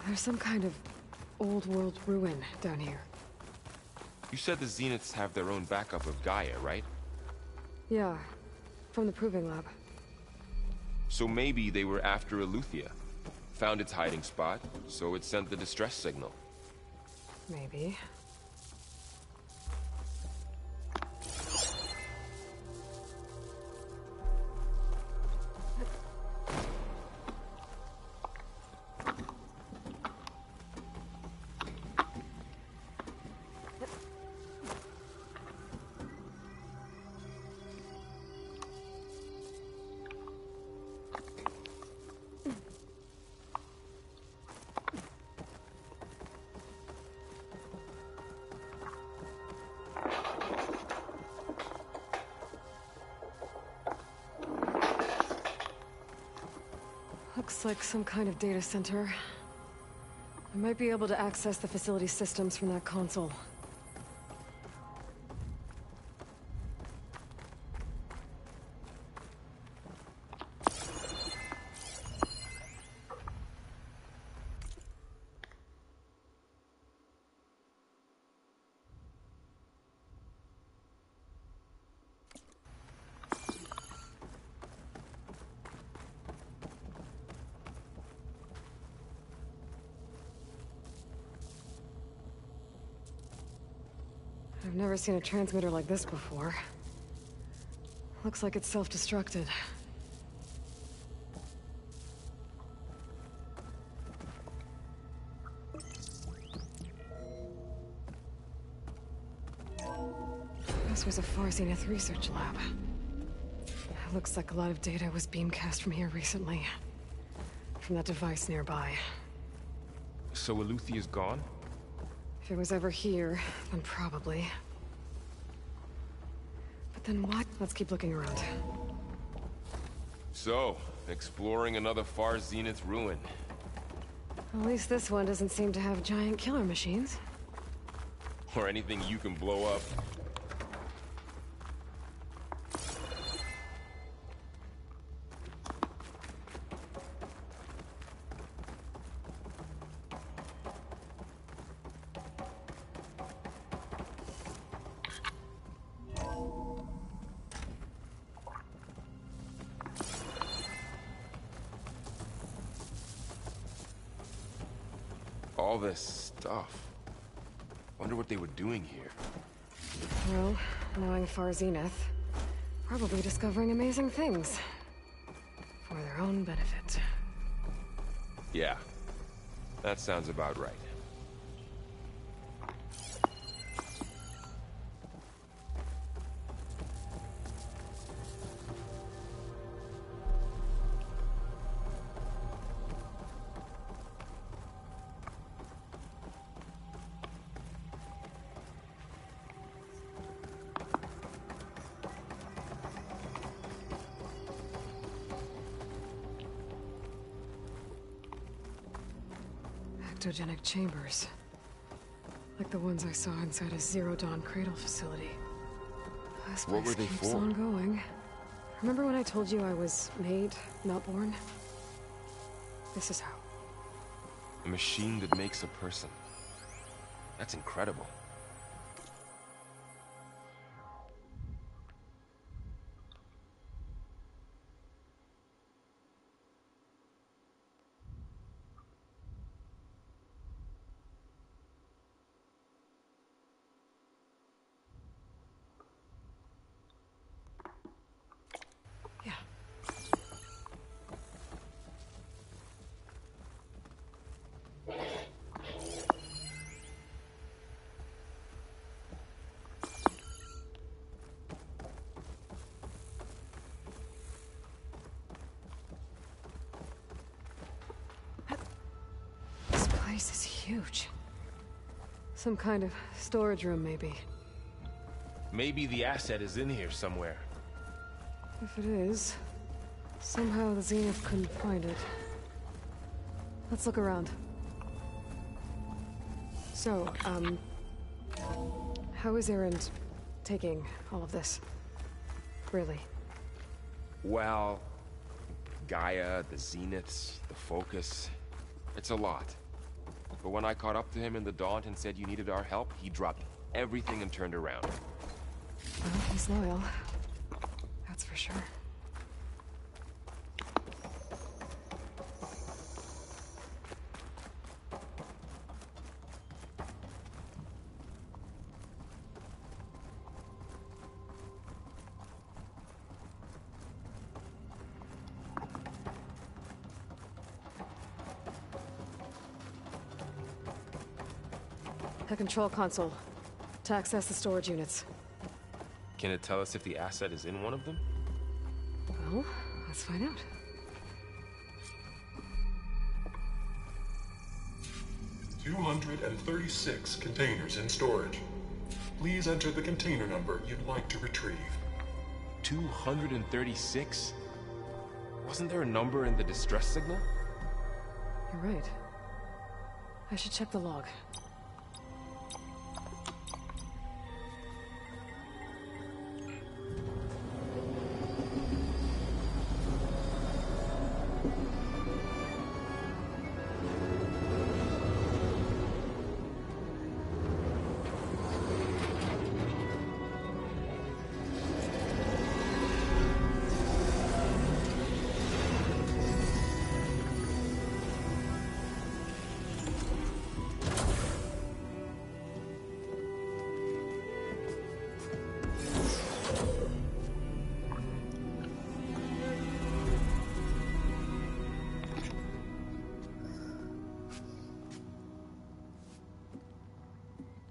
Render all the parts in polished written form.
There's some kind of old world ruin down here. You said the Zeniths have their own backup of Gaia, right? Yeah, from the proving lab. So maybe they were after Eleuthia. Found its hiding spot, so it sent the distress signal. Maybe. Looks like some kind of data center. I might be able to access the facility systems from that console. I've never seen a transmitter like this before. Looks like it's self-destructed. This was a Far Zenith research lab. Looks like a lot of data was beamcast from here recently. From that device nearby. So Eleuthia's gone? If it was ever here, then probably. But then what? Let's keep looking around. So, exploring another Far Zenith ruin. At least this one doesn't seem to have giant killer machines. Or anything you can blow up. All this stuff. Wonder what they were doing here. Well, knowing Far Zenith, probably discovering amazing things. For their own benefit. Yeah, that sounds about right. Ectogenic chambers. Like the ones I saw inside a Zero Dawn cradle facility. This What place were they keeps for? on going. Remember when I told you I was made, not born? This is how. A machine that makes a person. That's incredible. Yeah. This place is huge. Some kind of storage room, maybe. Maybe the asset is in here somewhere. If it is, somehow the Zenith couldn't find it. Let's look around. So, how is Erend taking all of this? Really? Well, Gaia, the Zeniths, the Focus. It's a lot. But when I caught up to him in the Daunt and said you needed our help, he dropped everything and turned around. Well, he's loyal. That's for sure. The control console. To access the storage units. Can it tell us if the asset is in one of them? Well, let's find out. "236 containers in storage. Please enter the container number you'd like to retrieve." 236? Wasn't there a number in the distress signal? You're right. I should check the log.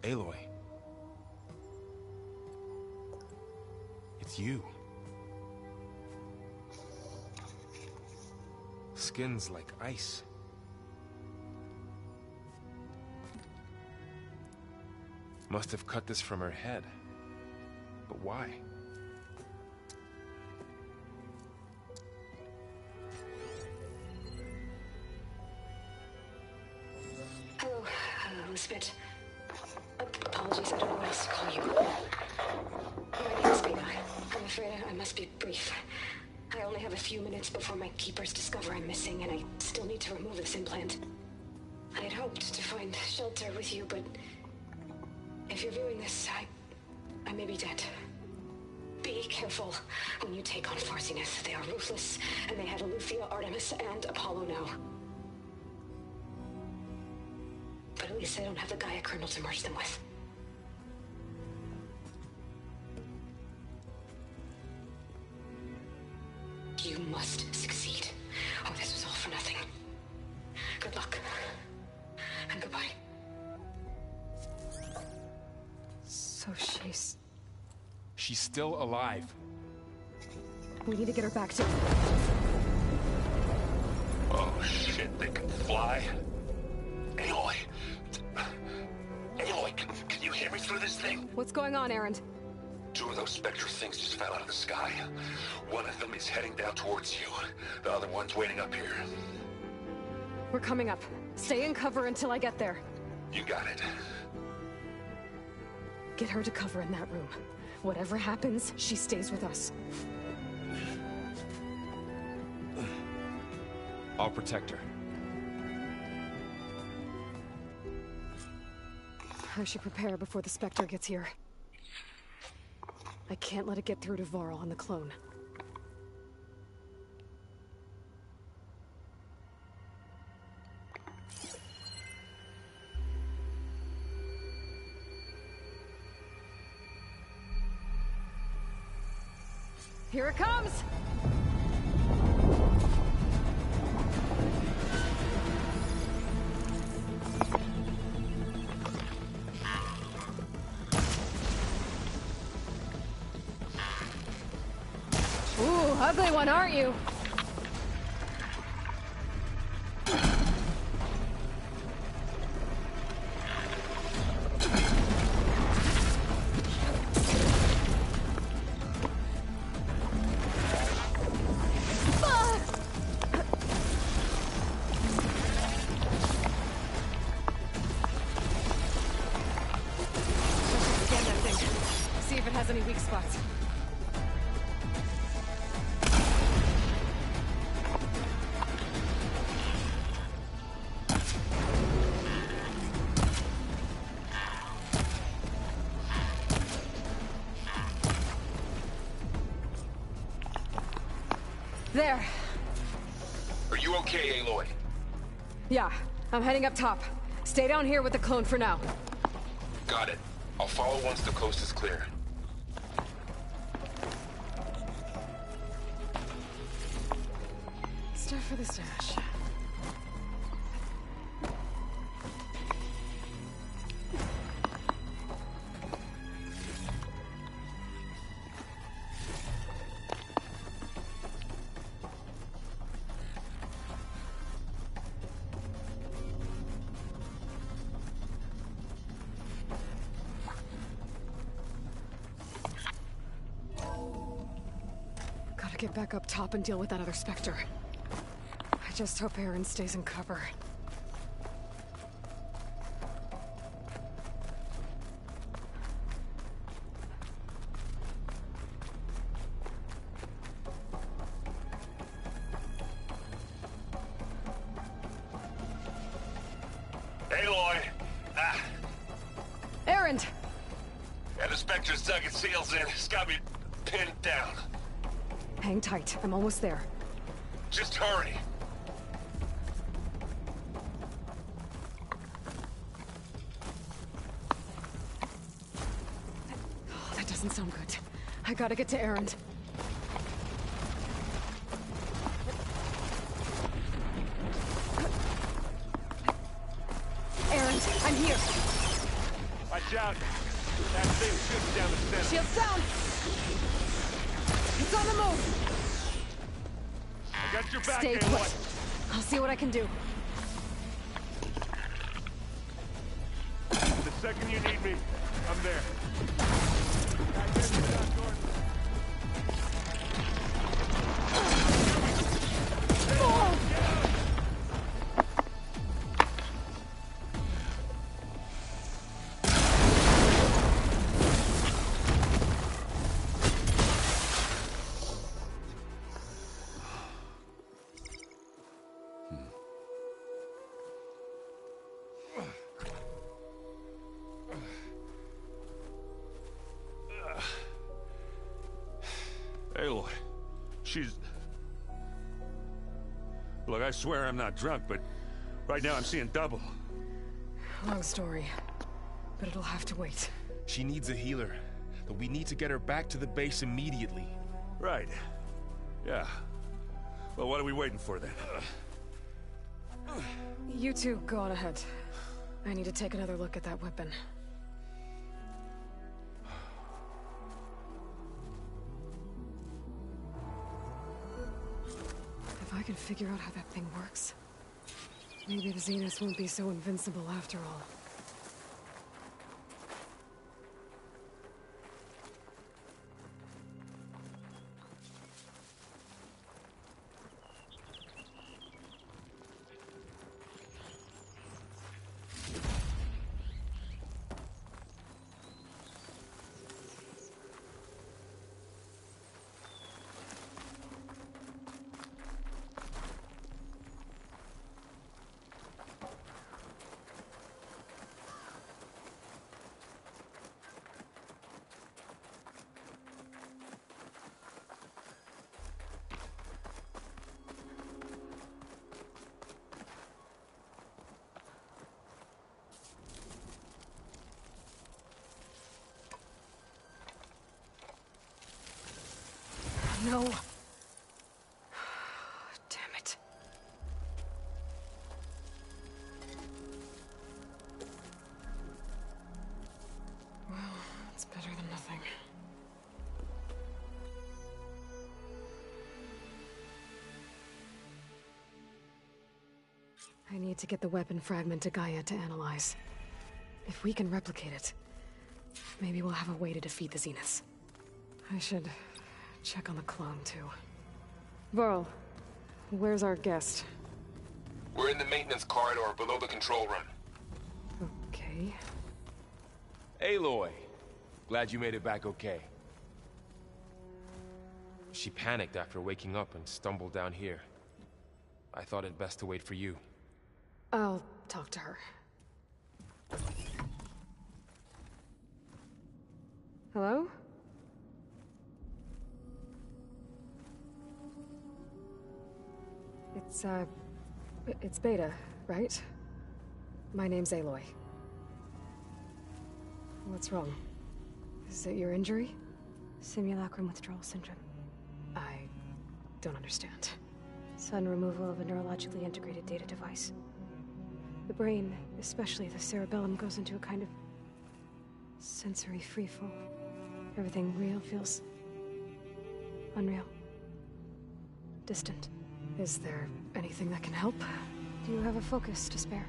Aloy. It's you. Skin's like ice. Must have cut this from her head. But why? Hello, Elizabeth. Apologies, I don't know what else to call you. My name is Beta. I'm afraid I must be brief. I only have a few minutes before my keepers discover I'm missing, and I still need to remove this implant. I had hoped to find shelter with you, but if you're viewing this, I may be dead. Be careful when you take on Farsiness. They are ruthless, and they have Aletheia, Artemis, and Apollo now. But at least they don't have the Gaia kernel to merge them with. You must succeed. Oh, this was all for nothing. Good luck. And goodbye. So She's still alive. we need to get her back to... Oh shit, they can fly? Aloy! Aloy, can you hear me through this thing? What's going on, Erend? Two of those spectral things just fell out of the sky. One of them is heading down towards you. The other one's waiting up here. We're coming up. Stay in cover until I get there. You got it. Get her to cover in that room. Whatever happens, she stays with us. I'll protect her. I should prepare before the Spectre gets here. I can't let it get through to Varl and the clone. Here it comes! Ooh, ugly one, aren't you? Scan that thing. See if it has any weak spots. There. Are you okay, Aloy? Yeah, I'm heading up top. Stay down here with the clone for now. Got it. I'll follow once the coast is clear. Stuff for the stash. Gotta get back up top and deal with that other Spectre. I just hope Aaron stays in cover. Aloy! Ah, Aaron! and the Spectre's dug its heels in. It's got me pinned down. Hang tight, I'm almost there. Just hurry. Oh, that doesn't sound good. I gotta get to Aaron. Aaron, I'm here. Watch out. That thing's shooting down the center. Shields down! It's on the move! I got your back, Stay Aloy. put. I'll see what I can do. The second you need me, I'm there. I guess you're not Gordon. Aloy, she's... Look, I swear I'm not drunk, but right now I'm seeing double. Long story, but it'll have to wait. She needs a healer, but we need to get her back to the base immediately. Right. Yeah. Well, what are we waiting for then? You two go on ahead. I need to take another look at that weapon. If I can figure out how that thing works, maybe the Zeniths won't be so invincible after all. No. Damn it. Well, it's better than nothing. I need to get the weapon fragment to Gaia to analyze. If we can replicate it, maybe we'll have a way to defeat the Zeniths. I should check on the clone, too. Varl, where's our guest? We're in the maintenance corridor below the control room. Okay. Aloy, glad you made it back okay. She panicked after waking up and stumbled down here. I thought it best to wait for you. I'll talk to her. Hello? It's Beta, right? My name's Aloy. What's wrong? Is it your injury? Simulacrum withdrawal syndrome. I don't understand. Sudden removal of a neurologically integrated data device. The brain, especially the cerebellum, goes into a kind of sensory freefall. Everything real feels unreal. Distant. Is there anything that can help? Do you have a focus to spare?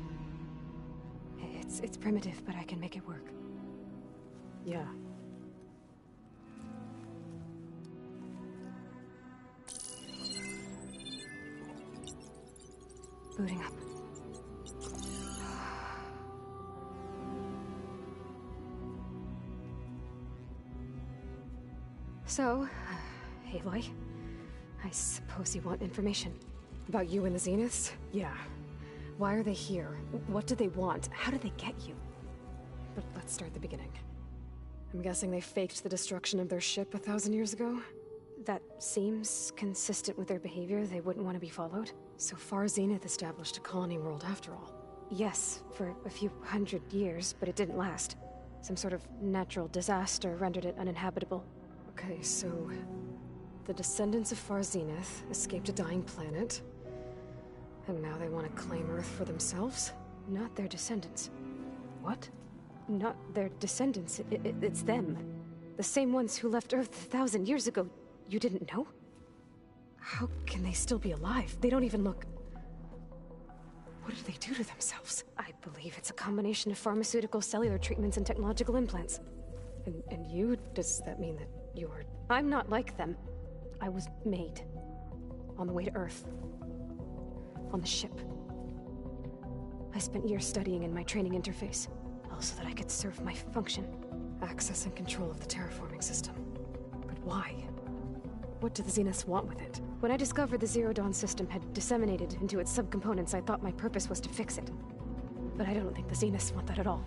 It's primitive, but I can make it work. Yeah. Booting up. So, Aloy, I suppose you want information. About you and the Zeniths? Yeah. Why are they here? What do they want? How did they get you? But let's start at the beginning. I'm guessing they faked the destruction of their ship 1,000 years ago? That seems consistent with their behavior. They wouldn't want to be followed. So far, Zenith established a colony world after all. Yes, for a few hundred years, but it didn't last. Some sort of natural disaster rendered it uninhabitable. Okay, so the descendants of Far Zenith escaped a dying planet, and now they want to claim Earth for themselves? Not their descendants. What? Not their descendants. It's them. The same ones who left Earth 1,000 years ago. You didn't know? How can they still be alive? They don't even look... What did they do to themselves? I believe it's a combination of pharmaceutical, cellular treatments, and technological implants. And you? Does that mean that you're... I'm not like them. I was made. On the way to Earth. On the ship. I spent years studying in my training interface, all so that I could serve my function. Access and control of the terraforming system. But why? What do the Zeniths want with it? When I discovered the Zero Dawn system had disseminated into its subcomponents, I thought my purpose was to fix it. But I don't think the Zeniths want that at all.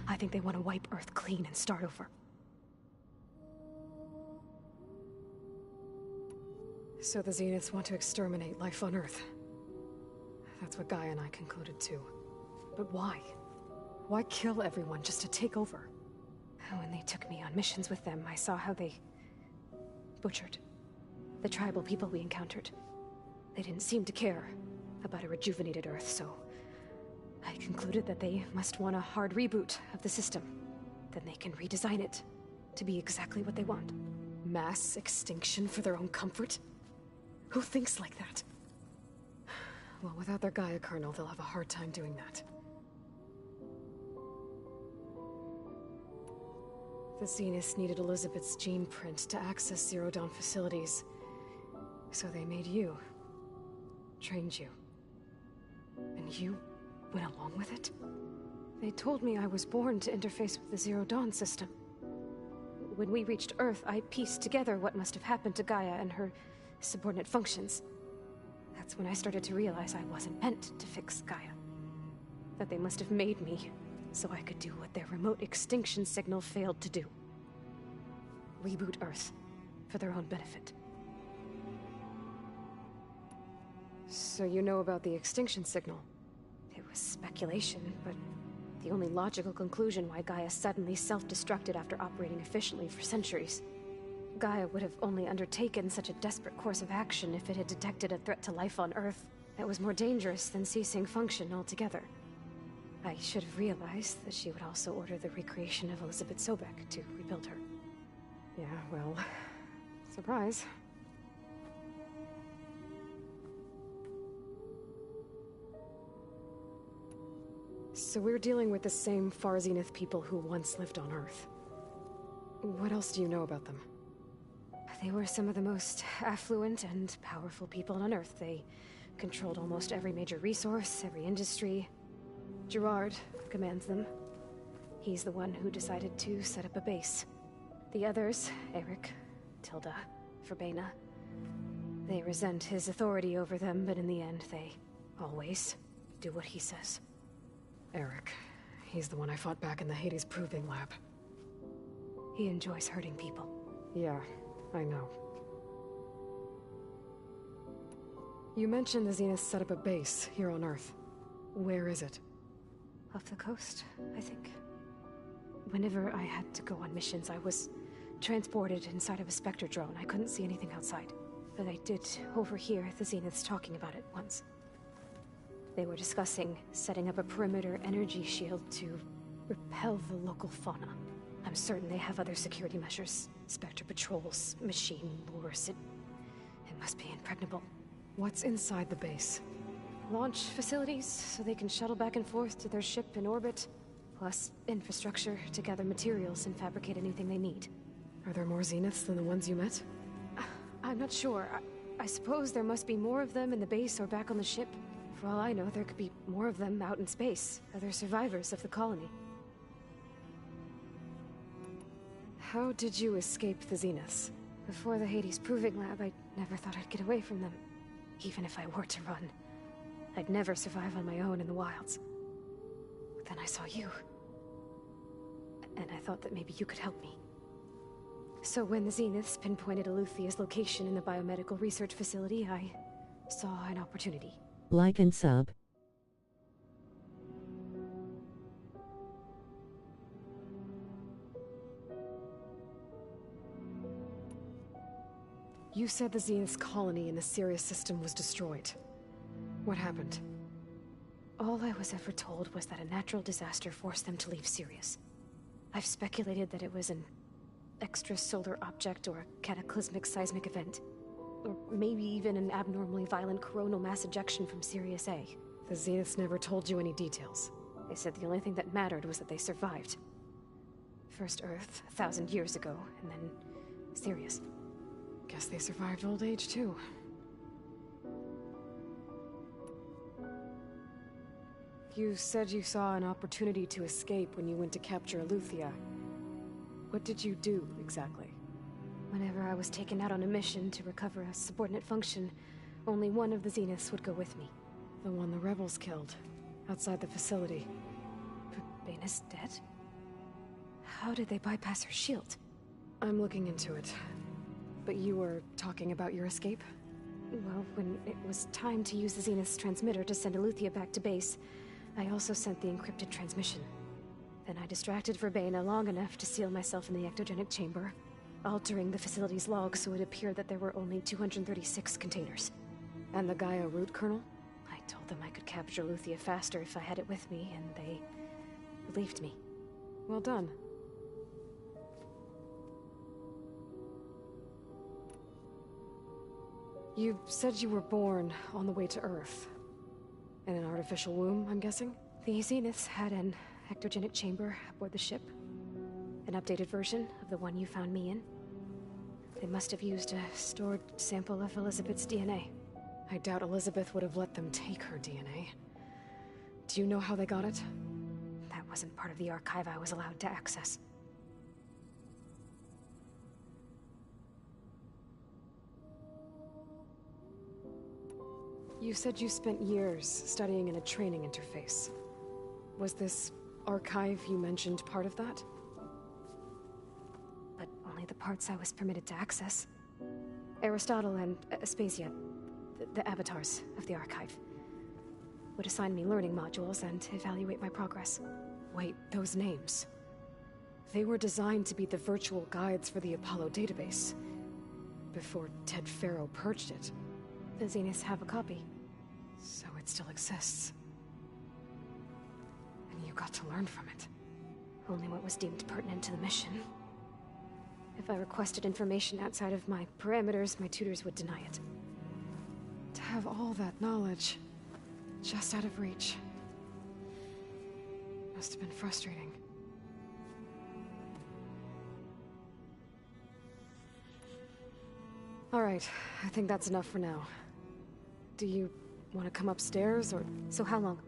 I think they want to wipe Earth clean and start over. So the Zeniths want to exterminate life on Earth. That's what Gaia and I concluded too. But why? Why kill everyone just to take over? When they took me on missions with them, I saw how they butchered the tribal people we encountered. They didn't seem to care about a rejuvenated Earth, so I concluded that they must want a hard reboot of the system. Then they can redesign it to be exactly what they want. Mass extinction for their own comfort? Who thinks like that? Well, without their Gaia kernel, they'll have a hard time doing that. The Zeniths needed Elizabeth's gene print to access Zero Dawn facilities. So they made you. Trained you. And you went along with it? They told me I was born to interface with the Zero Dawn system. When we reached Earth, I pieced together what must have happened to Gaia and her subordinate functions. That's when I started to realize I wasn't meant to fix Gaia. That they must have made me so I could do what their remote extinction signal failed to do. Reboot Earth for their own benefit. So you know about the extinction signal? It was speculation, but the only logical conclusion why Gaia suddenly self-destructed after operating efficiently for centuries. Gaia would have only undertaken such a desperate course of action if it had detected a threat to life on Earth that was more dangerous than ceasing function altogether. I should have realized that she would also order the recreation of Elizabeth Sobek to rebuild her. Yeah, well, surprise. So we're dealing with the same Far Zenith people who once lived on Earth. What else do you know about them? They were some of the most affluent and powerful people on Earth. They controlled almost every major resource, every industry. Gerard commands them. He's the one who decided to set up a base. The others, Eric, Tilda, Verbena, they resent his authority over them, but in the end, they always do what he says. Eric. He's the one I fought back in the Hades Proving Lab. He enjoys hurting people. Yeah, I know. You mentioned the Zenith set up a base here on Earth. Where is it? Off the coast, I think. Whenever I had to go on missions, I was transported inside of a Spectre drone. I couldn't see anything outside. But I did overhear the Zeniths talking about it once. They were discussing setting up a perimeter energy shield to repel the local fauna. I'm certain they have other security measures. Spectre patrols, machine lures. It must be impregnable. What's inside the base? Launch facilities, so they can shuttle back and forth to their ship in orbit. Plus, infrastructure to gather materials and fabricate anything they need. Are there more Zeniths than the ones you met? I'm not sure. I suppose there must be more of them in the base or back on the ship. For all I know, there could be more of them out in space, other survivors of the colony. How did you escape the Zeniths? Before the Hades Proving Lab, I never thought I'd get away from them. Even if I were to run, I'd never survive on my own in the wilds. But then I saw you. And I thought that maybe you could help me. So when the Zeniths pinpointed Eluthia's location in the biomedical research facility, I saw an opportunity. Like and sub. You said the Zenith's colony in the Sirius system was destroyed. What happened? All I was ever told was that a natural disaster forced them to leave Sirius. I've speculated that it was an extrasolar object or a cataclysmic seismic event. Or maybe even an abnormally violent coronal mass ejection from Sirius A. The Zeniths never told you any details. They said the only thing that mattered was that they survived. First Earth, 1,000 years ago, and then Sirius. Guess they survived old age, too. You said you saw an opportunity to escape when you went to capture Eluthia. What did you do, exactly? Whenever I was taken out on a mission to recover a subordinate function, only one of the Zeniths would go with me. The one the rebels killed, outside the facility. Baina's dead? How did they bypass her shield? I'm looking into it. But you were talking about your escape? Well, when it was time to use the Zenith's transmitter to send Eluthia back to base, I also sent the encrypted transmission. Then I distracted Verbena long enough to seal myself in the ectogenic chamber, altering the facility's log so it appeared that there were only 236 containers. And the Gaia root kernel? I told them I could capture Eluthia faster if I had it with me, and they believed me. Well done. You said you were born on the way to Earth. In an artificial womb, I'm guessing? The Zeniths had an ectogenic chamber aboard the ship. An updated version of the one you found me in. They must have used a stored sample of Elizabeth's DNA. I doubt Elizabeth would have let them take her DNA. Do you know how they got it? That wasn't part of the archive I was allowed to access. You said you spent years studying in a training interface. Was this archive you mentioned part of that? But only the parts I was permitted to access. Aristotle and Aspasia, the avatars of the archive, would assign me learning modules and evaluate my progress. Wait, those names. They were designed to be the virtual guides for the Apollo database. Before Ted Faro purged it. The Zeniths have a copy. So it still exists. And you got to learn from it. Only what was deemed pertinent to the mission. If I requested information outside of my parameters, my tutors would deny it. To have all that knowledge, just out of reach. Must have been frustrating. All right, I think that's enough for now. Do you want to come upstairs, or... So how long?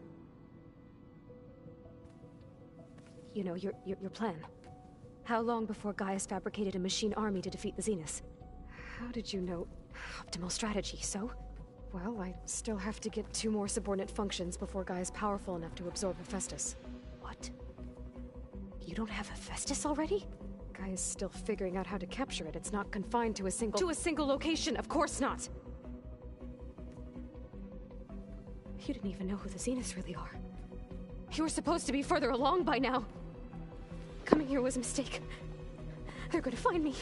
You know, your plan. How long before Gaius fabricated a machine army to defeat the Zeniths? How did you know? Optimal strategy, so? Well, I still have to get 2 more subordinate functions before Gaia's powerful enough to absorb Hephaestus. What? You don't have Hephaestus already? Gaia's still figuring out how to capture it. It's not confined to a single... To a single location, of course not! You didn't even know who the Zeniths really are. You were supposed to be further along by now. Coming here was a mistake. They're gonna find me.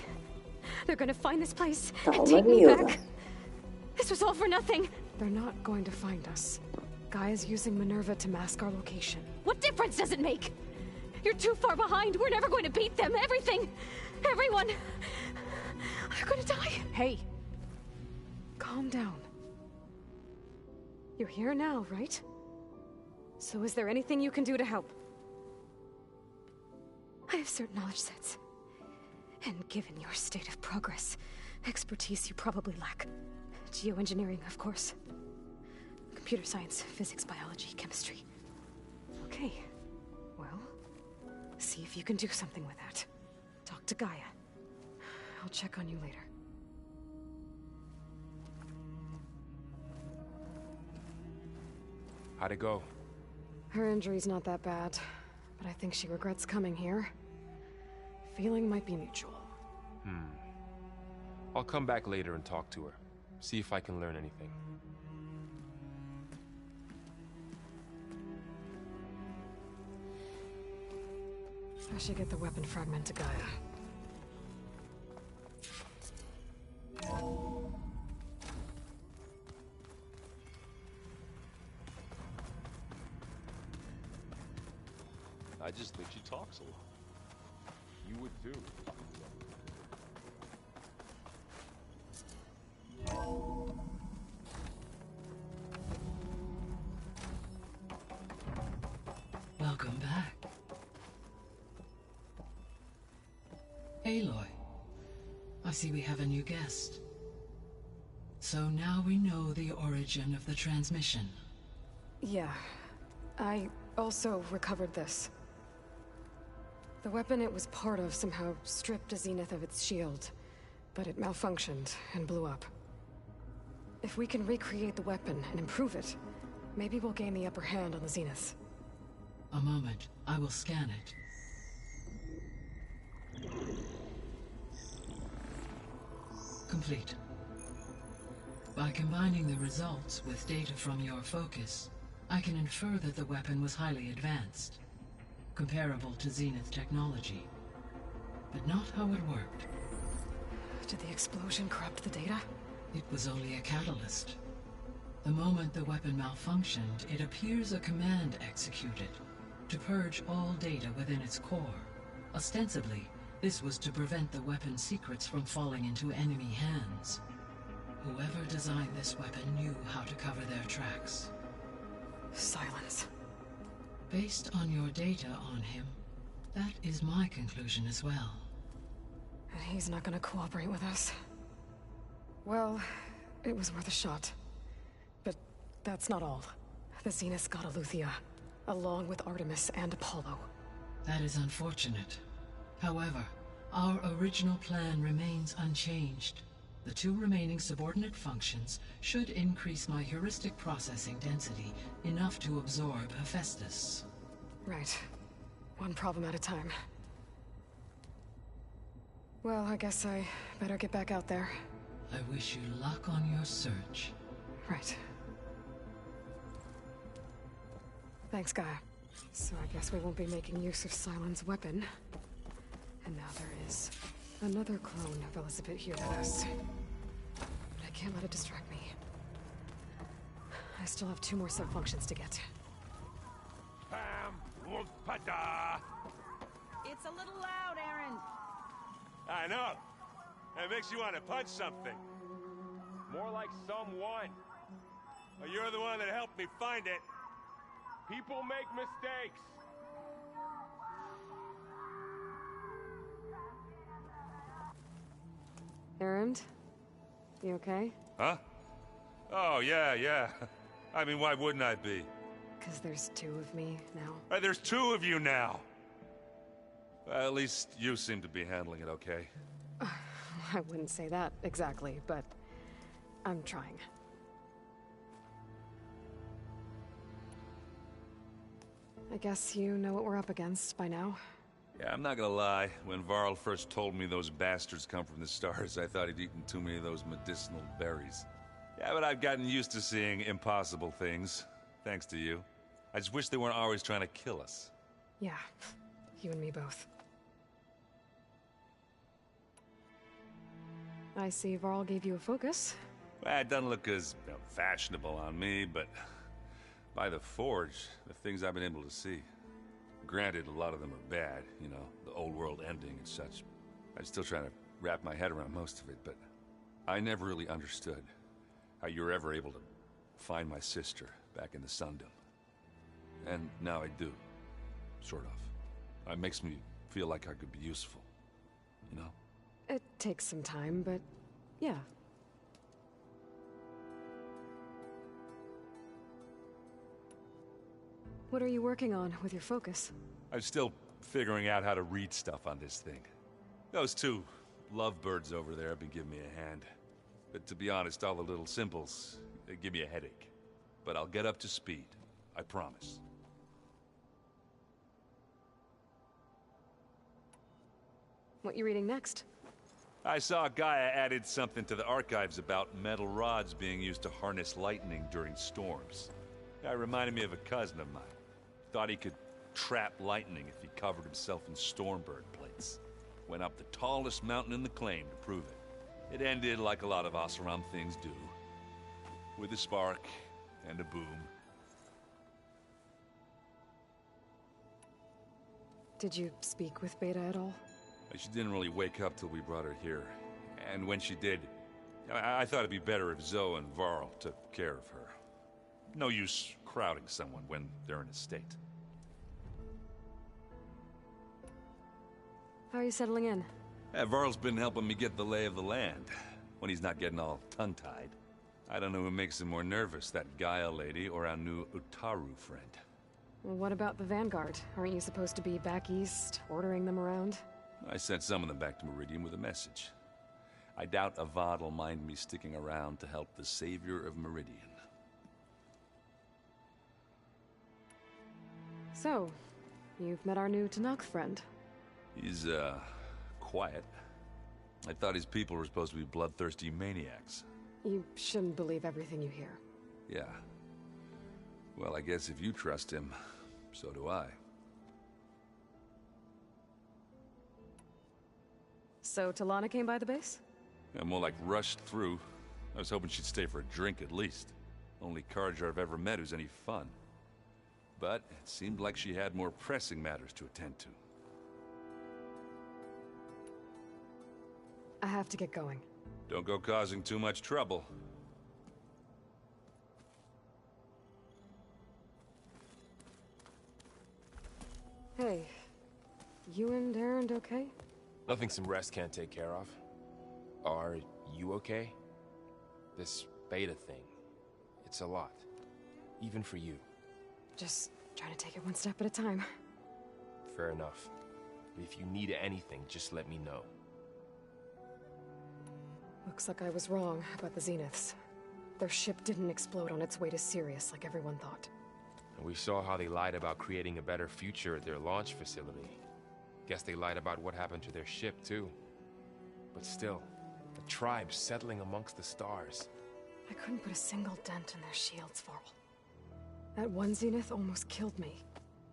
They're gonna find this place and take me back. This was all for nothing. They're not going to find us. Gaia's using Minerva to mask our location. What difference does it make? You're too far behind. We're never going to beat them. Everything. Everyone. They're gonna die. Hey. Calm down. You're here now, right? So is there anything you can do to help? I have certain knowledge sets. And given your state of progress, expertise you probably lack. Geoengineering, of course. Computer science, physics, biology, chemistry. Okay. Well, see if you can do something with that. Talk to Gaia. I'll check on you later. How'd it go? Her injury's not that bad, but I think she regrets coming here. Feeling might be mutual. I'll come back later and talk to her. See if I can learn anything. I should get the weapon fragment to Gaia. I just think she talks a lot. You would too. Welcome back. Aloy, I see we have a new guest. So now we know the origin of the transmission. Yeah. I also recovered this. The weapon it was part of somehow stripped a Zenith of its shield, but it malfunctioned and blew up. If we can recreate the weapon and improve it, maybe we'll gain the upper hand on the Zeniths. A moment, I will scan it. Complete. By combining the results with data from your focus, I can infer that the weapon was highly advanced, comparable to Zenith technology, but not how it worked. Did the explosion corrupt the data? It was only a catalyst. The moment the weapon malfunctioned, it appears a command executed to purge all data within its core. Ostensibly, this was to prevent the weapon's secrets from falling into enemy hands. Whoever designed this weapon knew how to cover their tracks. Silence. Based on your data on him, that is my conclusion as well. And he's not gonna cooperate with us. Well, it was worth a shot. But that's not all. The Zeniths got Aletheia, along with Artemis and Apollo. That is unfortunate. However, our original plan remains unchanged. The two remaining subordinate functions should increase my heuristic processing density enough to absorb Hephaestus. Right. One problem at a time. Well, I guess I better get back out there. I wish you luck on your search. Right. Thanks, Gaia. So I guess we won't be making use of Sylens' weapon. And now there is another clone of Elizabeth here with us. But I can't let it distract me. I still have 2 more sub-functions to get. Pam, whoop-a-da. It's a little loud, Aaron. I know. It makes you want to punch something. More like someone. Well, you're the one that helped me find it. People make mistakes. Erend? You okay? Huh? Oh, yeah. I mean, why wouldn't I be? 'Cause there's 2 of me now. There's 2 of you now. Well, at least you seem to be handling it okay. I wouldn't say that exactly, but I'm trying. I guess you know what we're up against by now. Yeah, I'm not gonna lie. When Varl first told me those bastards come from the stars, I thought he'd eaten too many of those medicinal berries. Yeah, but I've gotten used to seeing impossible things. thanks to you. I just wish they weren't always trying to kill us. Yeah, you and me both. I see Varl gave you a focus. Well, it doesn't look as fashionable on me, but by the Forge, the things I've been able to see. Granted, a lot of them are bad, you know, the old world ending and such. I'm still trying to wrap my head around most of it, but I never really understood how you were ever able to find my sister back in the Sundom. And now I do, sort of. It makes me feel like I could be useful, you know? It takes some time, but yeah. What are you working on with your focus? I'm still figuring out how to read stuff on this thing. Those two lovebirds over there have been giving me a hand. But to be honest, all the little symbols, they give me a headache. But I'll get up to speed, I promise. What you reading next? I saw Gaia added something to the archives about metal rods being used to harness lightning during storms. Guy reminded me of a cousin of mine. Thought he could trap lightning if he covered himself in Stormbird plates. Went up the tallest mountain in the claim to prove it. It ended like a lot of Oseram things do. With a spark and a boom. Did you speak with Beta at all? She didn't really wake up till we brought her here. And when she did, I thought it'd be better if Zoe and Varl took care of her. No use crowding someone when they're in a state. How are you settling in? Varl's been helping me get the lay of the land, when he's not getting all tongue-tied. I don't know who makes him more nervous, that Gaia lady or our new Utaru friend. Well, what about the Vanguard? Aren't you supposed to be back east, ordering them around? I sent some of them back to Meridian with a message. I doubt Avad will mind me sticking around to help the savior of Meridian. So, you've met our new Tanakh friend. He's, quiet. I thought his people were supposed to be bloodthirsty maniacs. You shouldn't believe everything you hear. Yeah. Well, I guess if you trust him, so do I. So Talana came by the base? Yeah, more like rushed through. I was hoping she'd stay for a drink at least. Only Carja I've ever met who's any fun. But it seemed like she had more pressing matters to attend to. I have to get going. Don't go causing too much trouble. Hey, you and Erend okay? Nothing some rest can't take care of. Are you okay? This beta thing, it's a lot. Even for you. Just trying to take it one step at a time. Fair enough. If you need anything, just let me know. Looks like I was wrong about the Zeniths. Their ship didn't explode on its way to Sirius like everyone thought. And we saw how they lied about creating a better future at their launch facility. Guess they lied about what happened to their ship, too. But still, a tribe settling amongst the stars. I couldn't put a single dent in their shields, Varl. That one Zenith almost killed me.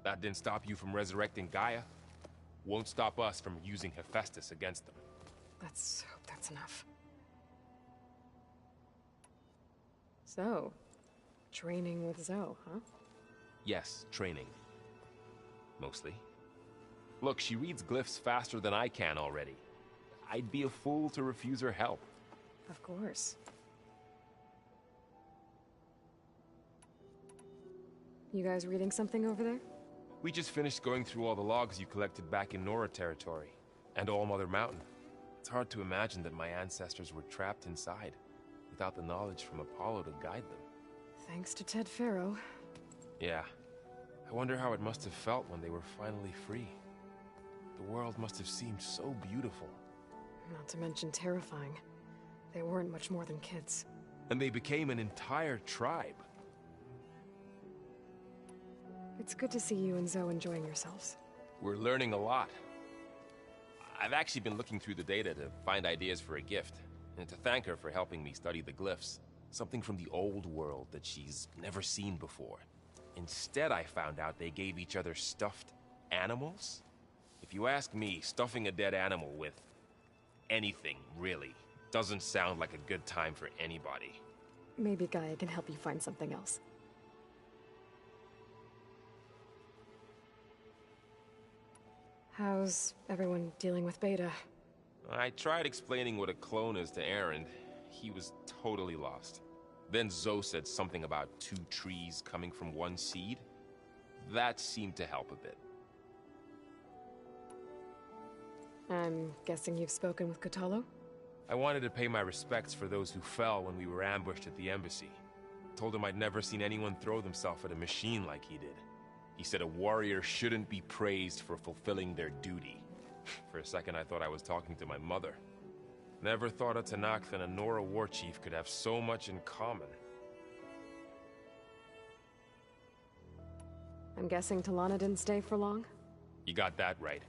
That didn't stop you from resurrecting Gaia. Won't stop us from using Hephaestus against them. Let's hope that's enough. So, training with Zoe, huh? Yes, training. Mostly. Look, she reads glyphs faster than I can already. I'd be a fool to refuse her help. Of course. You guys reading something over there? We just finished going through all the logs you collected back in Nora territory, and All Mother Mountain. It's hard to imagine that my ancestors were trapped inside, without the knowledge from Apollo to guide them. Thanks to Ted Faro. Yeah. I wonder how it must have felt when they were finally free. The world must have seemed so beautiful. Not to mention terrifying. They weren't much more than kids. And they became an entire tribe. It's good to see you and Zoe enjoying yourselves. We're learning a lot. I've actually been looking through the data to find ideas for a gift, and to thank her for helping me study the glyphs. Something from the old world that she's never seen before. Instead, I found out they gave each other stuffed animals. If you ask me, stuffing a dead animal with anything, really, doesn't sound like a good time for anybody. Maybe Gaia can help you find something else. How's everyone dealing with Beta? I tried explaining what a clone is to Aaron. He was totally lost. Then Zoe said something about 2 trees coming from 1 seed. That seemed to help a bit. I'm guessing you've spoken with Kotallo? I wanted to pay my respects for those who fell when we were ambushed at the embassy. Told him I'd never seen anyone throw themselves at a machine like he did. He said a warrior shouldn't be praised for fulfilling their duty. For a second, I thought I was talking to my mother. Never thought a Tanakh and a Nora war chief could have so much in common. I'm guessing Talana didn't stay for long? You got that right.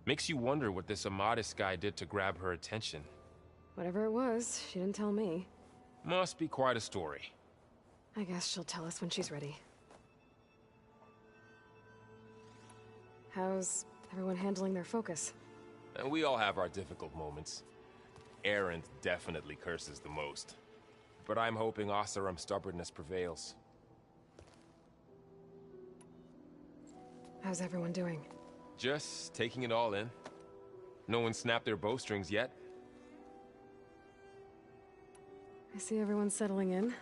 Makes you wonder what this Amadis guy did to grab her attention. Whatever it was, she didn't tell me. Must be quite a story. I guess she'll tell us when she's ready. How's everyone handling their focus? And we all have our difficult moments. Arendt definitely curses the most. But I'm hoping Oseram's stubbornness prevails. How's everyone doing? Just taking it all in. No one snapped their bowstrings yet. I see everyone settling in.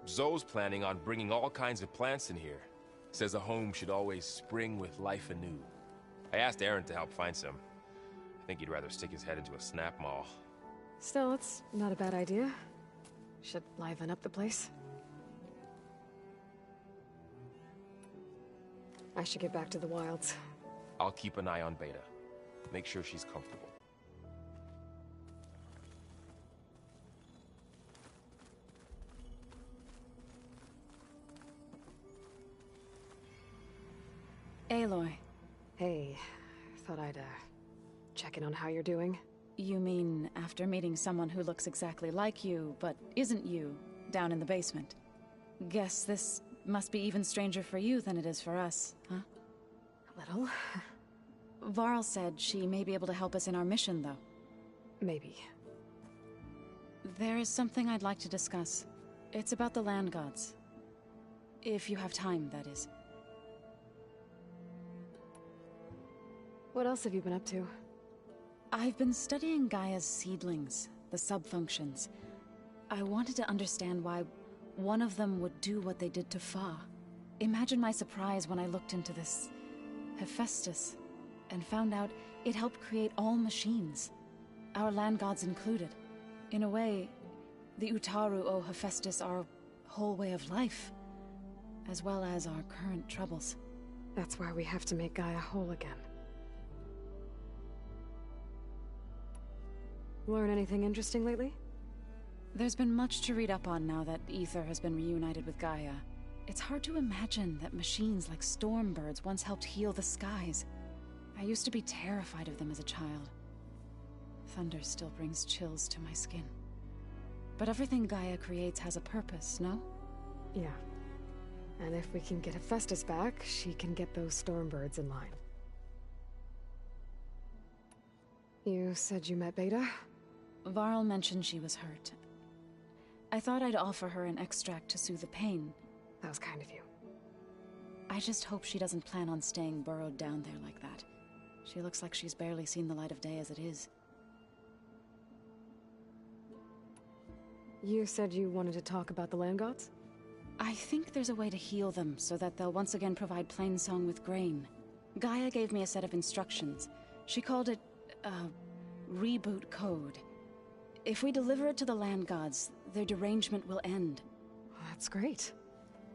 Zoe's planning on bringing all kinds of plants in here. Says a home should always spring with life anew. I asked Aaron to help find some. I think he'd rather stick his head into a snap mall. Still, it's not a bad idea. Should liven up the place. I should get back to the wilds. I'll keep an eye on Beta. Make sure she's comfortable. Aloy. Hey, thought I'd, check in on how you're doing. You mean after meeting someone who looks exactly like you, but isn't you, down in the basement? Guess this must be even stranger for you than it is for us, huh? A little. Varl said she may be able to help us in our mission, though. Maybe. There is something I'd like to discuss. It's about the land gods. If you have time, that is. What else have you been up to? I've been studying Gaia's seedlings, the subfunctions. I wanted to understand why one of them would do what they did to Fa. Imagine my surprise when I looked into this Hephaestus and found out it helped create all machines, our land gods included. In a way, the Utaru owe Hephaestus our whole way of life, as well as our current troubles. That's why we have to make Gaia whole again. Learn anything interesting lately? There's been much to read up on now that Ether has been reunited with Gaia. It's hard to imagine that machines like Stormbirds once helped heal the skies. I used to be terrified of them as a child. Thunder still brings chills to my skin. But everything Gaia creates has a purpose, no? Yeah. And if we can get Hephaestus back, she can get those Stormbirds in line. You said you met Beta? Varl mentioned she was hurt. I thought I'd offer her an extract to soothe the pain. That was kind of you. I just hope she doesn't plan on staying burrowed down there like that. She looks like she's barely seen the light of day as it is. You said you wanted to talk about the land gods? I think there's a way to heal them so that they'll once again provide Plainsong with grain. Gaia gave me a set of instructions. She called it reboot code. If we deliver it to the land gods, their derangement will end. That's great.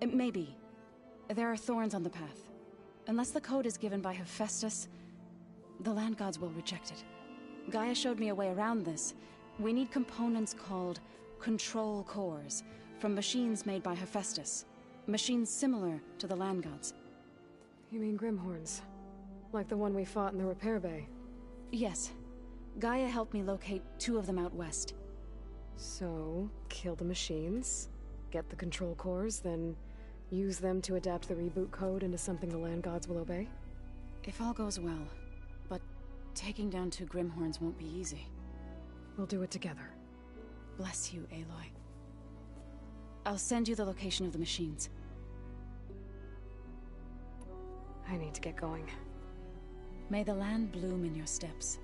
Maybe. There are thorns on the path. Unless the code is given by Hephaestus, the land gods will reject it. Gaia showed me a way around this. We need components called control cores from machines made by Hephaestus. Machines similar to the land gods. You mean Grimhorns? Like the one we fought in the repair bay? Yes. Gaia helped me locate 2 of them out west. So, kill the machines, get the control cores, then Use them to adapt the reboot code into something the land gods will obey? If all goes well. But taking down 2 Grimhorns won't be easy. We'll do it together. Bless you, Aloy. I'll send you the location of the machines. I need to get going. May the land bloom in your steps.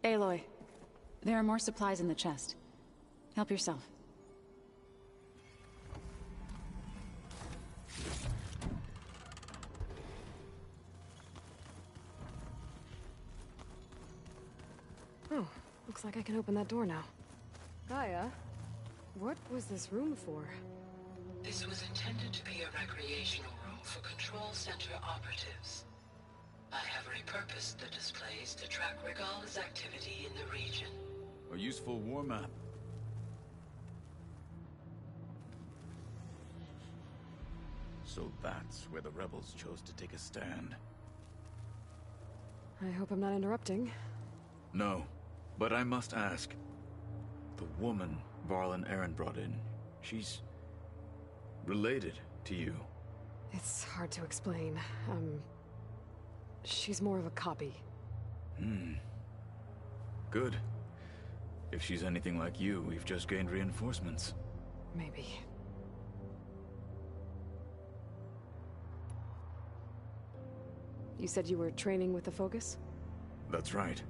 Aloy, there are more supplies in the chest. Help yourself. Oh, looks like I can open that door now. Gaia, what was this room for? This was intended to be a recreational room for Control Center operatives. I have repurposed the displays to track Regala's activity in the region. A useful war map. So that's where the rebels chose to take a stand. I hope I'm not interrupting. No, but I must ask. The woman Varl and Aaron brought in, she's related to you. It's hard to explain. She's more of a copy. Good. If she's anything like you, we've just gained reinforcements. Maybe. You said you were training with the Focus? That's right.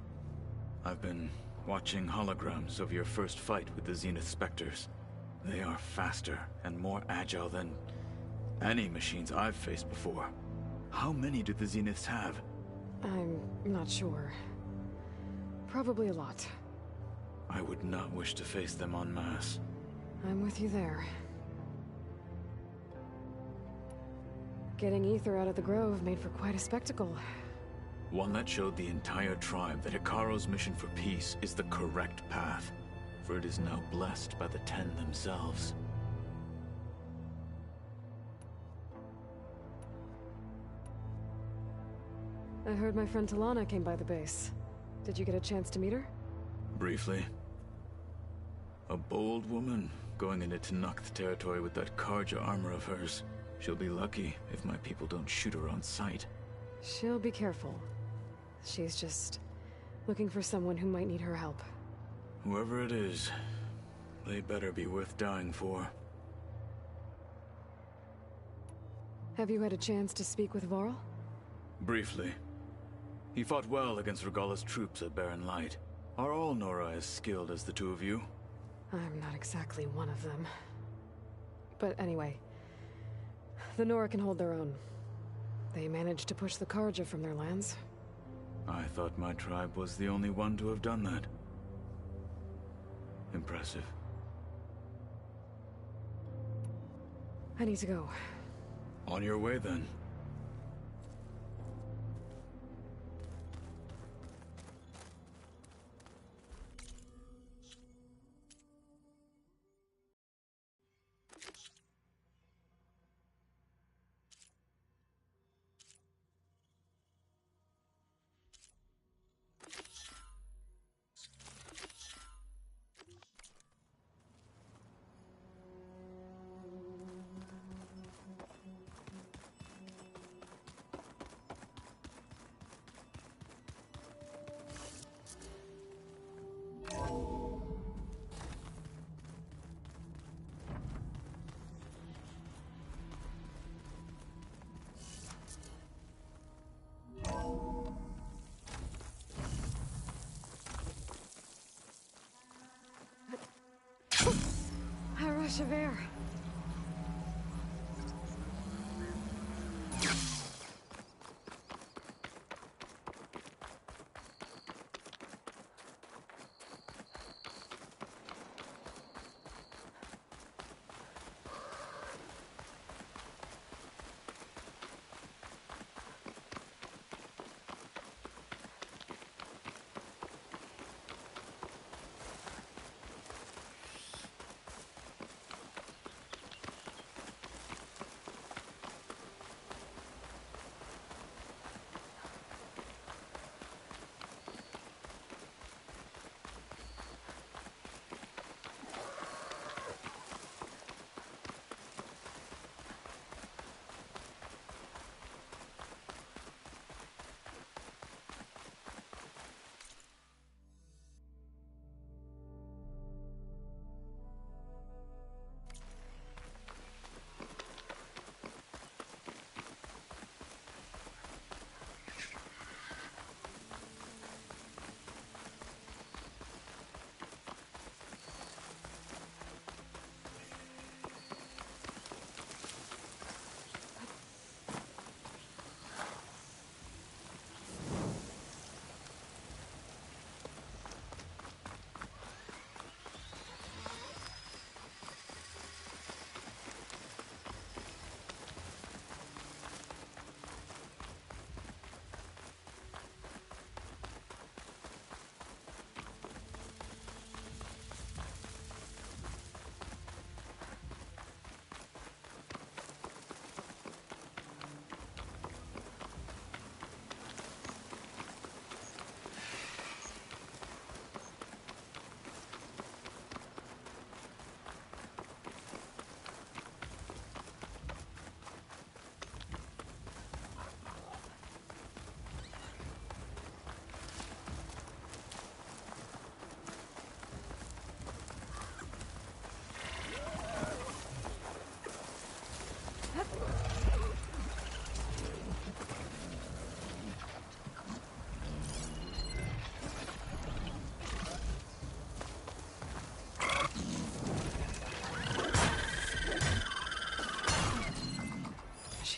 I've been watching holograms of your first fight with the Zenith Spectres. They are faster and more agile than any machines I've faced before. How many do the Zeniths have? I'm not sure. Probably a lot. I would not wish to face them en masse. I'm with you there. Getting Ether out of the Grove made for quite a spectacle. One that showed the entire tribe that Hikaro's mission for peace is the correct path, for it is now blessed by the Ten themselves. I heard my friend Talana came by the base. Did you get a chance to meet her? Briefly. A bold woman going into Tenakth territory with that Karja armor of hers. She'll be lucky if my people don't shoot her on sight. She'll be careful. She's just looking for someone who might need her help. Whoever it is, they better be worth dying for. Have you had a chance to speak with Varl? Briefly. He fought well against Regala's troops at Barren Light. Are all Nora as skilled as the two of you? I'm not exactly one of them. But anyway, the Nora can hold their own. They managed to push the Karja from their lands. I thought my tribe was the only one to have done that. Impressive. I need to go. On your way, then. A rush of air.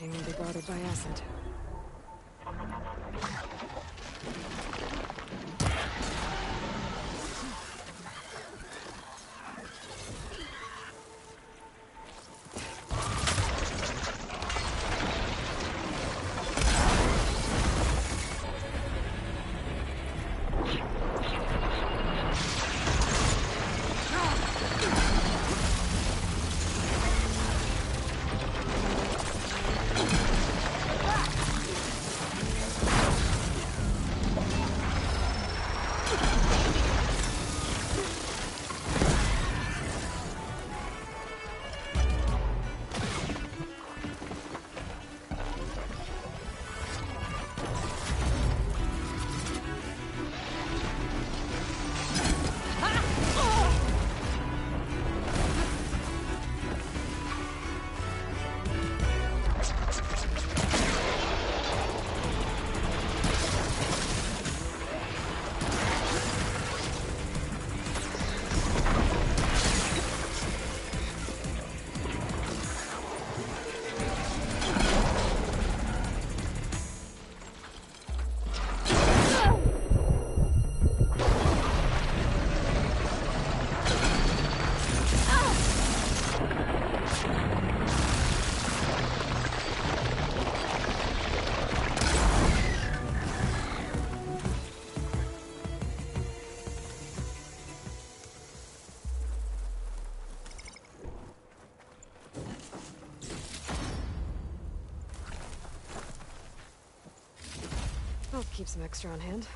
She won't be bothered by acid. I'll keep some extra on hand.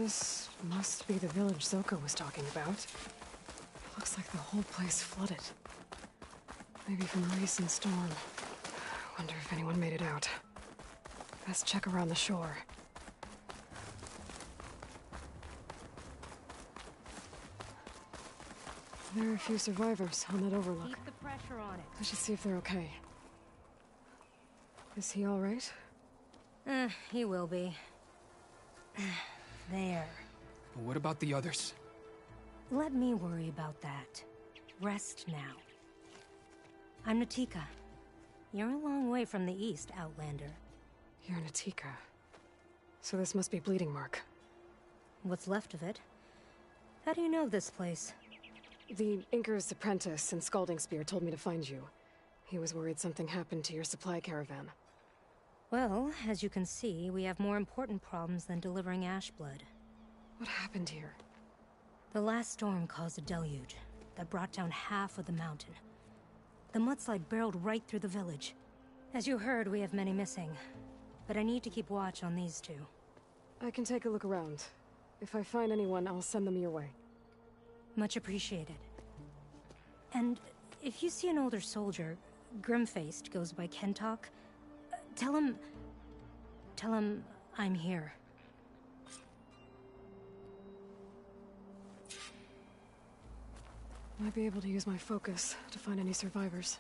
This must be the village Zoko was talking about. Looks like the whole place flooded. Maybe from a recent storm. Wonder if anyone made it out. Best check around the shore. There are a few survivors on that overlook. Keep the pressure on it. I should see if they're okay. Is he all right? He will be. There. But what about the others? Let me worry about that. Rest now. I'm Natika. You're a long way from the east, Outlander. You're Natika. So this must be Bleeding Mark. What's left of it. How do you know this place? The Inker's apprentice and Scalding Spear told me to find you. He was worried something happened to your supply caravan. Well, as you can see, we have more important problems than delivering ash blood. What happened here? The last storm caused a deluge that brought down half of the mountain. The mudslide barreled right through the village. As you heard, we have many missing. But I need to keep watch on these two. I can take a look around. If I find anyone, I'll send them your way. Much appreciated. And if you see an older soldier, grim-faced, goes by Kentok, tell him I'm here. Might be able to use my focus to find any survivors.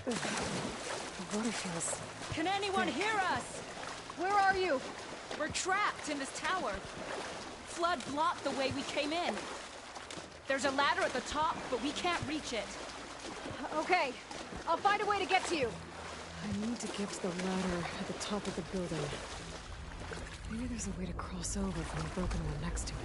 The water feels... Can anyone hear us? Where are you? We're trapped in this tower. Flood blocked the way we came in. There's a ladder at the top, but we can't reach it. Okay, I'll find a way to get to you. I need to get to the ladder at the top of the building. Maybe there's a way to cross over from the broken one next to it.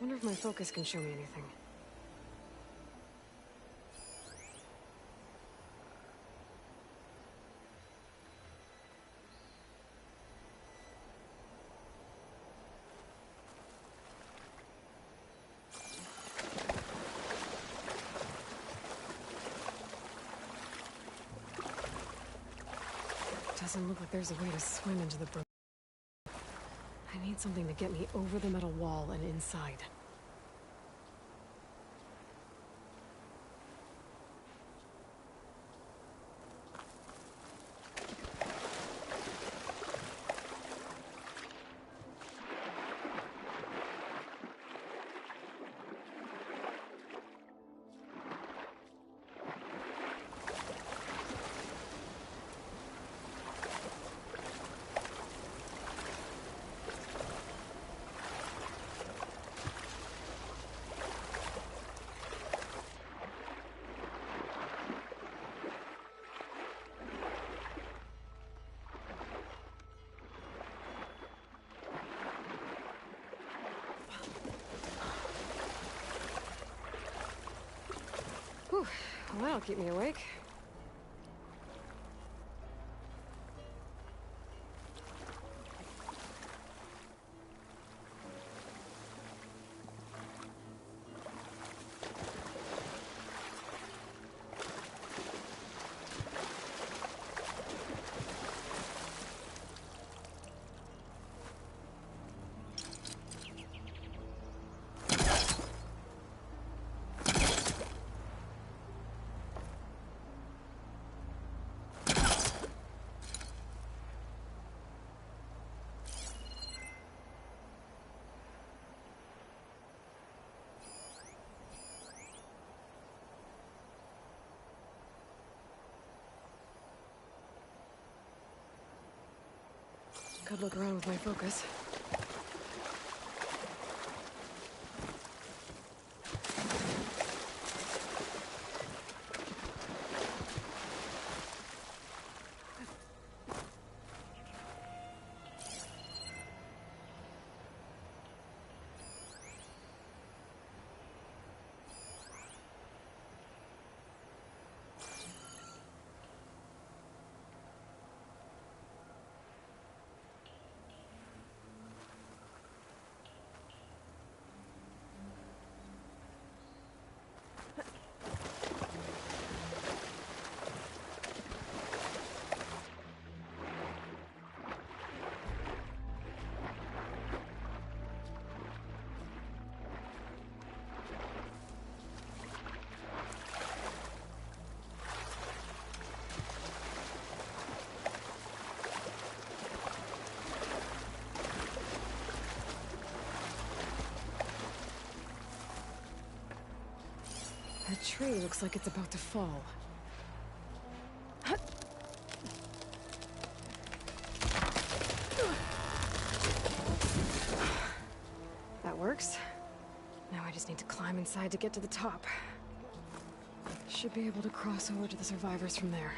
Wonder if my focus can show me anything. Doesn't look like there's a way to swim into the brook. I need something to get me over the metal wall and inside. Whew, well, that'll keep me awake. Could look around with my focus. That tree looks like it's about to fall. That works. Now I just need to climb inside to get to the top. Should be able to cross over to the survivors from there.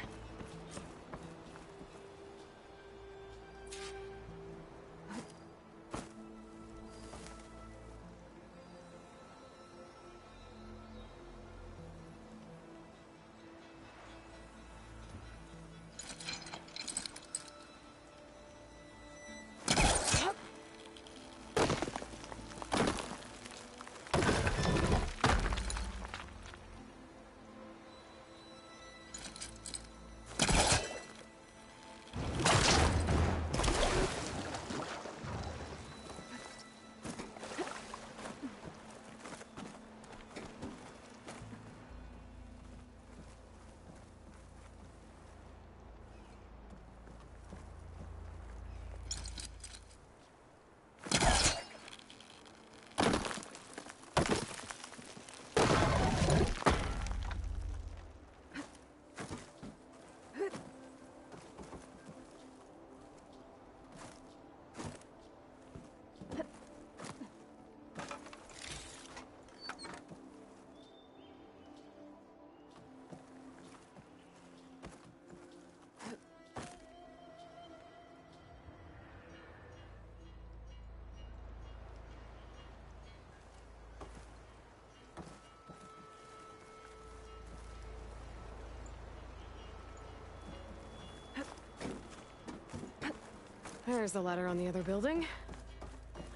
There's the ladder on the other building.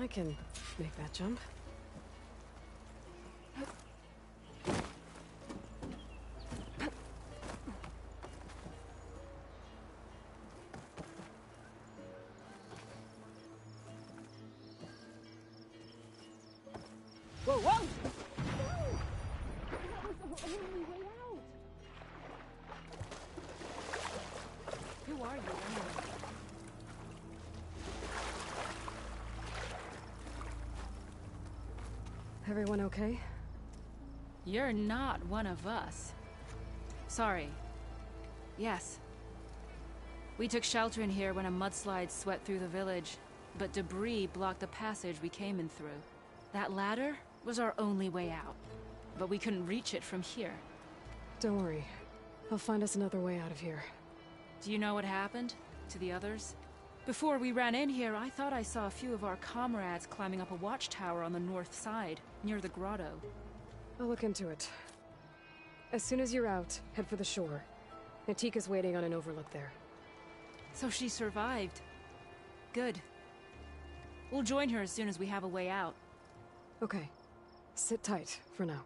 I can make that jump. Whoa, whoa! That was the only way out! Who are you, anyway? Everyone okay? You're not one of us. Sorry. Yes. We took shelter in here when a mudslide swept through the village, but debris blocked the passage we came in through. That ladder was our only way out, but we couldn't reach it from here. Don't worry. I'll find us another way out of here. Do you know what happened to the others? Before we ran in here, I thought I saw a few of our comrades climbing up a watchtower on the north side, near the grotto. I'll look into it. As soon as you're out, head for the shore. Natika's waiting on an overlook there. So she survived. Good. We'll join her as soon as we have a way out. Okay. Sit tight for now.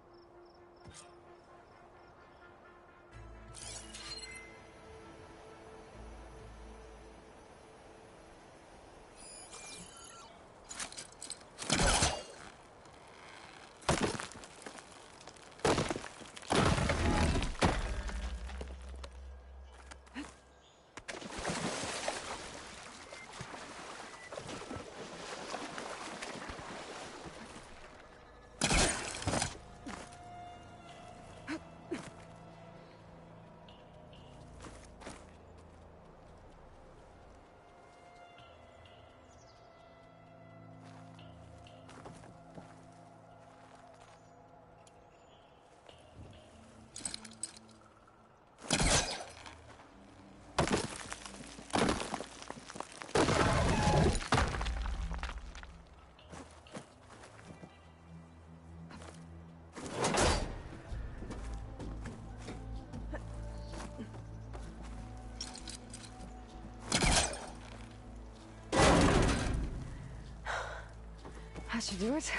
That should do it.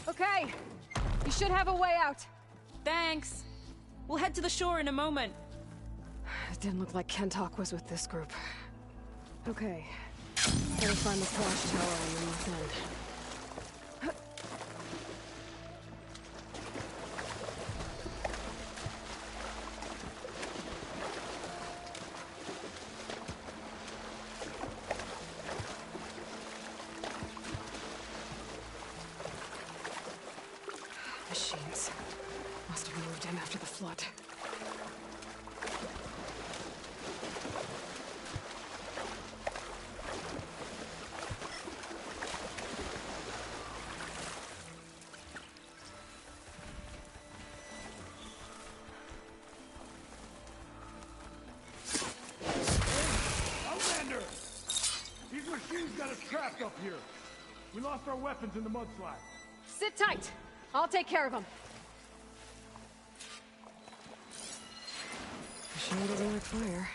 Okay, you should have a way out. Thanks. We'll head to the shore in a moment. It didn't look like Kentok was with this group. Okay, better find the flash tower on the north end. Machines. Must have moved in after the flood. Outlander! These machines got us trapped up here. We lost our weapons in the mudslide. Sit tight. I'll take care of them. Machine doesn't like fire.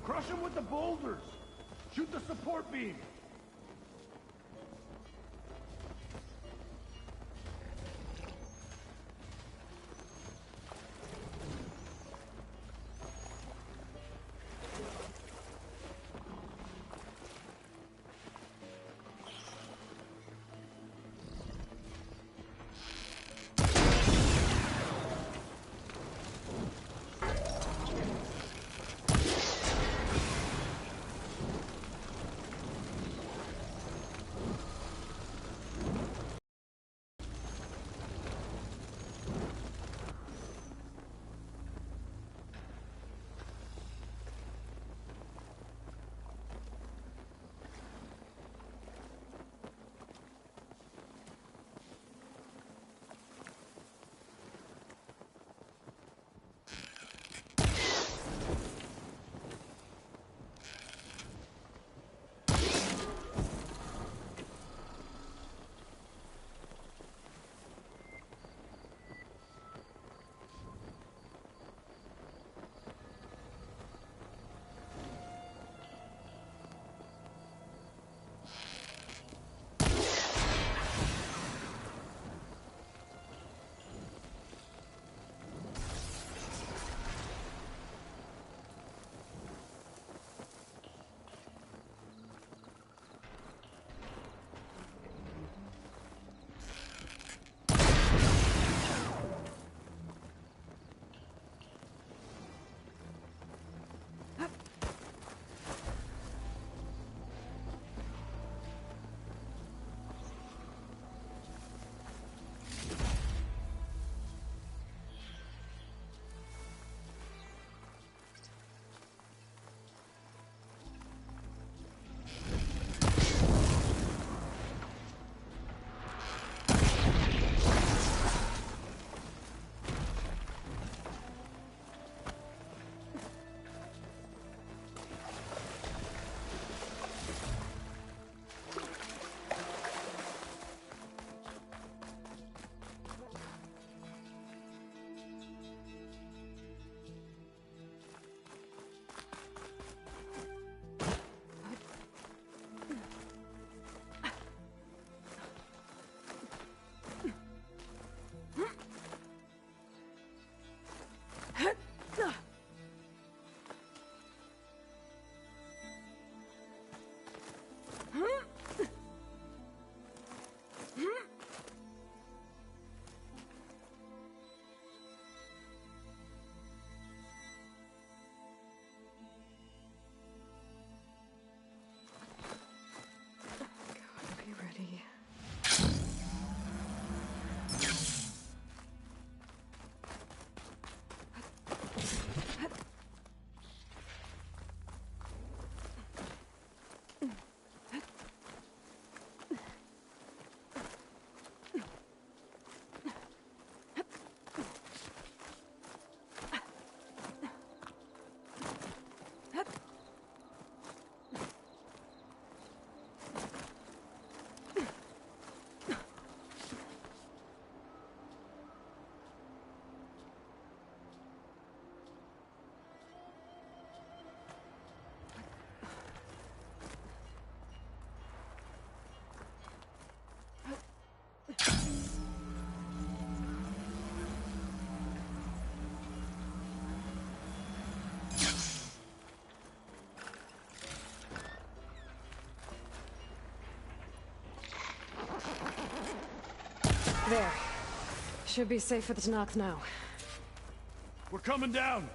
Crush them with the boulders! Shoot the support beam! There. Should be safe for the Tanakh now. We're coming down!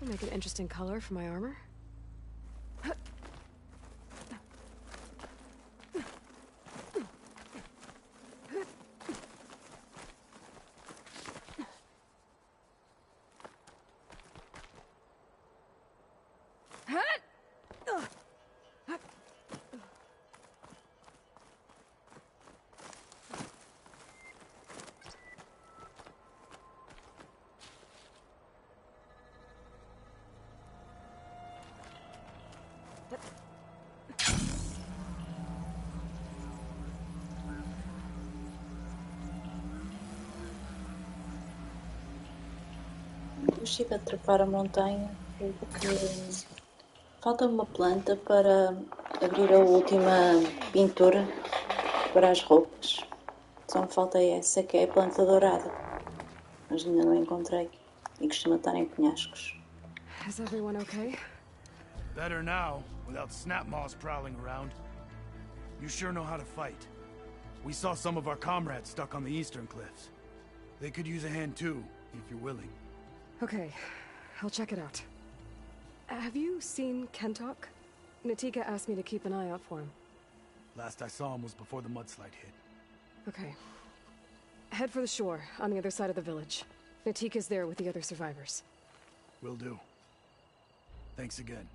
I'll make an interesting color for my armor. Eu estive a trepar a montanha porque falta uma planta para abrir a última pintura para as roupas. Só me falta essa, que é a planta dourada. Mas ainda não encontrei e costuma estar em penhascos. Is everyone okay? Better now, without snap moths prowling around. You sure know how to fight. We saw some of our comrades stuck on the eastern cliffs. They could use a hand too, if you're willing. Okay, I'll check it out. Have you seen Kentok? Natika asked me to keep an eye out for him. Last I saw him was before the mudslide hit. Okay. Head for the shore, on the other side of the village. Natika's there with the other survivors. Will do. Thanks again.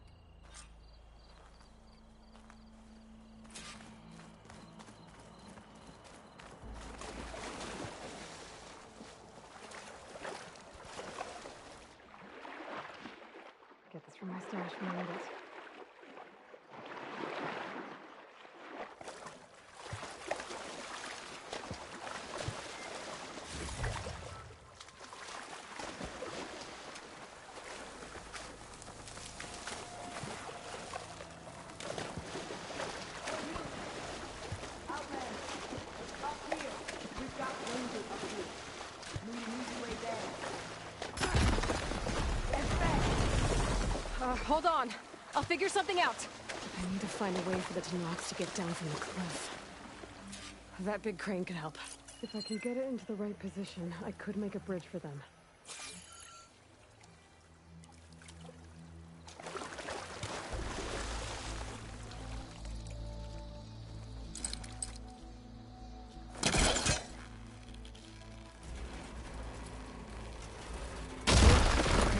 Get this from my stash when I need it. Hold on. I'll figure something out. I need to find a way for the Tanaks to get down from the cliff. That big crane could help. If I can get it into the right position, I could make a bridge for them. I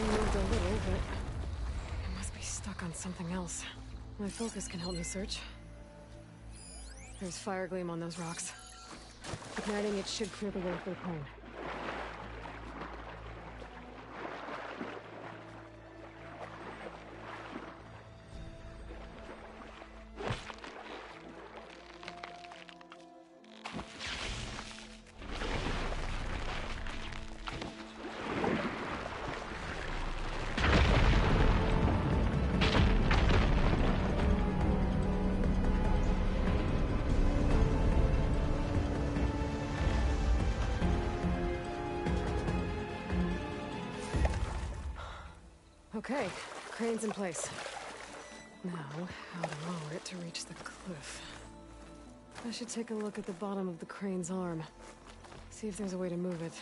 moved a little, but it must be stuck on something else. My focus can help me search. There's fire gleam on those rocks. Igniting it should clear the way for the crane. Okay, crane's in place. Now, how to lower it to reach the cliff. I should take a look at the bottom of the crane's arm. See if there's a way to move it.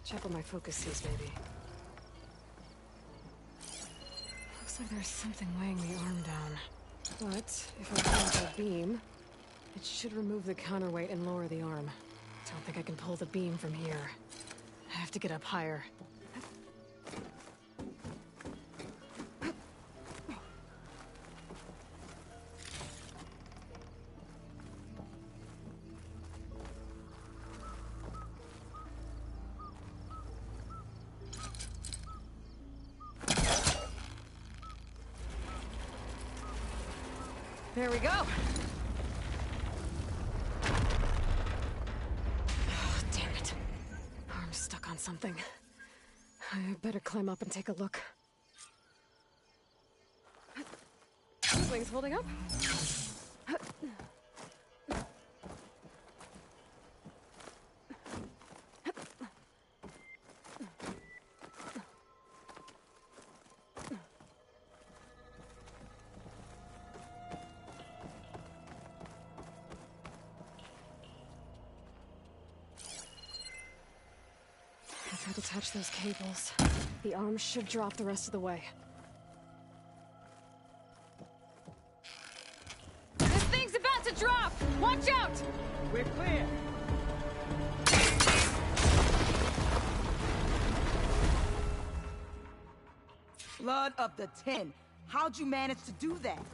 Check what my focus sees, maybe. Looks like there's something weighing the arm down. But if I plant a beam, it should remove the counterweight and lower the arm. Don't think I can pull the beam from here. I have to get up higher. There we go. Oh, damn it. Arm's stuck on something. I better climb up and take a look. Wings holding up? I've got to touch those cables. The arm should drop the rest of the way. This thing's about to drop! Watch out! We're clear. Blood of the 10. How'd you manage to do that?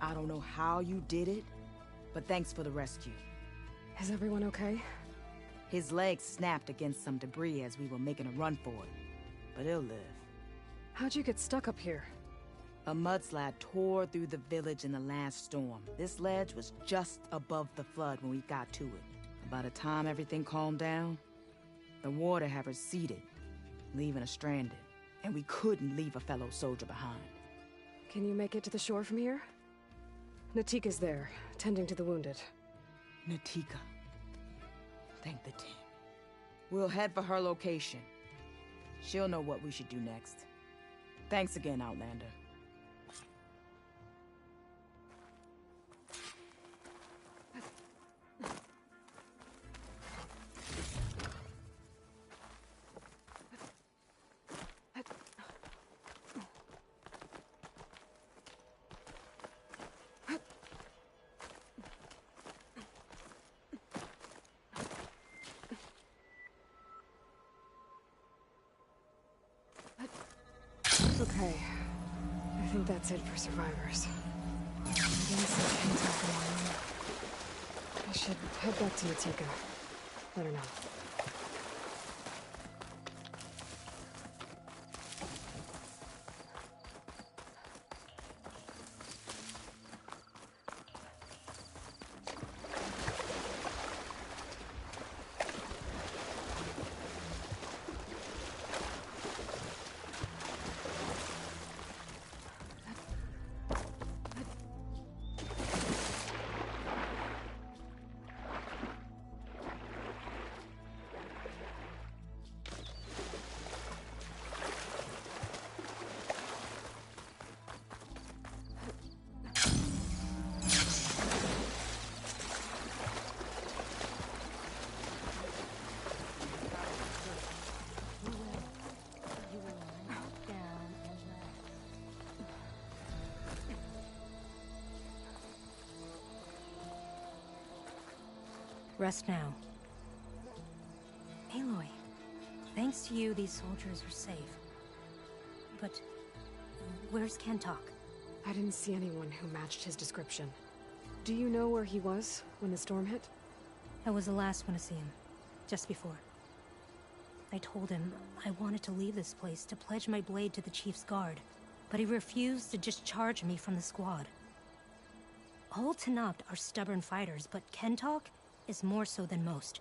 I don't know how you did it, but thanks for the rescue. Is everyone okay? His leg snapped against some debris as we were making a run for it, but he'll live. How'd you get stuck up here? A mudslide tore through the village in the last storm. This ledge was just above the flood when we got to it. By the time everything calmed down, the water had receded, leaving us stranded, and we couldn't leave a fellow soldier behind. Can you make it to the shore from here? Natika's there, tending to the wounded. Natika. Thank the 10. We'll head for her location. She'll know what we should do next. Thanks again, Outlander. Okay. I think that's it for survivors. I didn't see Kentuck anymore. I should head back to Natika. Let her know. Rest now. Aloy, thanks to you, these soldiers are safe. But where's Kentuck? I didn't see anyone who matched his description. Do you know where he was when the storm hit? I was the last one to see him, just before. I told him I wanted to leave this place to pledge my blade to the Chief's guard, but he refused to discharge me from the squad. All Tenakth are stubborn fighters, but Kentuck is more so than most.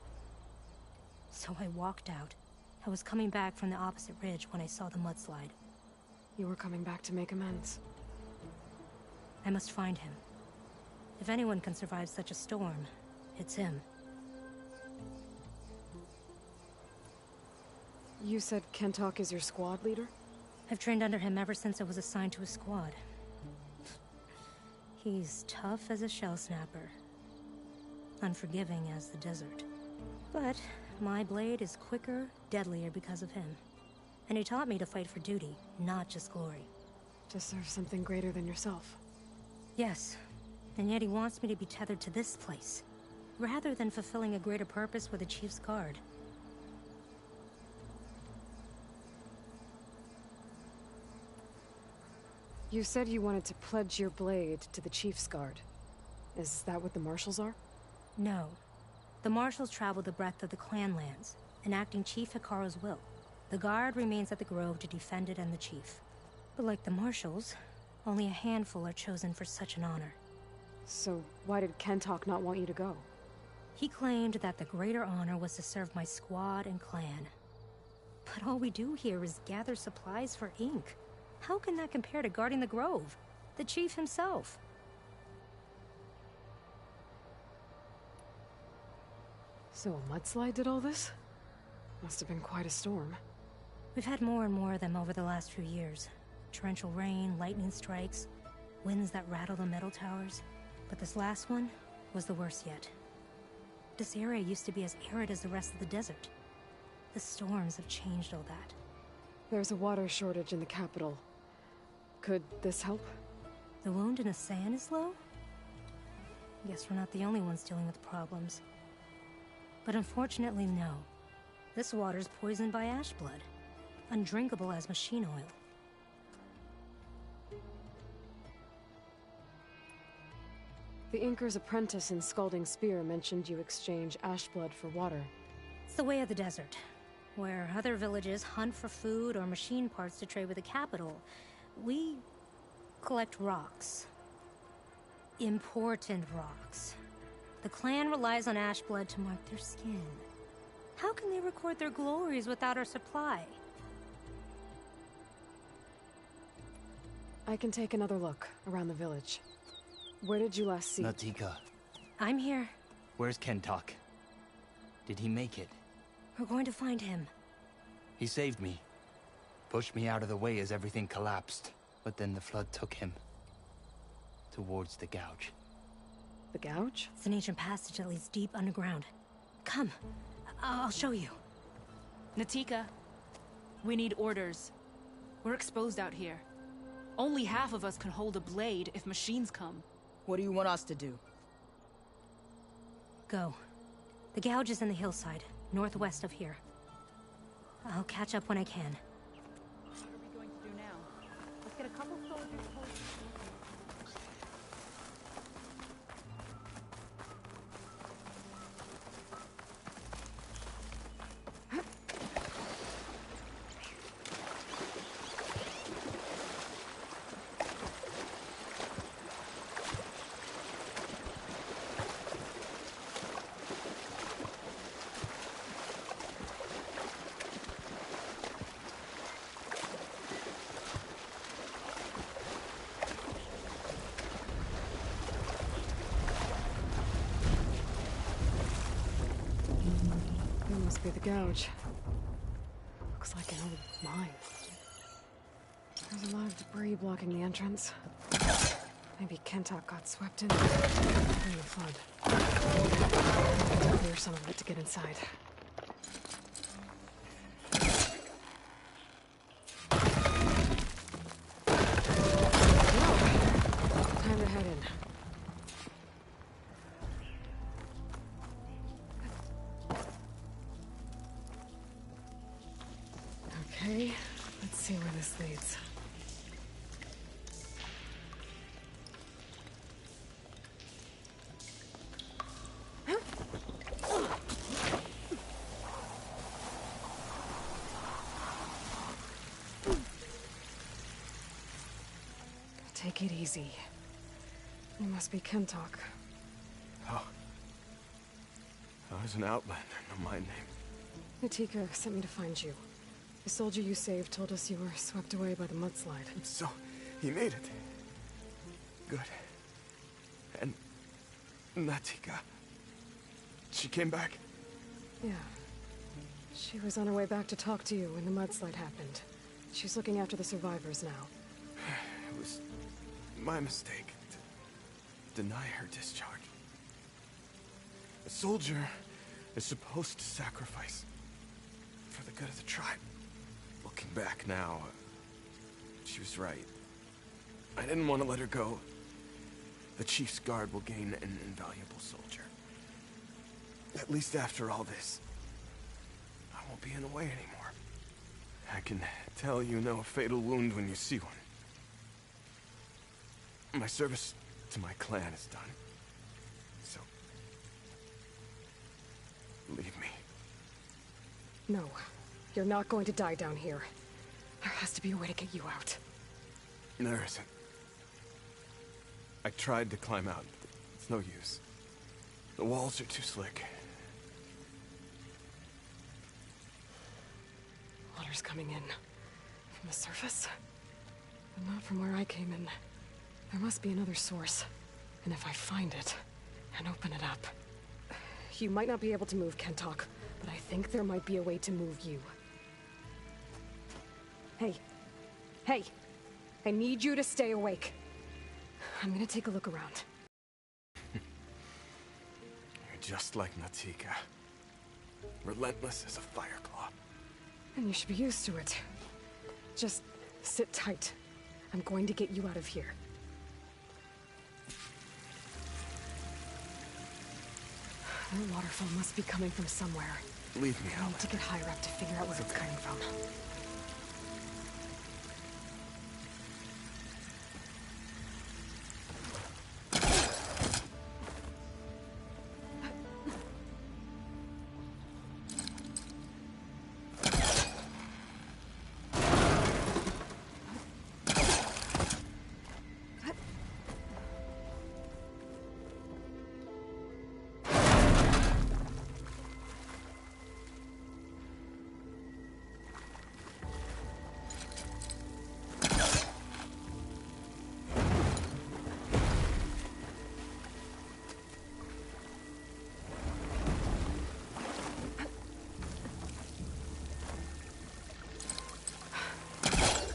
So I walked out. I was coming back from the opposite ridge when I saw the mudslide. You were coming back to make amends. I must find him. If anyone can survive such a storm, it's him. You said Kentuck is your squad leader? I've trained under him ever since I was assigned to a squad. He's tough as a shell snapper, unforgiving as the desert. But my blade is quicker, deadlier because of him. And he taught me to fight for duty, not just glory. To serve something greater than yourself. Yes, and yet he wants me to be tethered to this place, rather than fulfilling a greater purpose with the Chief's Guard. You said you wanted to pledge your blade to the Chief's Guard. Is that what the Marshals are? No. The Marshals travel the breadth of the clan lands, enacting Chief Hikaru's will. The Guard remains at the Grove to defend it and the Chief. But like the Marshals, only a handful are chosen for such an honor. So why did Kentok not want you to go? He claimed that the greater honor was to serve my squad and clan. But all we do here is gather supplies for ink. How can that compare to guarding the Grove? The Chief himself. So a mudslide did all this? Must have been quite a storm. We've had more and more of them over the last few years. Torrential rain, lightning strikes, winds that rattle the metal towers. But this last one was the worst yet. This area used to be as arid as the rest of the desert. The storms have changed all that. There's a water shortage in the capital. Could this help? The wound in Asan is low? Guess we're not the only ones dealing with problems. But unfortunately, no. This water's poisoned by ash blood. Undrinkable as machine oil. The Inker's apprentice in Scalding Spear mentioned you exchange ash blood for water. It's the way of the desert, where other villages hunt for food or machine parts to trade with the capital. We collect rocks. Important rocks. The clan relies on ash blood to mark their skin. How can they record their glories without our supply? I can take another look around the village. Where did you last see? Natika. I'm here. Where's Kentok? Did he make it? We're going to find him. He saved me. Pushed me out of the way as everything collapsed. But then the flood took him. Towards the gouge. The gouge? It's an ancient passage that leads deep underground. Come. I'll show you. Natika, we need orders. We're exposed out here. Only half of us can hold a blade if machines come. What do you want us to do? Go. The gouge is in the hillside, northwest of here. I'll catch up when I can. What are we going to do now? Let's get a couple soldiers posted. Must be the gouge. Looks like an old mine. There's a lot of debris blocking the entrance. Maybe Kentok got swept in during the flood. Clear some of it to get inside. Time to head in. Okay, let's see where this leads. Take it easy. You must be Kentok. Oh. I was an outlander, no my name. Natika sent me to find you. The soldier you saved told us you were swept away by the mudslide. So, he made it. Good. And Natika. She came back? Yeah. She was on her way back to talk to you when the mudslide happened. She's looking after the survivors now. It was my mistake. deny her discharge. A soldier is supposed to sacrifice for the good of the tribe. Looking back now, she was right. I didn't want to let her go. The Chief's Guard will gain an invaluable soldier. At least after all this, I won't be in the way anymore. I can tell you know a fatal wound when you see one. My service to my clan is done. So, leave me. No, you're not going to die down here. There has to be a way to get you out. There isn't. I tried to climb out, but it's no use. The walls are too slick. Water's coming in. From the surface? But not from where I came in. There must be another source. And if I find it, and open it up... You might not be able to move Kentok, but I think there might be a way to move you. Hey. Hey! I need you to stay awake. I'm gonna take a look around. You're just like Natika. Relentless as a fireclaw. And you should be used to it. Just sit tight. I'm going to get you out of here. The waterfall must be coming from somewhere. Leave me I out. need to get higher up to figure out where it's coming from.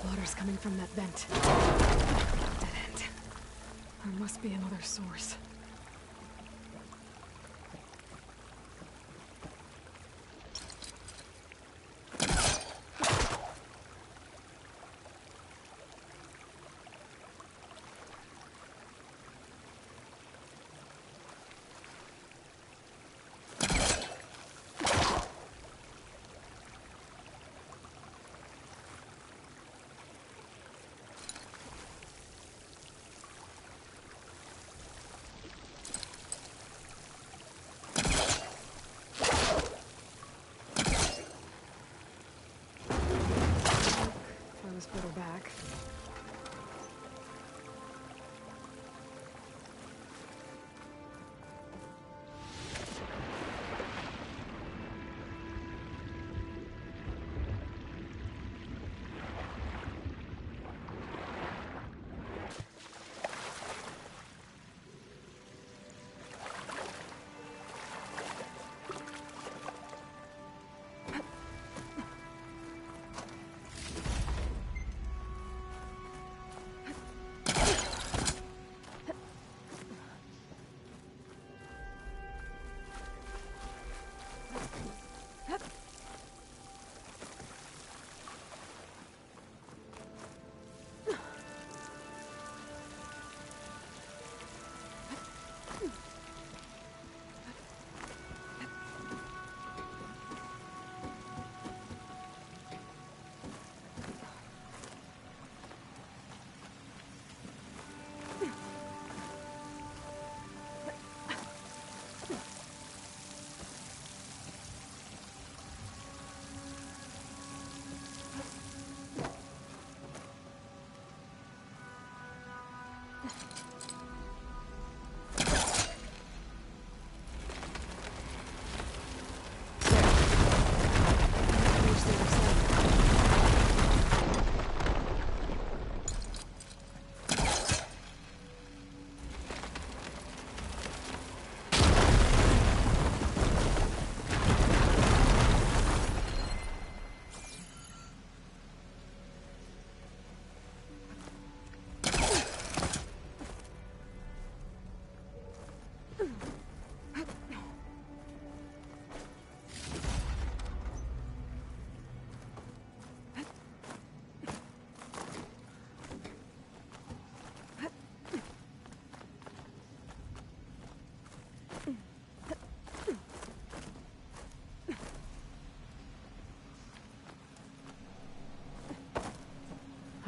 Water's coming from that vent. Dead end. There must be another source.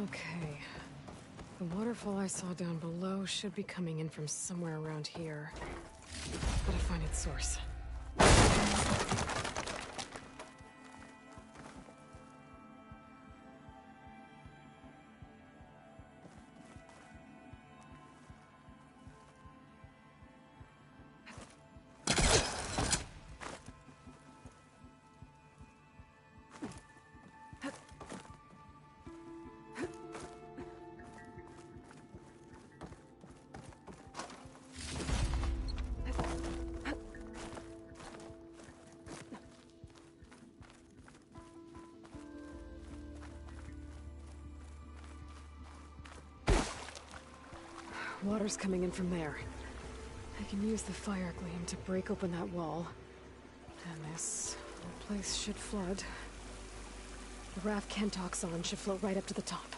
Okay. The waterfall I saw down below should be coming in from somewhere around here. Gotta find its source. Water's coming in from there. I can use the fire gleam to break open that wall. And this whole place should flood. The raft Kentock's on should float right up to the top.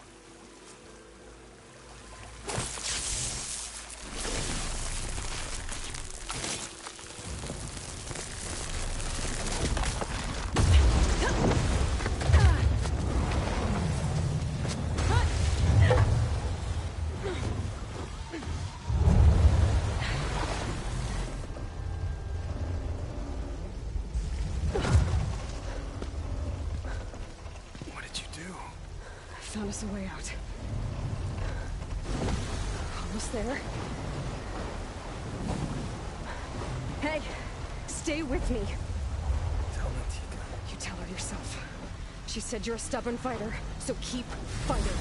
Found us a way out. Almost there. Hey! Stay with me! Tell Natika. You tell her yourself. She said you're a stubborn fighter, so keep fighting.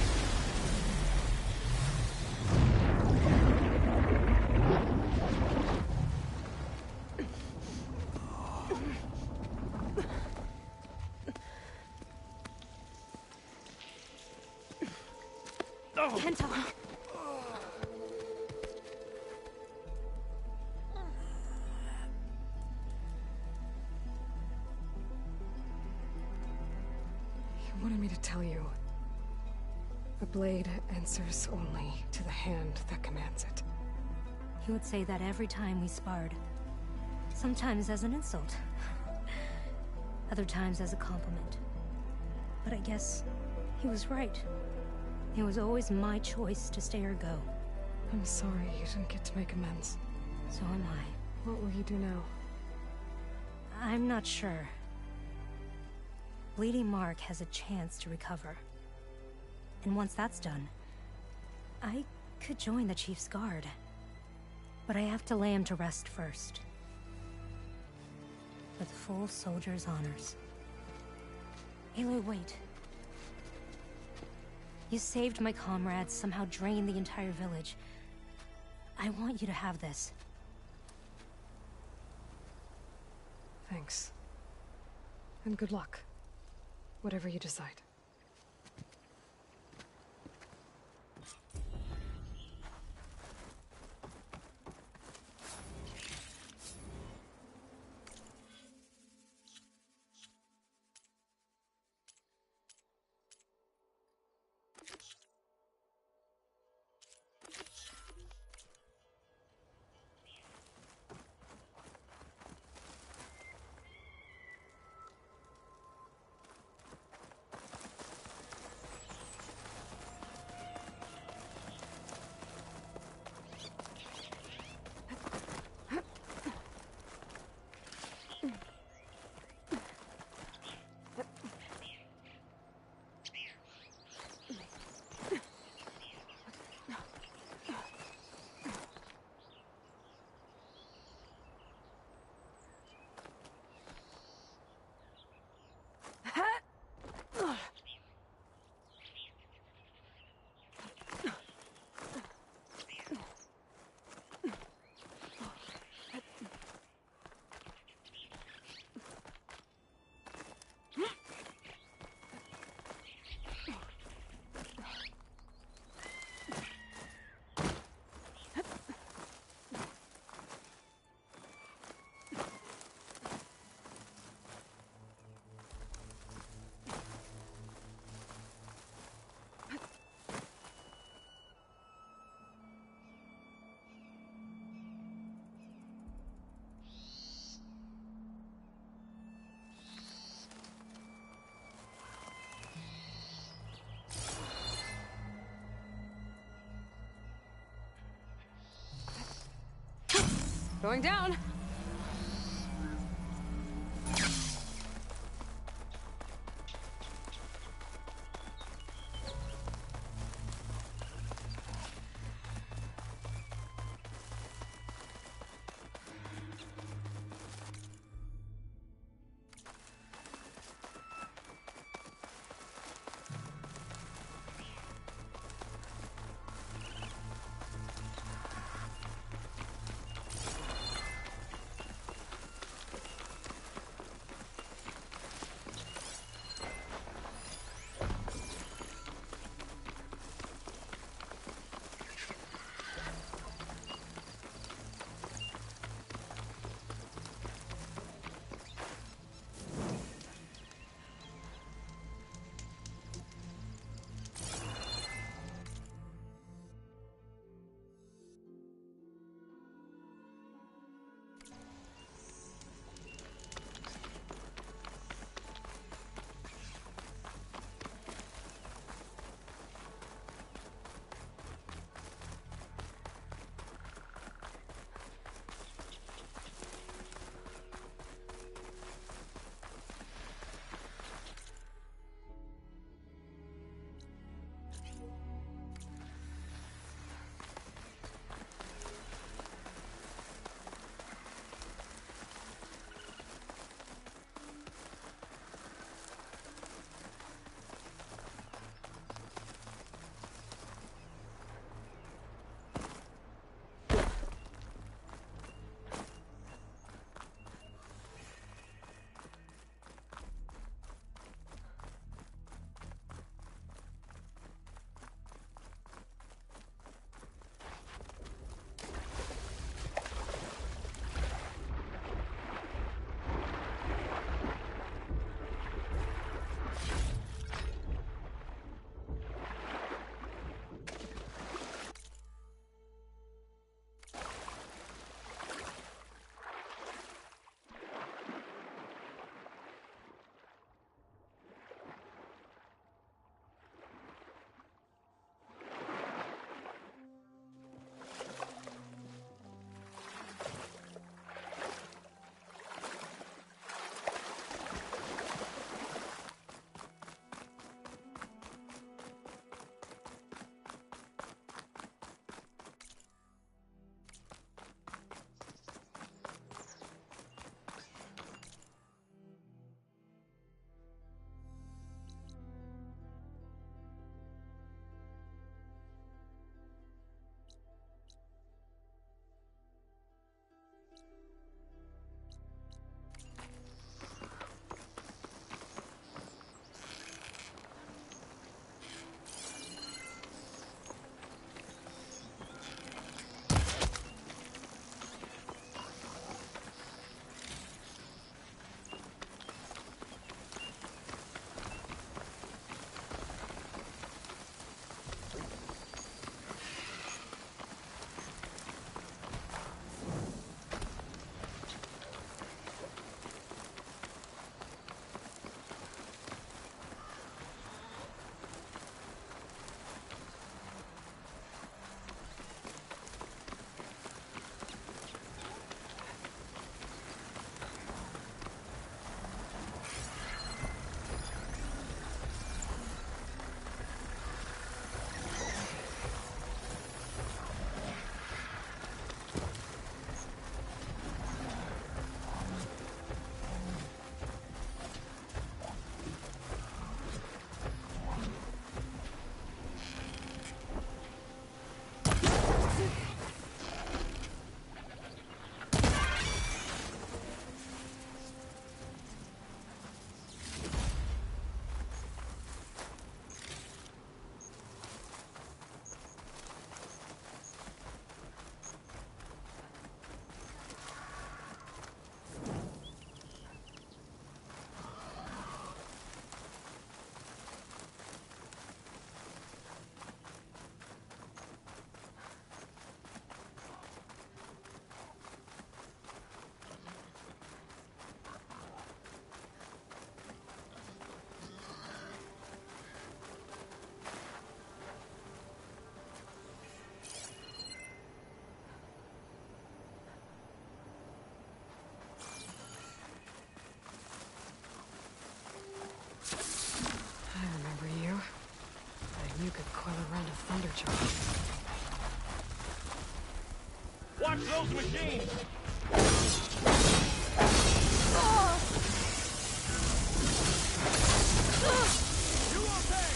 Kentock. You wanted me to tell you. The blade answers only to the hand that commands it. He would say that every time we sparred. Sometimes as an insult. Other times as a compliment. But I guess he was right. It was always my choice to stay or go. I'm sorry you didn't get to make amends. So am I. What will you do now? I'm not sure. Bleeding Mark has a chance to recover. And once that's done, I could join the Chief's Guard. But I have to lay him to rest first. With full soldier's honors. Aloy, wait. You saved my comrades, somehow drained the entire village. I want you to have this. Thanks. And good luck. Whatever you decide. Going down. You could coil around a thunder charge. Watch those machines! You okay?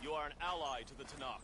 You are an ally to the Tanakh.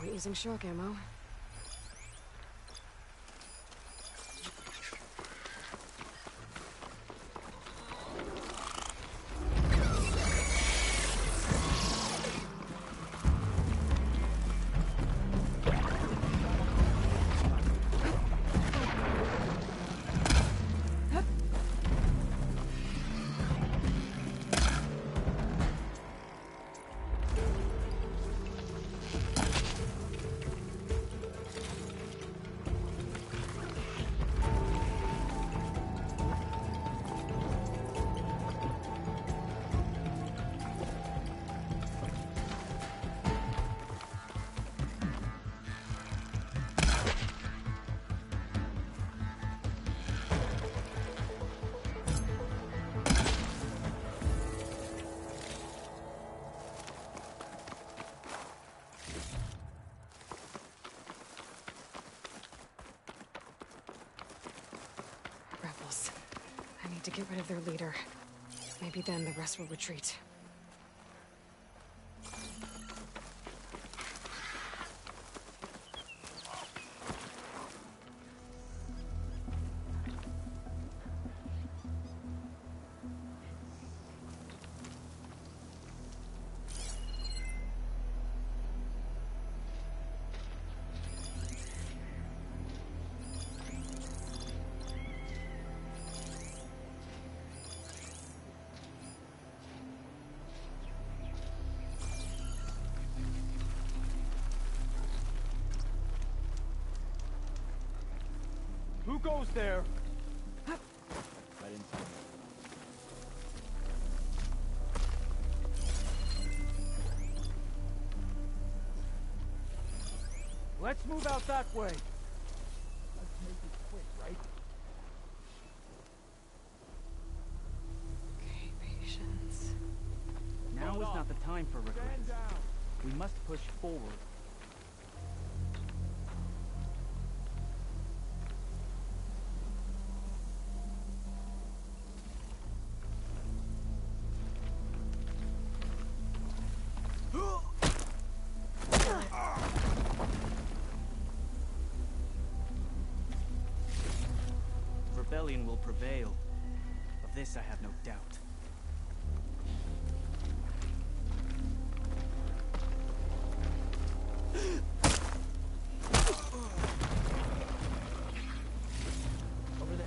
We're using shock ammo. Rebels. I need to get rid of their leader. Maybe then the rest will retreat. goes there? I didn't see him. Let's move out that way. Let's make it quick, right? Okay, patience. Now is not the time for regrets. We must push forward. Rebellion will prevail. Of this I have no doubt. Over there.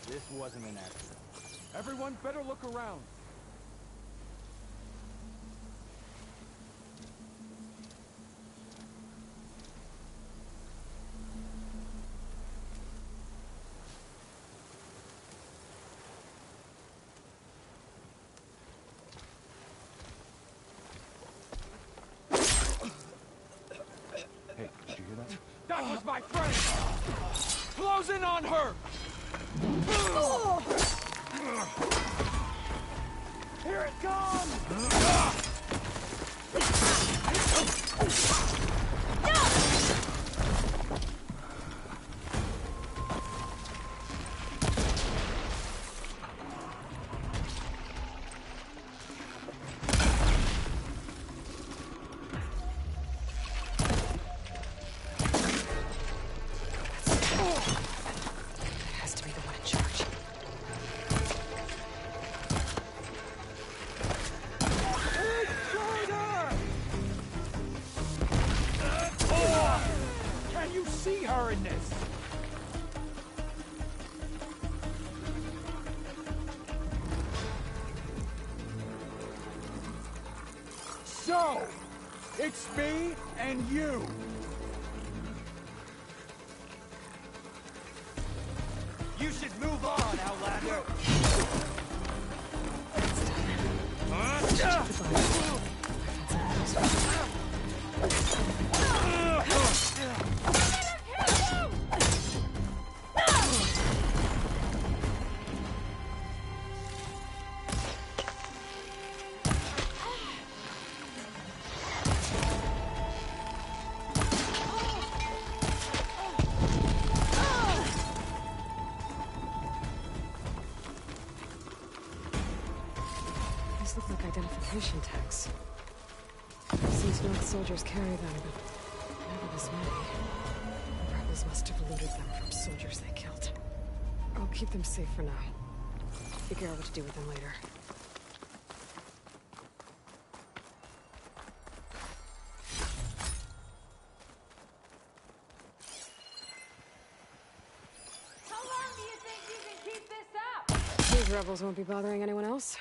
This wasn't an accident. Everyone better look around. Hey, did you hear that? That was my friend! Close in on her! Here it comes! Has to be the one in charge. Can you see her in this? So, it's me and you. You should move on, Outlander. These look like identification tags. Since North soldiers carry them, but never this many. The rebels must have looted them from soldiers they killed. I'll keep them safe for now. Figure out what to do with them later. How long do you think you can keep this up? These rebels won't be bothering anyone else.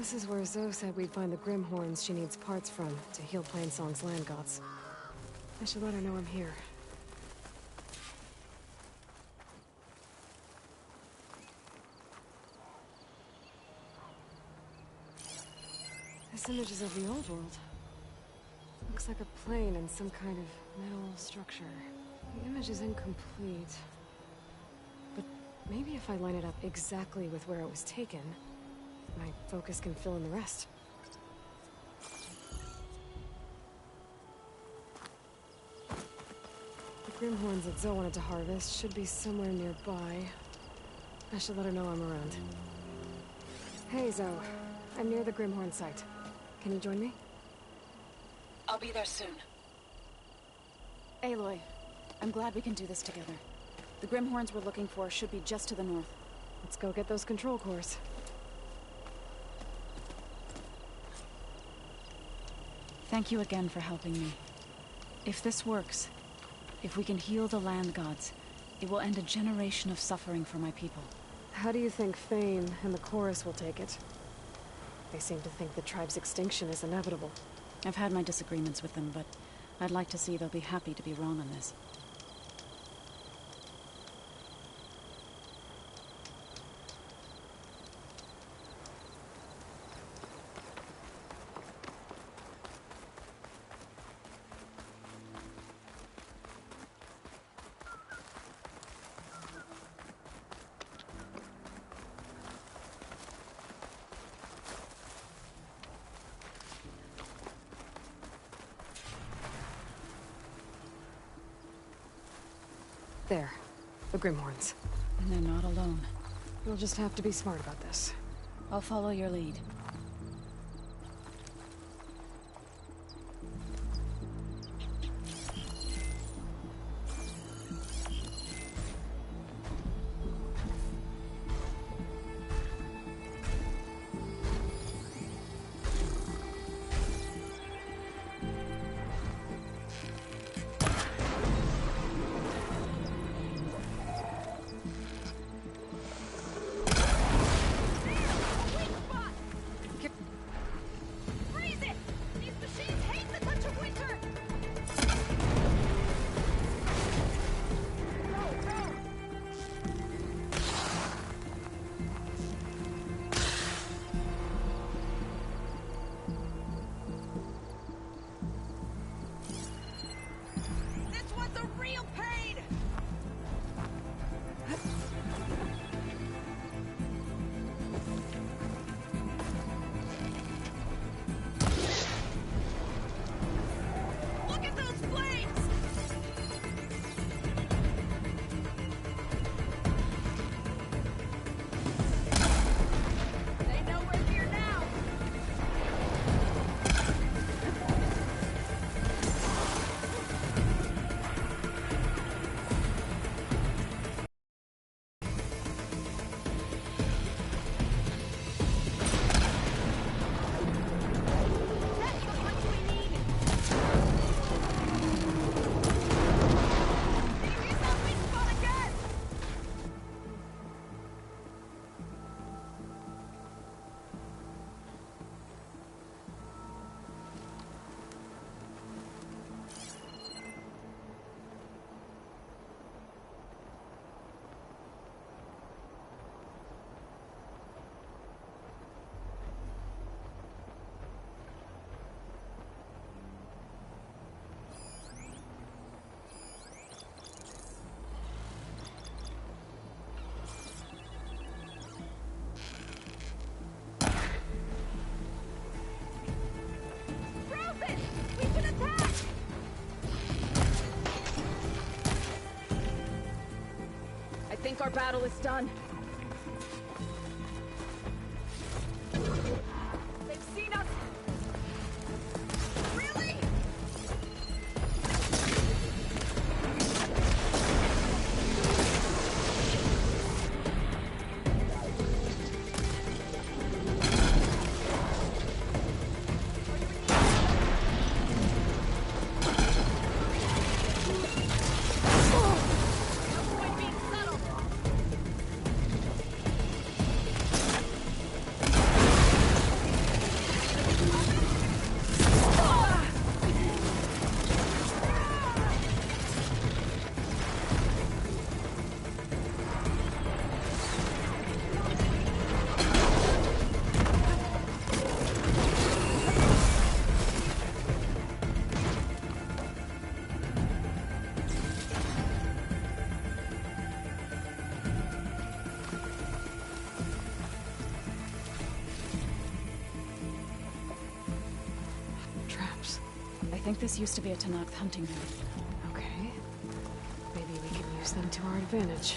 This is where Zoe said we'd find the Grimhorns she needs parts from to heal Plainsong's land gods. I should let her know I'm here. This image is of the old world. Looks like a plane and some kind of metal structure. The image is incomplete. But maybe if I line it up exactly with where it was taken, my focus can fill in the rest. The Grimhorns that Zoe wanted to harvest should be somewhere nearby. I should let her know I'm around. Hey, Zoe. I'm near the Grimhorn site. Can you join me? I'll be there soon. Aloy, I'm glad we can do this together. The Grimhorns we're looking for should be just to the north. Let's go get those control cores. Thank you again for helping me. If this works, if we can heal the land gods, it will end a generation of suffering for my people. How do you think Fane and the Chorus will take it? They seem to think the tribe's extinction is inevitable. I've had my disagreements with them, but I'd like to see they'll be happy to be wrong on this. There. The Grimhorns. And they're not alone. We'll just have to be smart about this. I'll follow your lead. I think our battle is done. They've seen us! Really? I think this used to be a Tanakh hunting ground. Okay. Maybe we can use them to our advantage.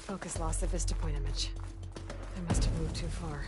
Focus lost the Vista Point image. I must have moved too far.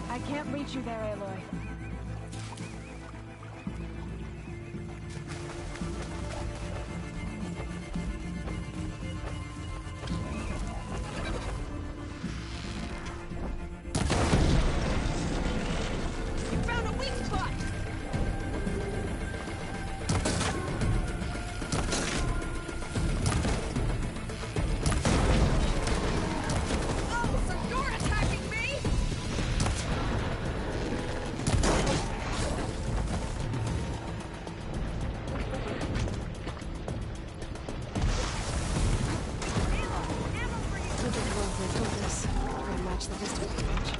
I can't reach you there, Aloy. You found a weak spot! Oh, so you're attacking me? Focus. Try to match the Vista image.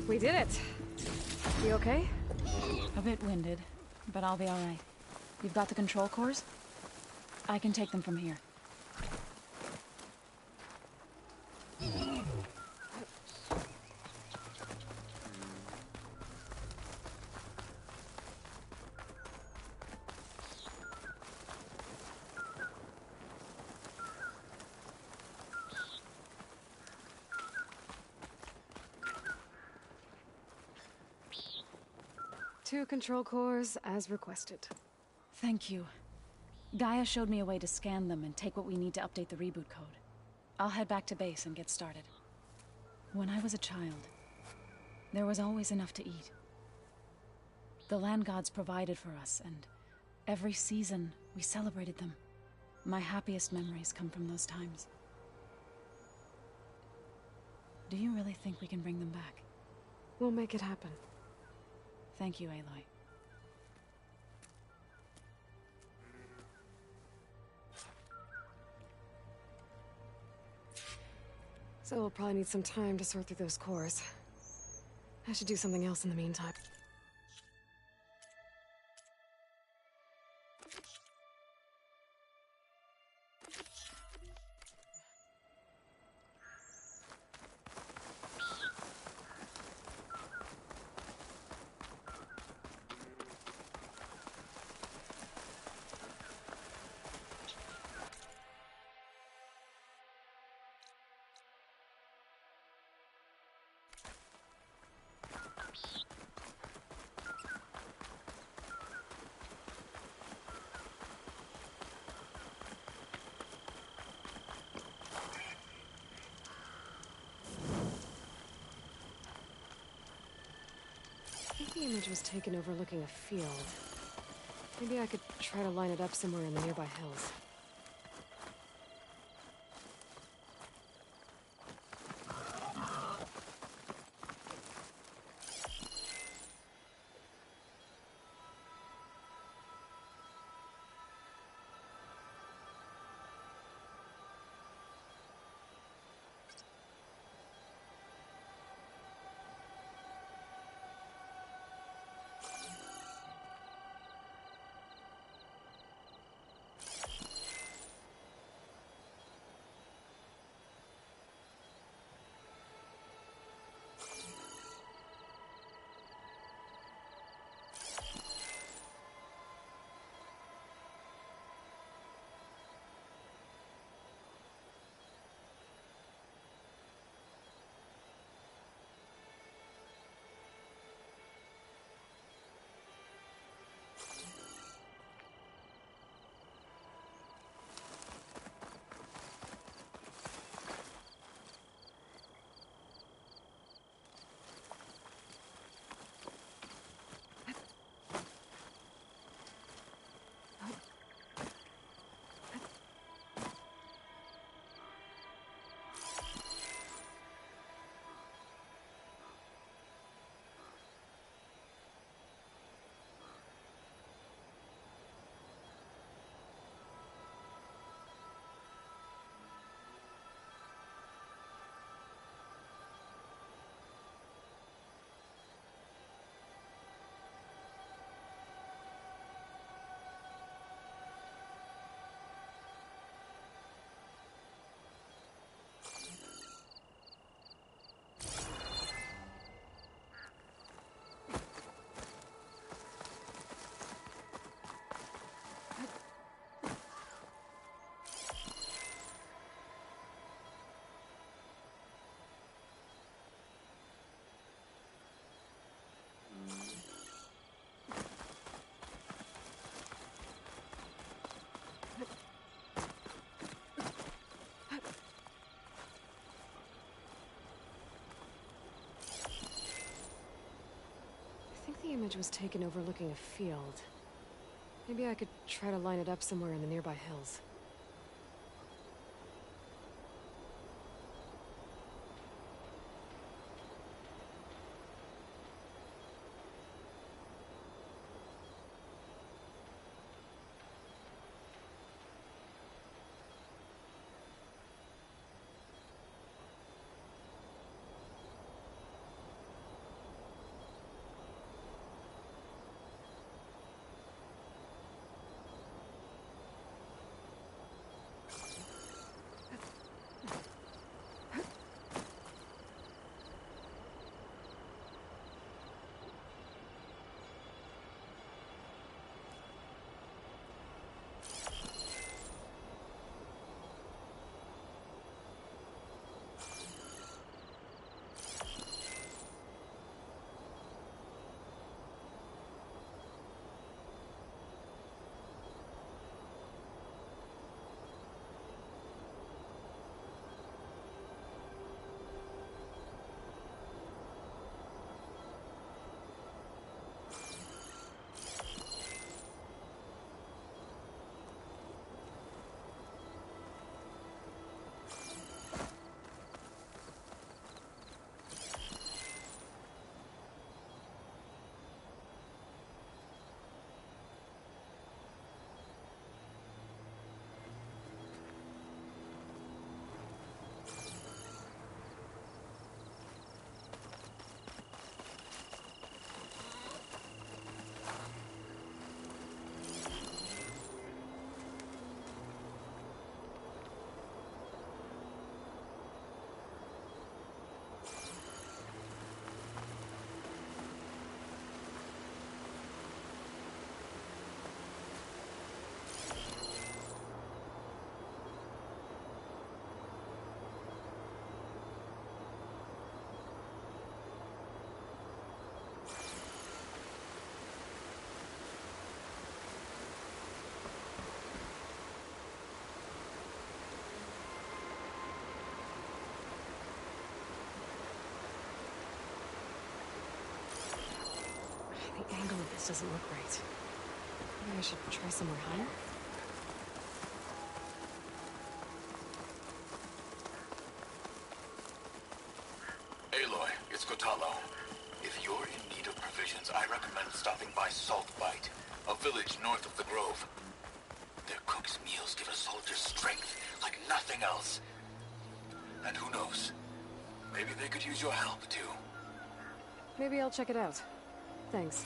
We did it! You okay? A bit winded, but I'll be alright. You've got the control cores? I can take them from here. Two control cores, as requested. Thank you. Gaia showed me a way to scan them and take what we need to update the reboot code. I'll head back to base and get started. When I was a child, there was always enough to eat. The land gods provided for us, and every season we celebrated them. My happiest memories come from those times. Do you really think we can bring them back? We'll make it happen. Thank you, Aloy. So we'll probably need some time to sort through those cores. I should do something else in the meantime. The image was taken overlooking a field. Maybe I could try to line it up somewhere in the nearby hills. image was taken overlooking a field. Maybe I could try to line it up somewhere in the nearby hills. The angle of this doesn't look right. Maybe I should try somewhere higher? Aloy, it's Kotalo. If you're in need of provisions, I recommend stopping by Salt Bite, a village north of the Grove. Their cook's meals give a soldier strength like nothing else. And who knows? Maybe they could use your help, too. Maybe I'll check it out. Thanks.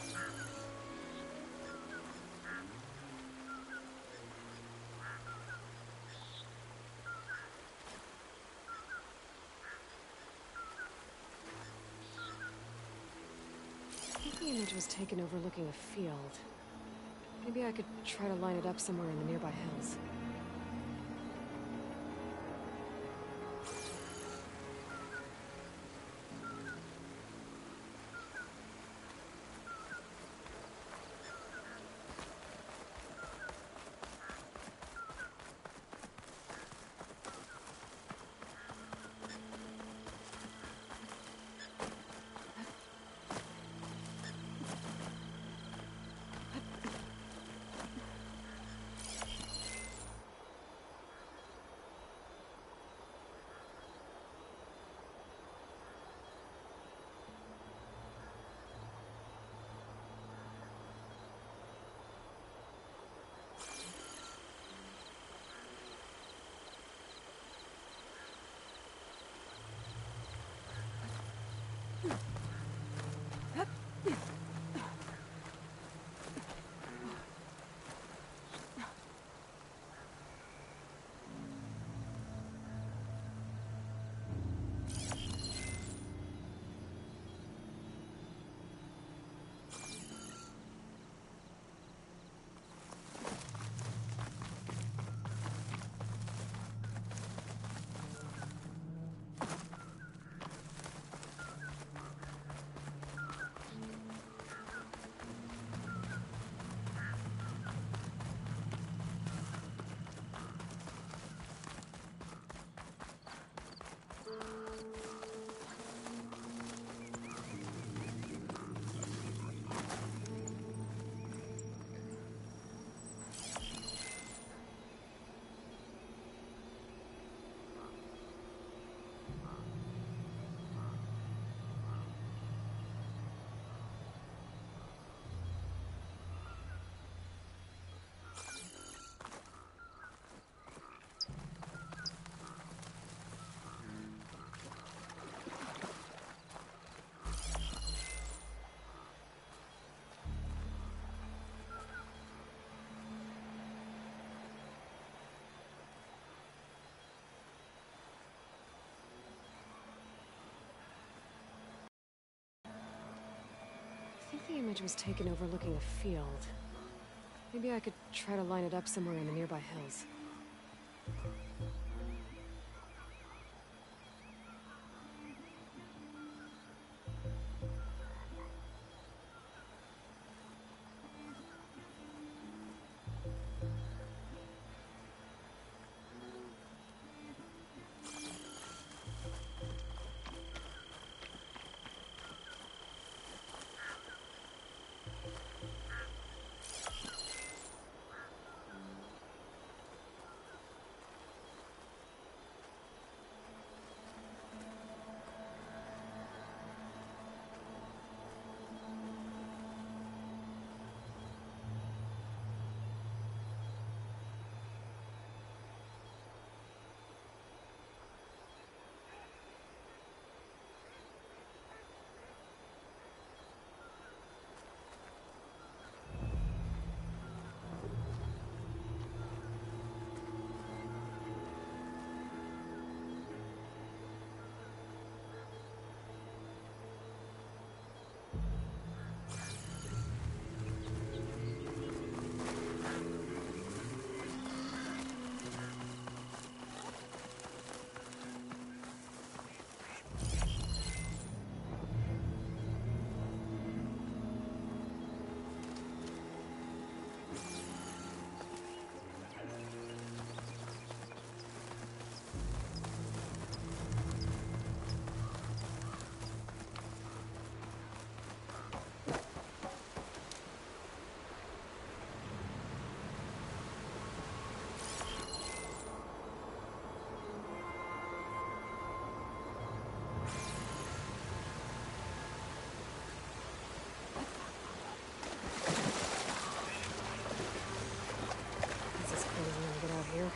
I think the image was taken overlooking a field. Maybe I could try to line it up somewhere in the nearby hills. image was taken overlooking a field. Maybe I could try to line it up somewhere in the nearby hills. Here.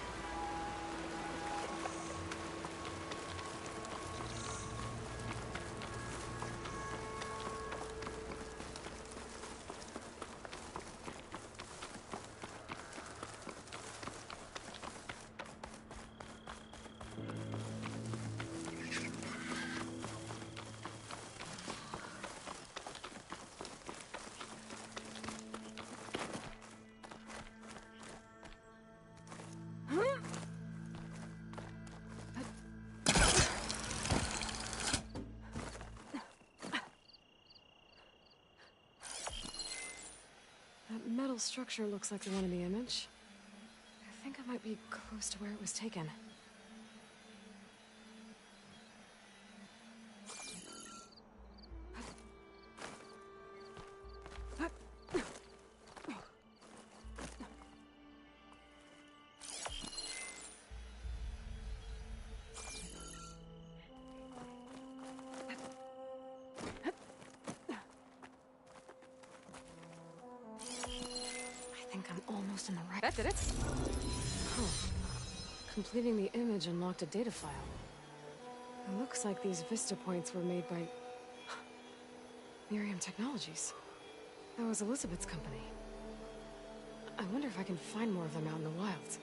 That metal structure looks like the one in the image. I think I might be close to where it was taken. In the right. That did it. Oh. Completing the image unlocked a data file. It looks like these vista points were made by Miriam Technologies. That was Elizabeth's company. I wonder if I can find more of them out in the wild.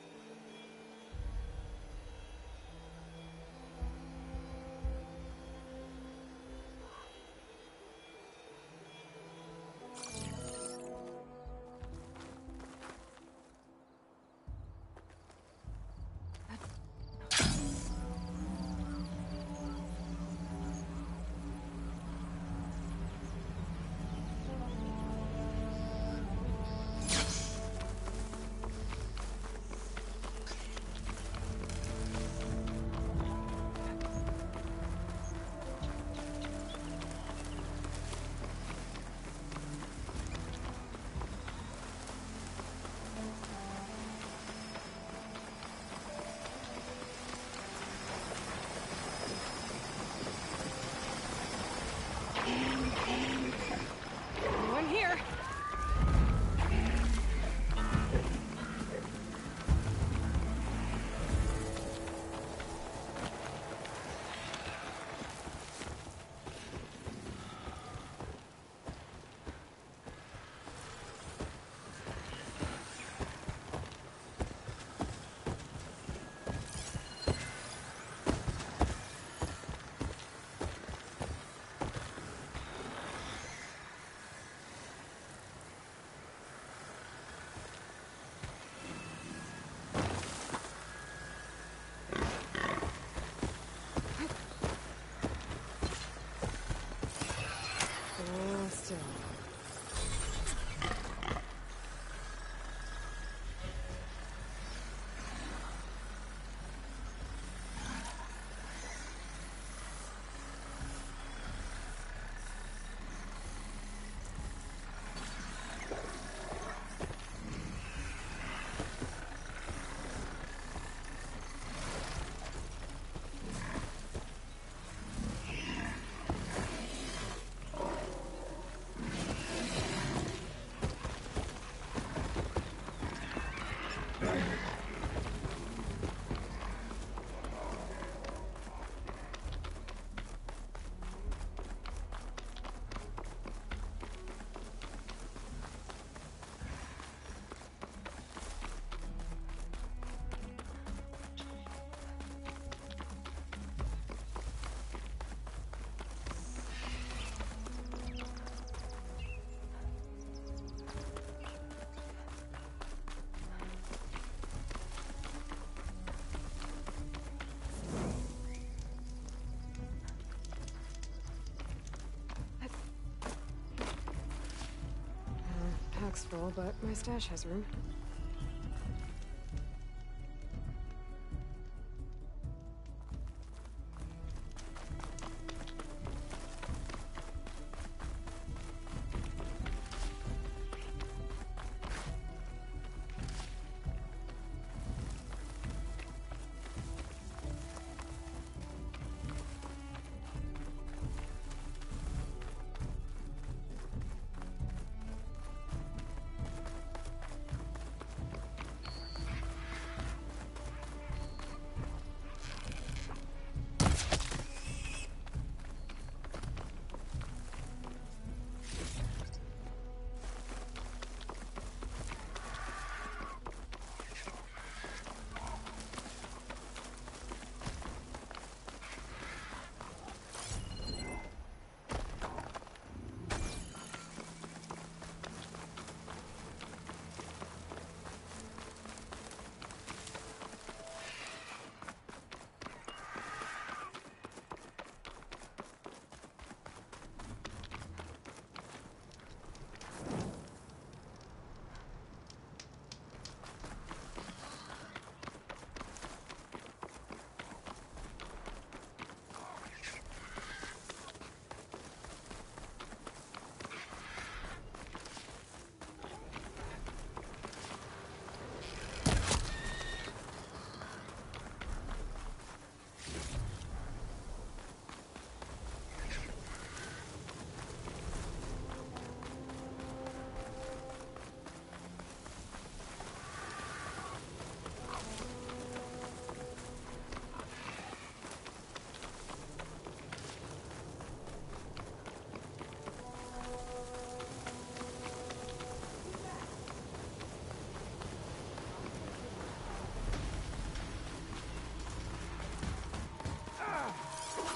stock's full, but my stash has room.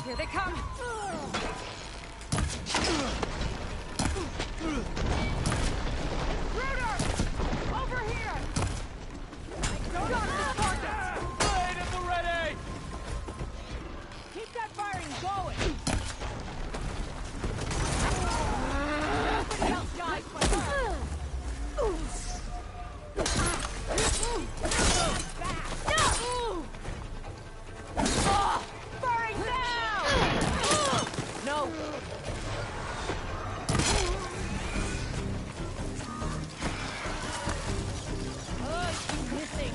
Here they come! Intruder! Over here! Don't got the target! Blade at the ready! Keep that firing going! Nobody else dies but her! Firing down! No! Keep missing!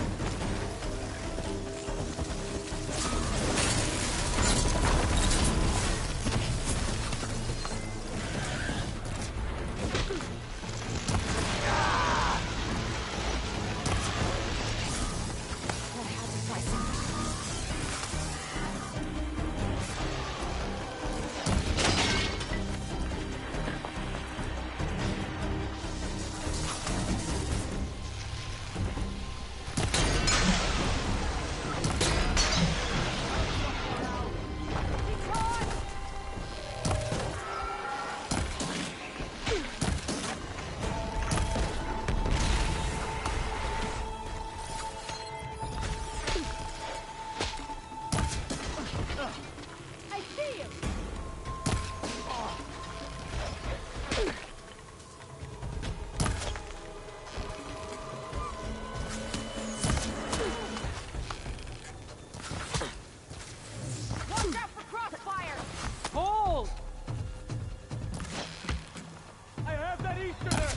I see you! Watch out for crossfire! Hold! I have that Easter there!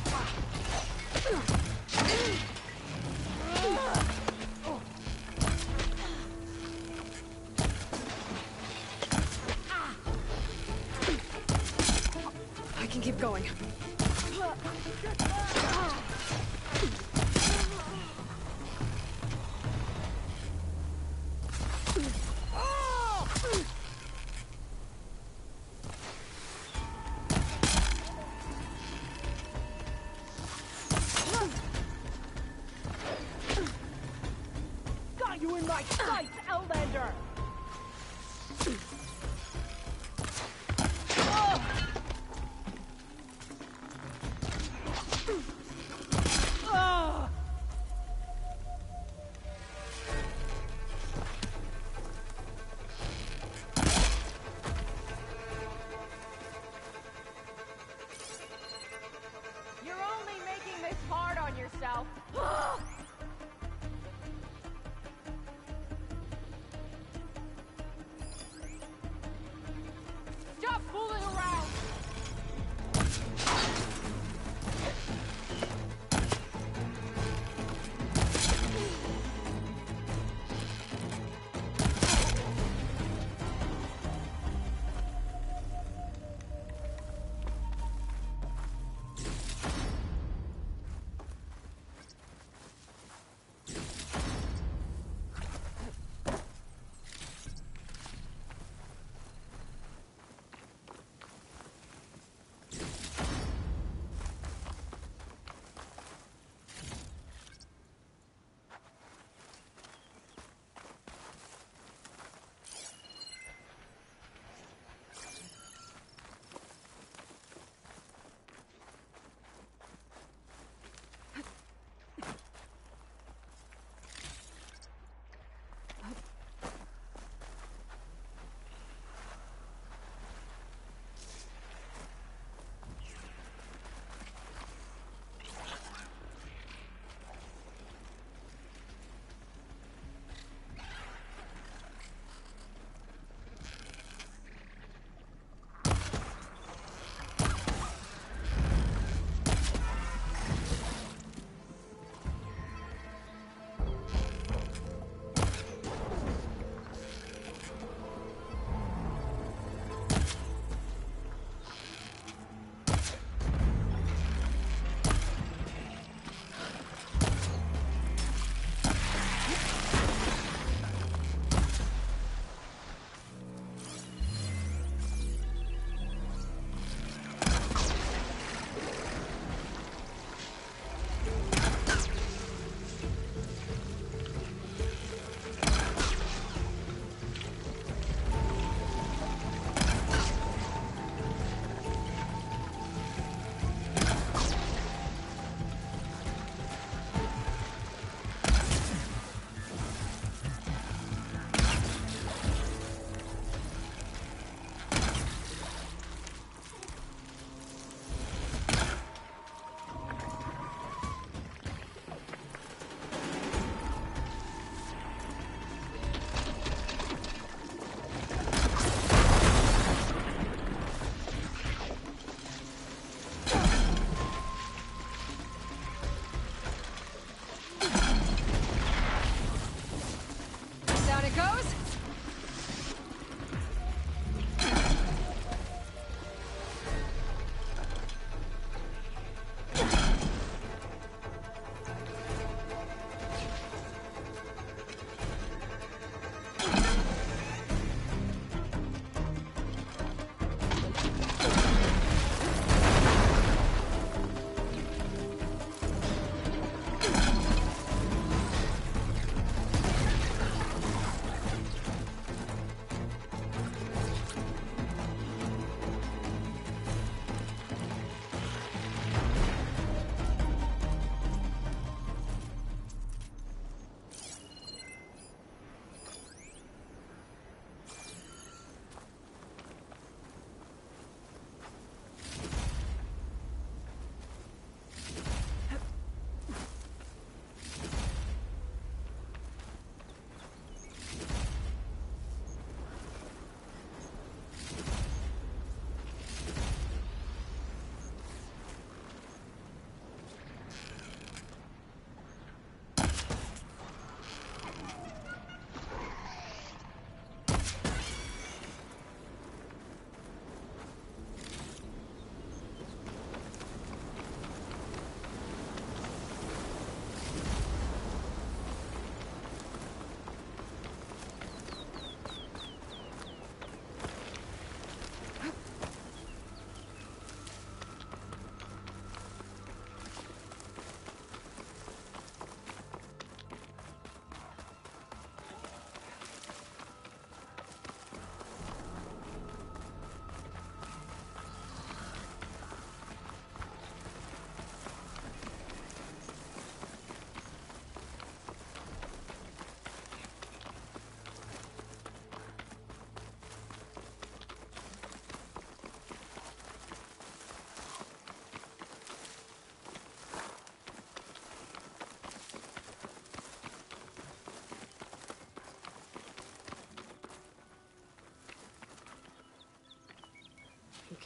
I can keep going. Got you in my sights, Outlander! You're only making this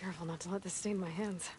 Careful not to let this stain my hands.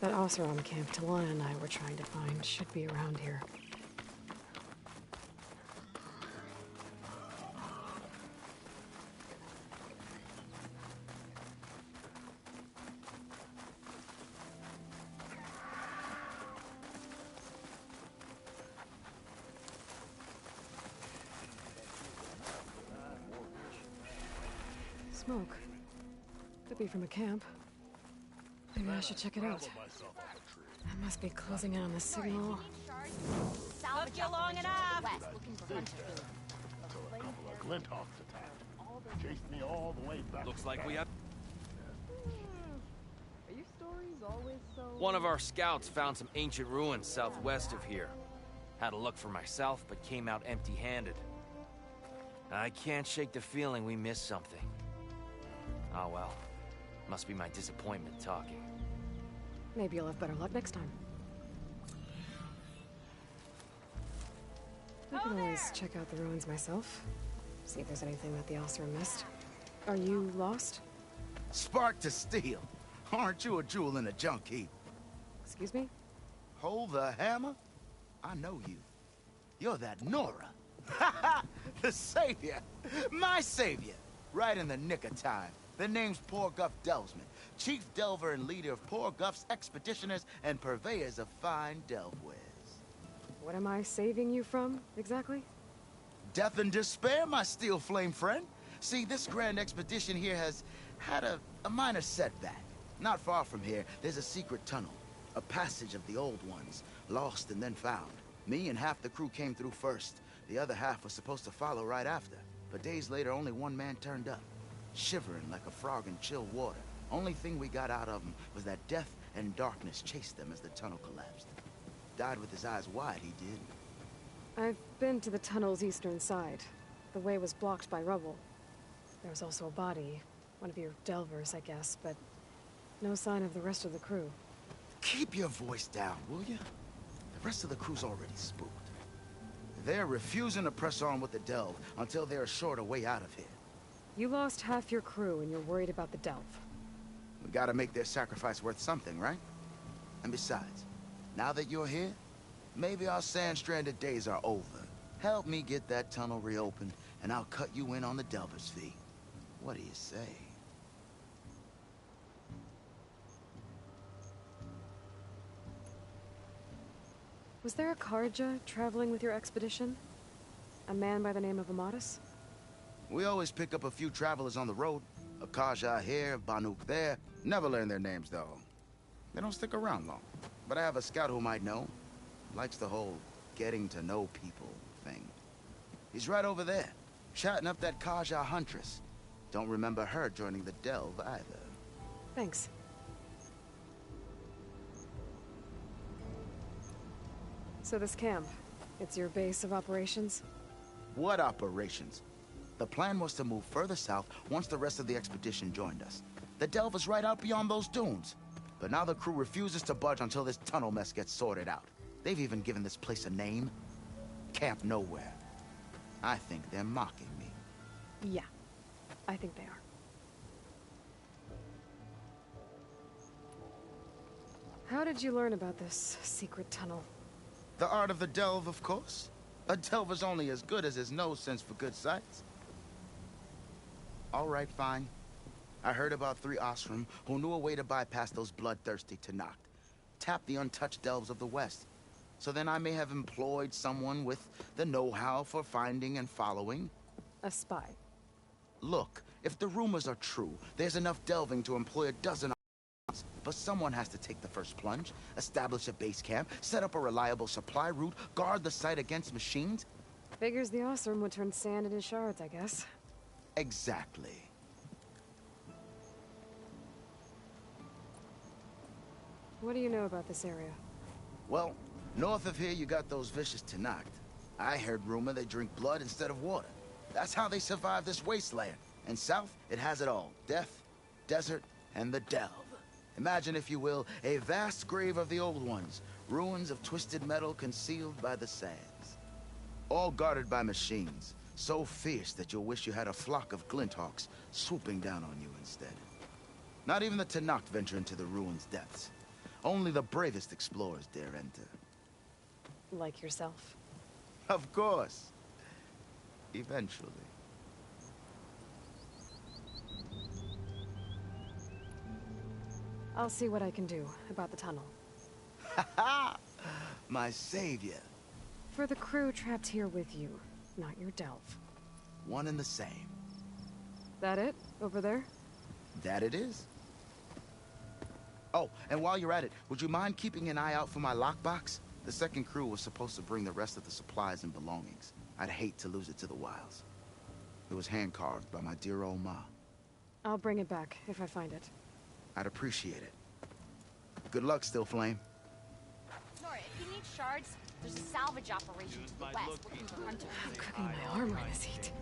That Oseram camp Talana and I were trying to find should be around here. Smoke. Could be from a camp. Maybe I should check it out. I must be closing in on the signal. Salvage you long enough. Looking for hunter Until a couple of Glinthawks attacked. Chased me all the way back. Looks like we have... Are your stories always so... One of our scouts found some ancient ruins southwest of here. Had a look for myself, but came out empty-handed. I can't shake the feeling we missed something. Oh well. Must be my disappointment talking. Maybe you'll have better luck next time. I can always check out the ruins myself. See if there's anything that the Oseram missed. Are you lost? Spark to steel. Aren't you a jewel in a junk heap? Excuse me? Hold the hammer? I know you. You're that Nora. The savior. My savior. Right in the nick of time. The name's Poor Guff Delvesman, chief delver and leader of Poor Guff's expeditioners and purveyors of fine delvewares. What am I saving you from, exactly? Death and despair, my steel flame friend. See, this grand expedition here has had a minor setback. Not far from here, there's a secret tunnel. A passage of the old ones, lost and then found. Me and half the crew came through first. The other half was supposed to follow right after. But days later, only one man turned up. Shivering like a frog in chill water. Only thing we got out of him was that death and darkness chased them as the tunnel collapsed. Died with his eyes wide, he did. I've been to the tunnel's eastern side. The way was blocked by rubble. There was also a body. One of your delvers, I guess, but no sign of the rest of the crew. Keep your voice down, will you? The rest of the crew's already spooked. They're refusing to press on with the delve until they're assured a way out of here. You lost half your crew and you're worried about the delve. We gotta make their sacrifice worth something, right? And besides, now that you're here, maybe our sand-stranded days are over. Help me get that tunnel reopened, and I'll cut you in on the delver's fee. What do you say? Was there a Karja traveling with your expedition? A man by the name of Amatis? We always pick up a few travelers on the road. A Kaja here, Banuk there. Never learn their names, though. They don't stick around long. But I have a scout who might know. Likes the whole getting to know people thing. He's right over there, chatting up that Kaja huntress. Don't remember her joining the delve either. Thanks. So this camp, it's your base of operations? What operations? The plan was to move further south once the rest of the expedition joined us. The delve is right out beyond those dunes. But now the crew refuses to budge until this tunnel mess gets sorted out. They've even given this place a name. Camp Nowhere. I think they're mocking me. Yeah, I think they are. How did you learn about this secret tunnel? The art of the delve, of course. A delver's only as good as his nose sense for good sights. All right, fine. I heard about 3 Osram who knew a way to bypass those bloodthirsty Tenakth. Tap the untouched delves of the West. So then I may have employed someone with the know-how for finding and following. A spy. Look, if the rumors are true, there's enough delving to employ a dozen. But someone has to take the first plunge, establish a base camp, set up a reliable supply route, guard the site against machines. Figures the Osram would turn sand into shards, I guess. Exactly. What do you know about this area? Well, north of here you got those vicious Tenakth. I heard rumor they drink blood instead of water. That's how they survive this wasteland. And south, it has it all. Death, desert, and the delve. Imagine, if you will, a vast grave of the old ones. Ruins of twisted metal concealed by the sands. All guarded by machines. So fierce that you'll wish you had a flock of glinthawks swooping down on you instead. Not even the Tenakth venture into the ruins' depths. Only the bravest explorers dare enter. Like yourself. Of course. Eventually. I'll see what I can do about the tunnel. Ha! My savior. For the crew trapped here with you, not your delve. One and the same. That it? Over there? That it is. Oh, and while you're at it, would you mind keeping an eye out for my lockbox? The second crew was supposed to bring the rest of the supplies and belongings. I'd hate to lose it to the wilds. It was hand-carved by my dear old ma. I'll bring it back if I find it. I'd appreciate it. Good luck, Still Flame. Nora, if you need shards, there's a salvage operation to the west looking for hunters. I'm cooking my armor in this heat.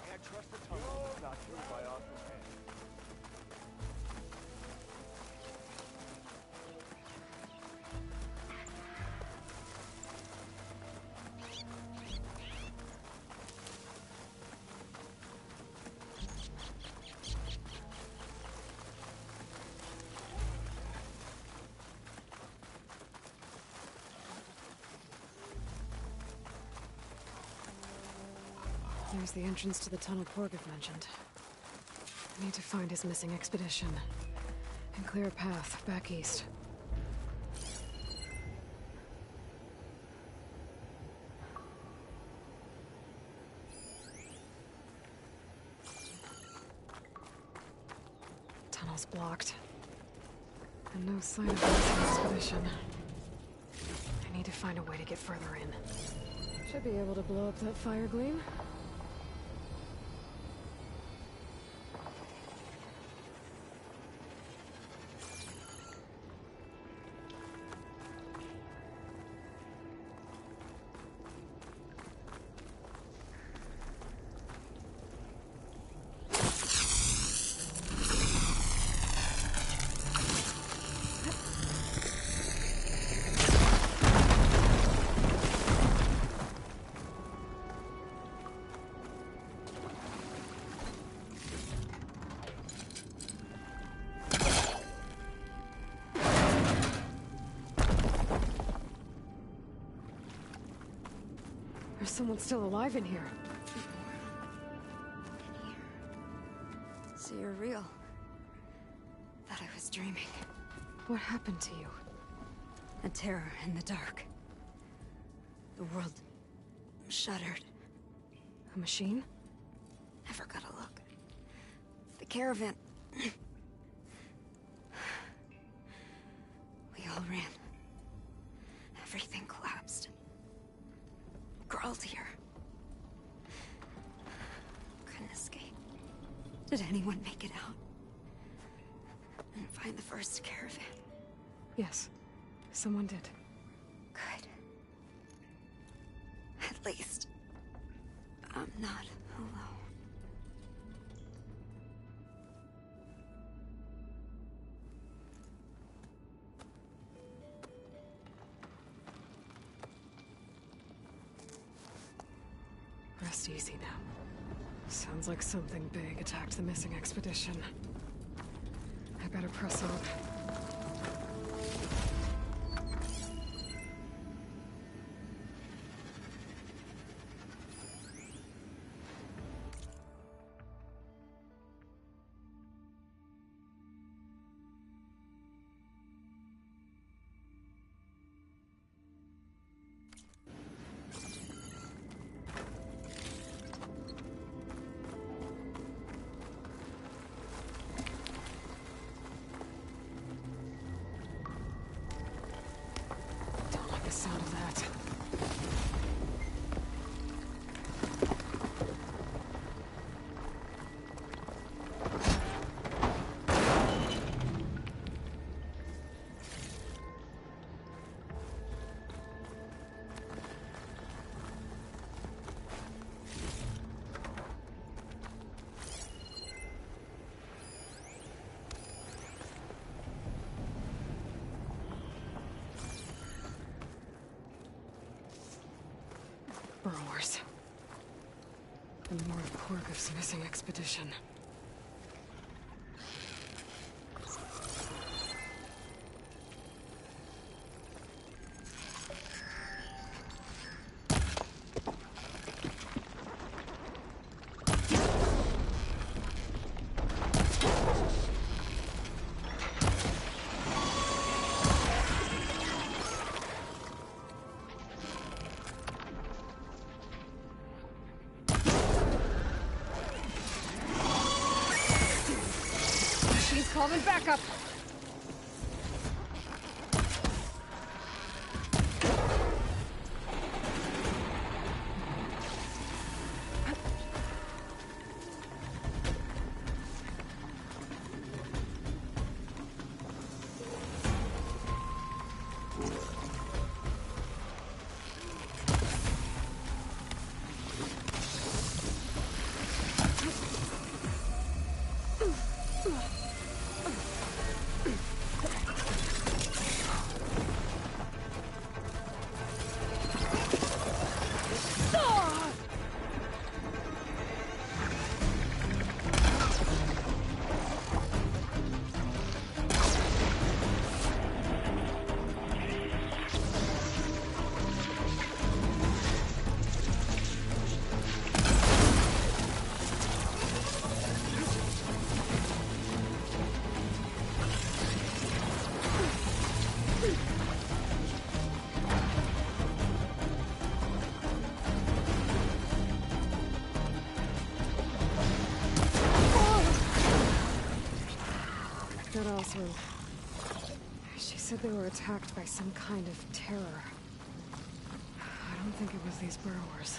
Can't trust the tunnel. Not true by Osram's hand. There's the entrance to the tunnel Porgov mentioned. I need to find his missing expedition and clear a path back east. Tunnel's blocked. And no sign of the expedition. I need to find a way to get further in. Should be able to blow up that fire gleam. There's someone still alive in here. So you're real. Thought I was dreaming. What happened to you? A terror in the dark. The world shuddered. A machine? Never got a look. The caravan. We all ran. Everything collapsed. Crawled here. Couldn't escape. Did anyone make it out? find the first caravan? Yes. Someone did. Good. At least, I'm not alone. Rest easy now. Sounds like something big attacked the missing expedition. I better press on. The sound of that. Burrowers. And more of Korgov's missing expedition. Calling backup. That also... She said they were attacked by some kind of terror. I don't think it was these burrowers.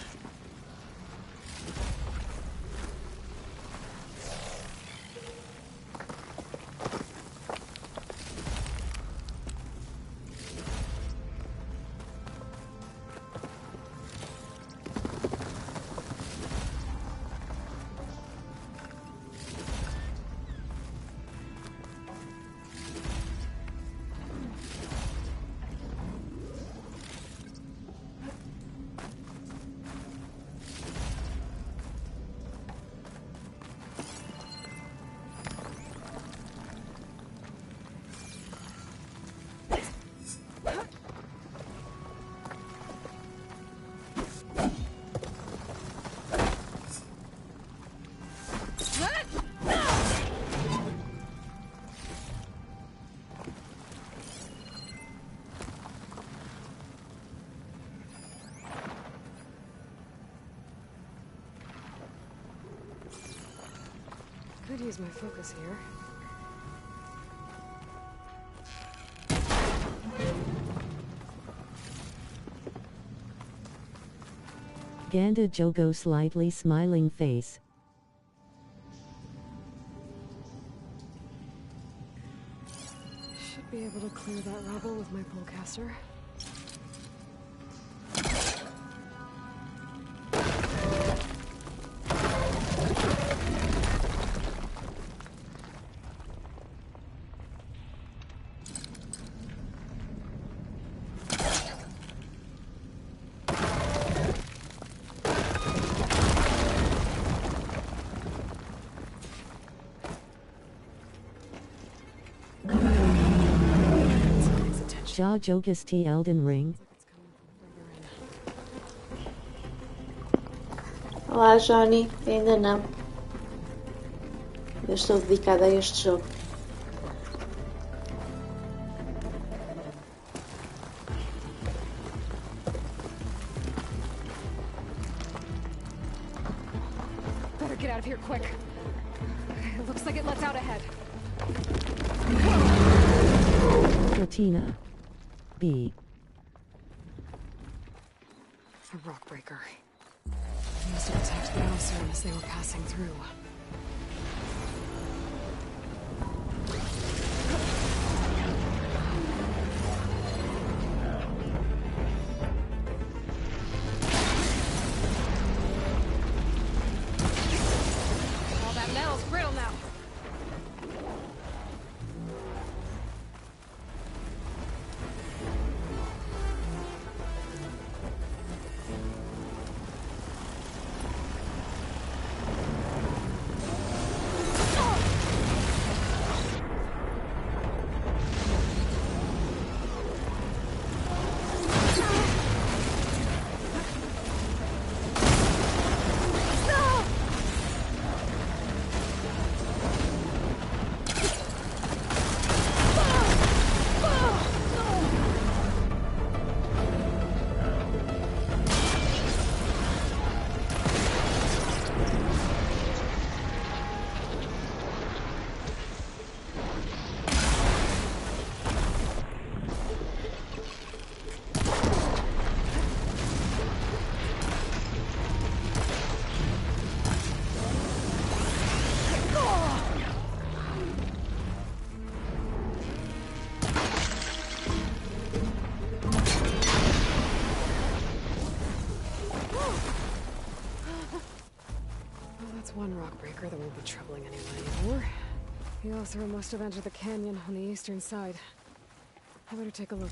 Could use my focus here. Ganda Jogo slightly smiling face. be able to clear that rubble with my polecaster. Ja Jogus T Elden Ring. Olá, Johnny. Ainda não. Eu estou dedicada a este jogo. Better get out of here quick. It looks like it lets out ahead. Cortina. B. A rockbreaker. They must have attacked the Elser as they were passing through. All that metal's brittle now. One rockbreaker that won't be troubling anyone anymore. The Elser must have entered the canyon on the eastern side. I better take a look.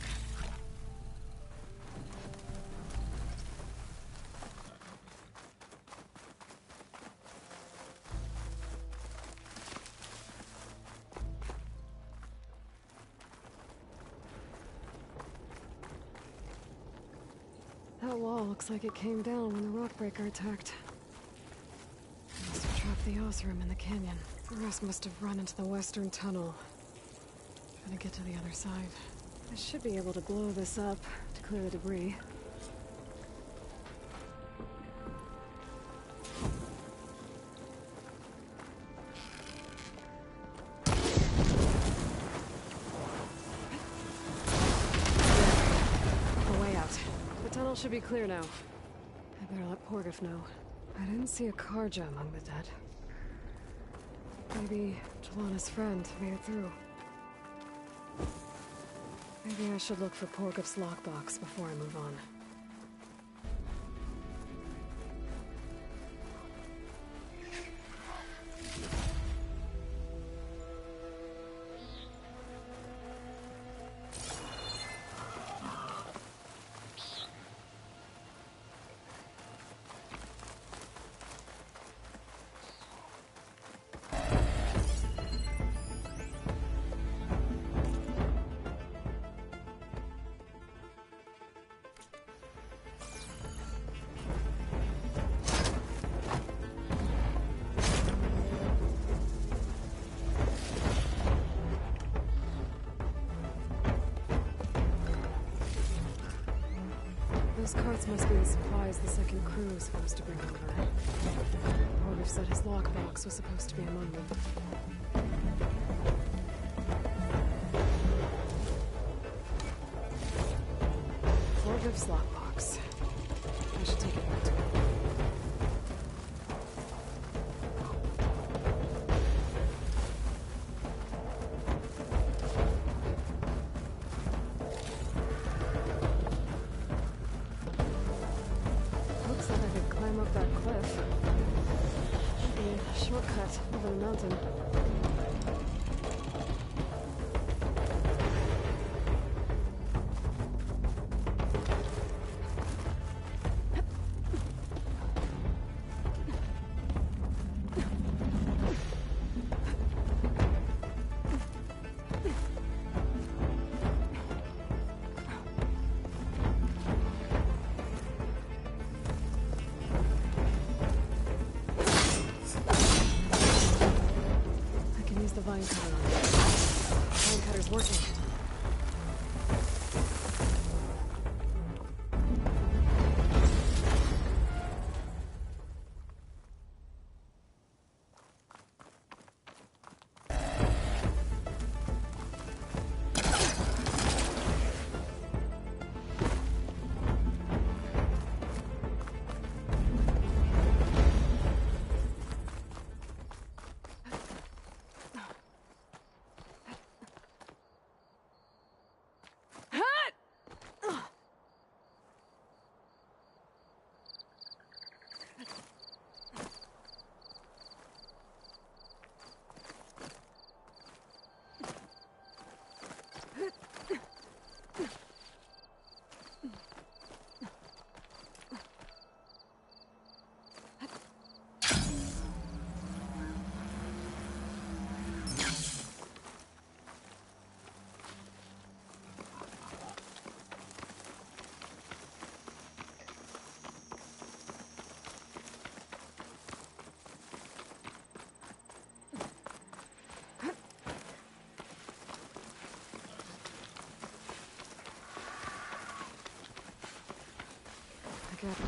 That wall looks like it came down when the rockbreaker attacked. Must have trapped the Osram in the canyon. The rest must have run into the western tunnel. Trying to get to the other side. I should be able to blow this up to clear the debris. The way out. The tunnel should be clear now. I better let Porgif know. I didn't see a Karja among the dead. Maybe Jelana's friend made it through. Maybe I should look for Porgif's lockbox before I move on. Those carts must be the supplies the second crew was supposed to bring over. Porgif said his lockbox was supposed to be among them. Porgif's lockbox. I should take it back to him. shortcut over the mountain. The vine cutter on it. Vine cutter's working. I got it.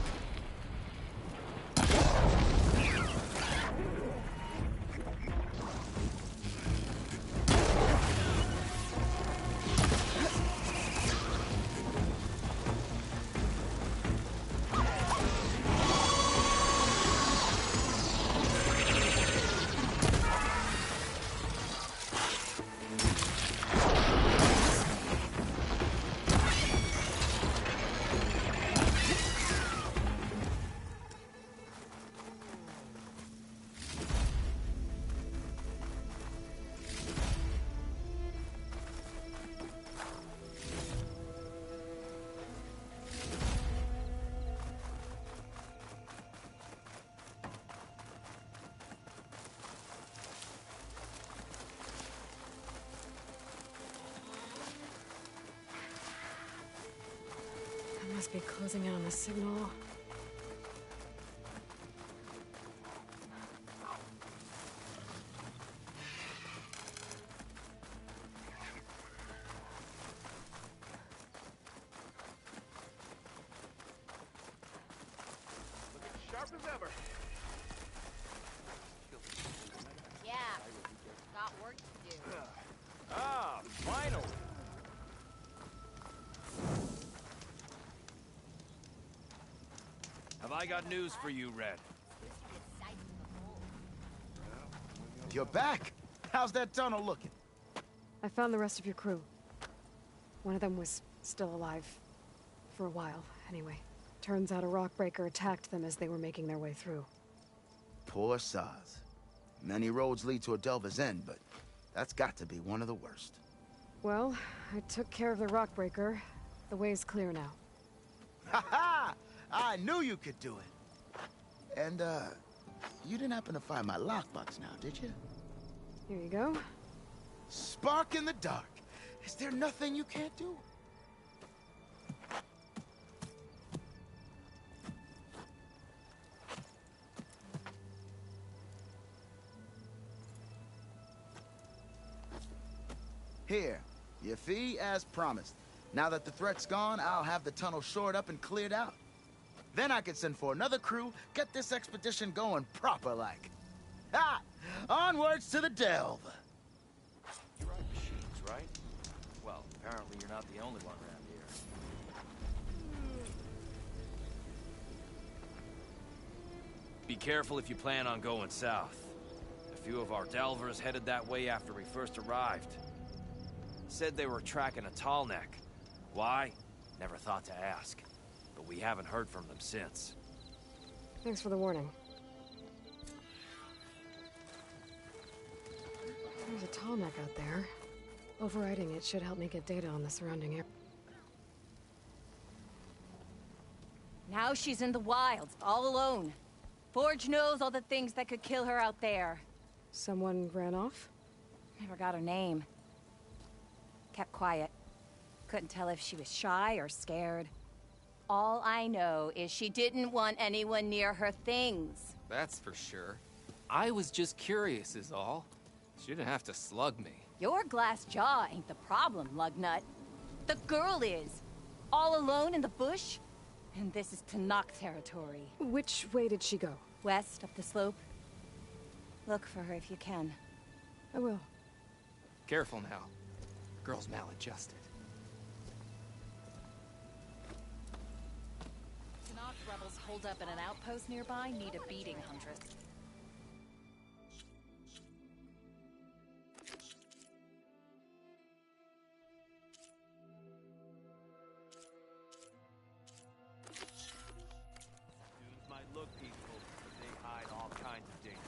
Must be closing in on the signal. Sharp as ever. Yeah, got work to do. Ah, finally. Have I got news for you, Red? You're back? How's that tunnel looking? I found the rest of your crew. One of them was still alive. For a while, anyway. Turns out a rockbreaker attacked them as they were making their way through. Poor Saz. Many roads lead to a Delver's End, but that's got to be one of the worst. Well, I took care of the rockbreaker. The way's clear now. Ha ha! I knew you could do it. And, you didn't happen to find my lockbox now, did you? Here you go. Spark in the dark. Is there nothing you can't do? Here, your fee as promised. Now that the threat's gone, I'll have the tunnel shored up and cleared out. Then I can send for another crew, get this expedition going proper-like. Ha! Onwards to the Delve! You ride machines, right? Well, apparently you're not the only one around here. Be careful if you plan on going south. A few of our delvers headed that way after we first arrived. Said they were tracking a tall neck. Why? Never thought to ask. But we haven't heard from them since. Thanks for the warning. There's a tarmac out there. Overriding it should help me get data on the surrounding area. Now she's in the wilds, all alone. Forge knows all the things that could kill her out there. Someone ran off? Never got her name. Kept quiet. Couldn't tell if she was shy or scared. All I know is she didn't want anyone near her things. That's for sure. I was just curious is all. She didn't have to slug me. Your glass jaw ain't the problem, lugnut. The girl is. All alone in the bush. And this is Tanakh territory. Which way did she go? West, up the slope. Look for her if you can. I will. Careful now. Girl's maladjusted. Tanakh rebels holed up at an outpost nearby need a beating, Huntress. Dudes might look peaceful, but they hide all kinds of dangers.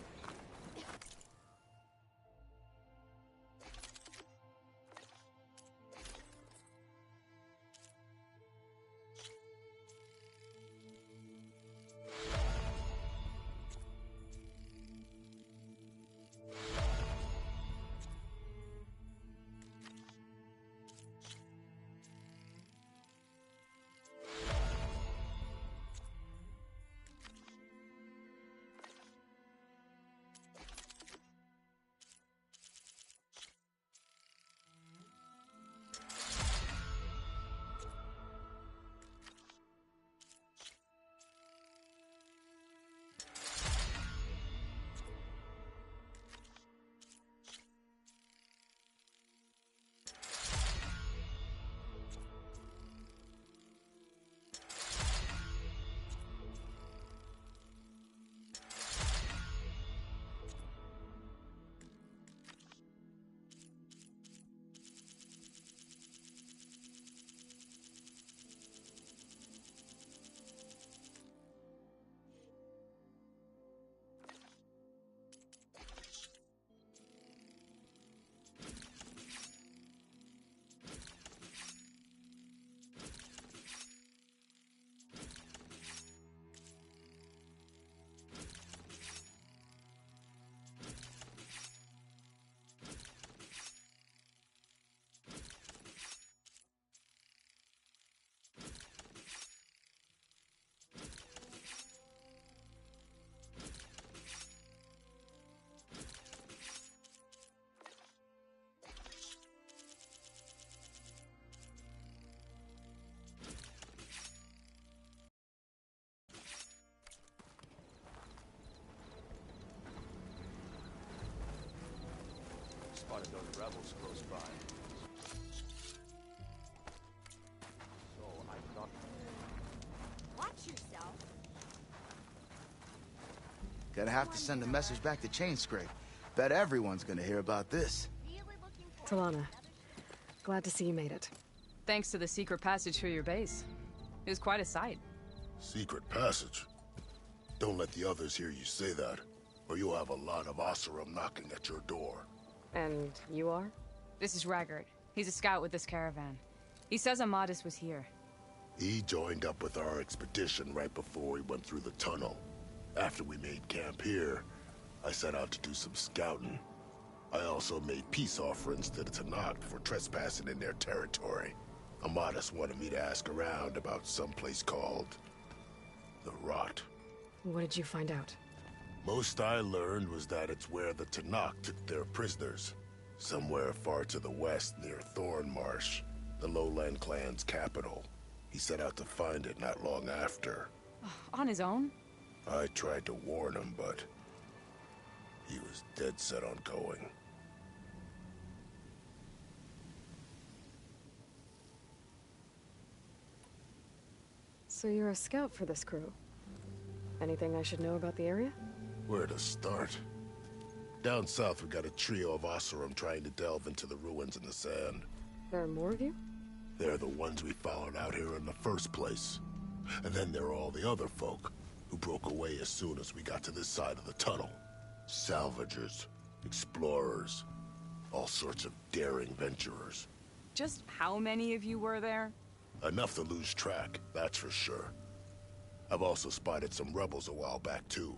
Spotted those rebels close by. So I thought... Watch yourself. Gonna have to send a message back to Chain Scrape. Bet everyone's gonna hear about this. Talana, glad to see you made it. Thanks to the secret passage through your base. It was quite a sight. Secret passage? Don't let the others hear you say that, or you'll have a lot of Oseram knocking at your door. And you are? This is Raggart. He's a scout with this caravan. He says Amadis was here. He joined up with our expedition right before we went through the tunnel. After we made camp here, I set out to do some scouting. I also made peace offerings to the Tanakh for trespassing in their territory. Amadis wanted me to ask around about some place called... the Rot. What did you find out? Most I learned was that it's where the Tanakh took their prisoners. Somewhere far to the west near Thornmarsh, the Lowland clan's capital. He set out to find it not long after. On his own? I tried to warn him, but he was dead set on going. So you're a scout for this crew. Anything I should know about the area? Where to start? Down south, we got a trio of Oseram trying to delve into the ruins in the sand. There are more of you? They're the ones we followed out here in the first place. And then there are all the other folk, who broke away as soon as we got to this side of the tunnel. Salvagers, explorers, All sorts of daring venturers. Just how many of you were there? Enough to lose track, that's for sure. I've also spotted some rebels a while back, too.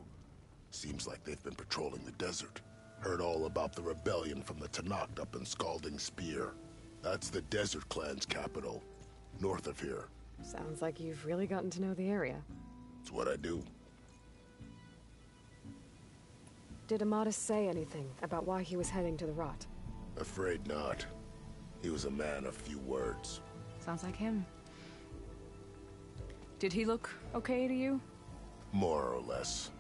Seems like they've been patrolling the desert. Heard all about the rebellion from the Tanakh up in Scalding Spear. That's the Desert Clan's capital, north of here. Sounds like you've really gotten to know the area. It's what I do. Did Amadis say anything about why he was heading to the Rot? Afraid not. He was a man of few words. Sounds like him. Did he look okay to you? More or less.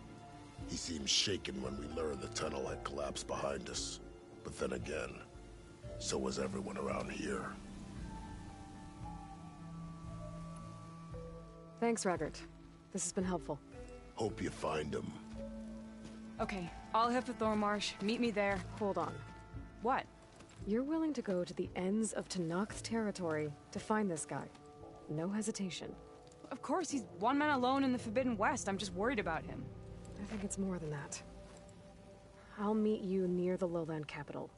He seemed shaken when we learned the tunnel had collapsed behind us. But then again, so was everyone around here. Thanks, Raggart. This has been helpful. Hope you find him. Okay, I'll head for Thormarsh. Meet me there. Hold on. What? You're willing to go to the ends of Tanakh's territory to find this guy. No hesitation. Of course, he's one man alone in the Forbidden West. I'm just worried about him. I think it's more than that. I'll meet you near the lowland capital.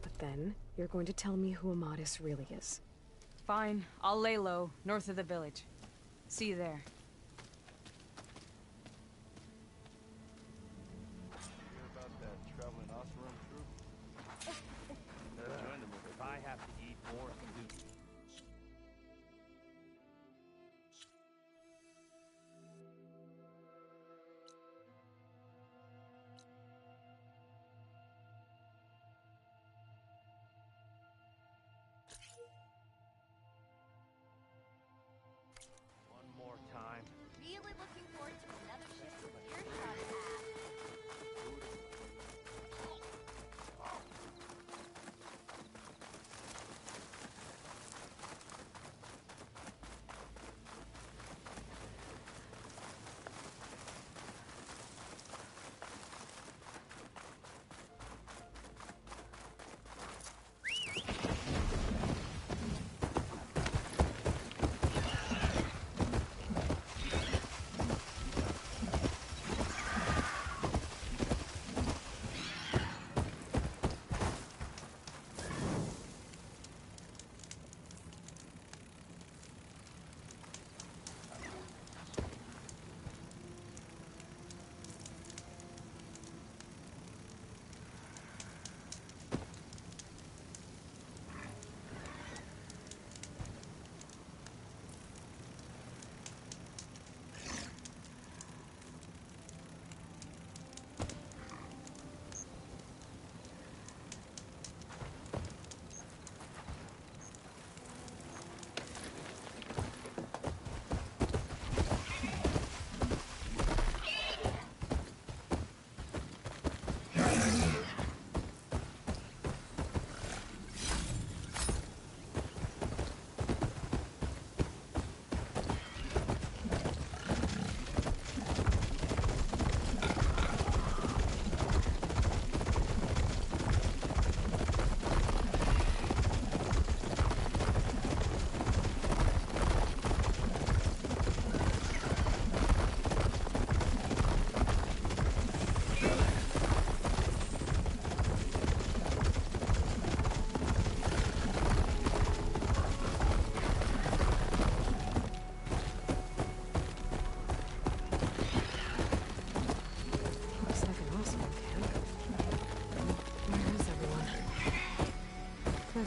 But then, you're going to tell me who Amadis really is. Fine. I'll lay low, north of the village. See you there. Really looking forward to another shift with earshot app.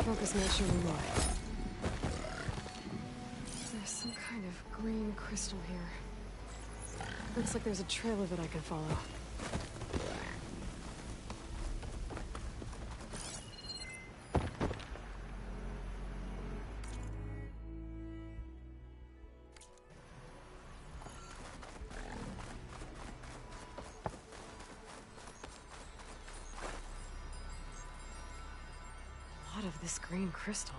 Focus might show me more. There's some kind of green crystal here. Looks like there's a trail of it I can follow. Of this green crystal.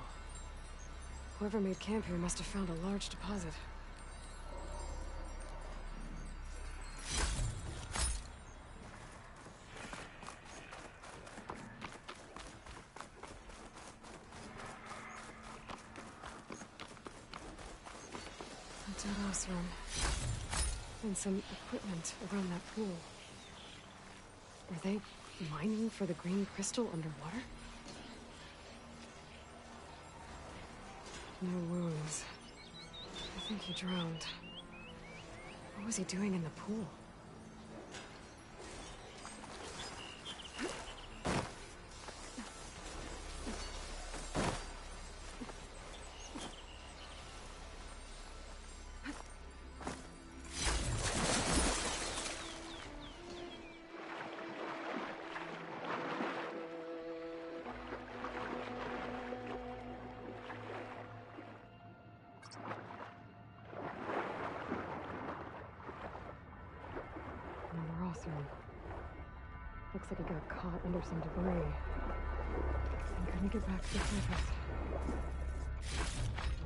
Whoever made camp here must have found a large deposit. A dead house room. And some equipment around that pool. Are they mining for the green crystal underwater? No wounds. I think he drowned. What was he doing in the pool? Looks like he got caught under some debris and couldn't get back to the surface.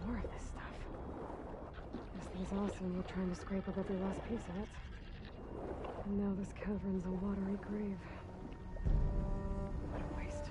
More of this stuff. Guess those Austin were trying to scrape up every last piece of it. And now this cavern's a watery grave. What a waste.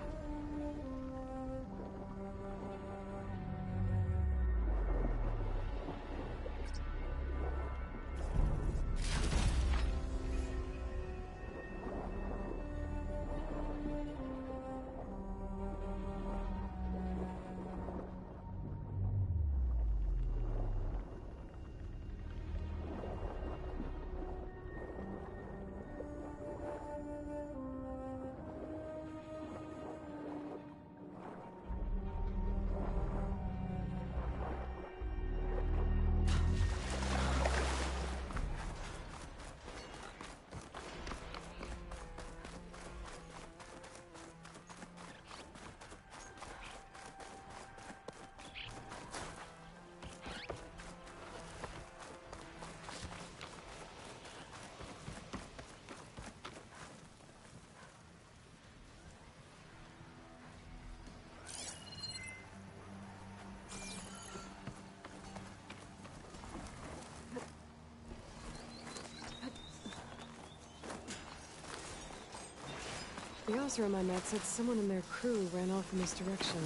The officer on my map said someone in their crew ran off in this direction.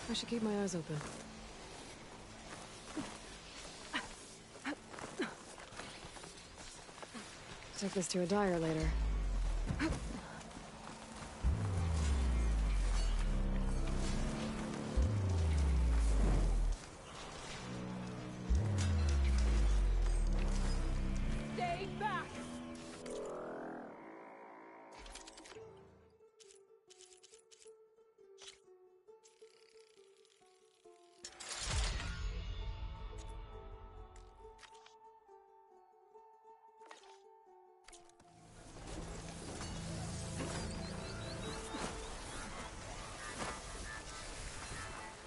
I should keep my eyes open. Take this to a dyer later. Stay back!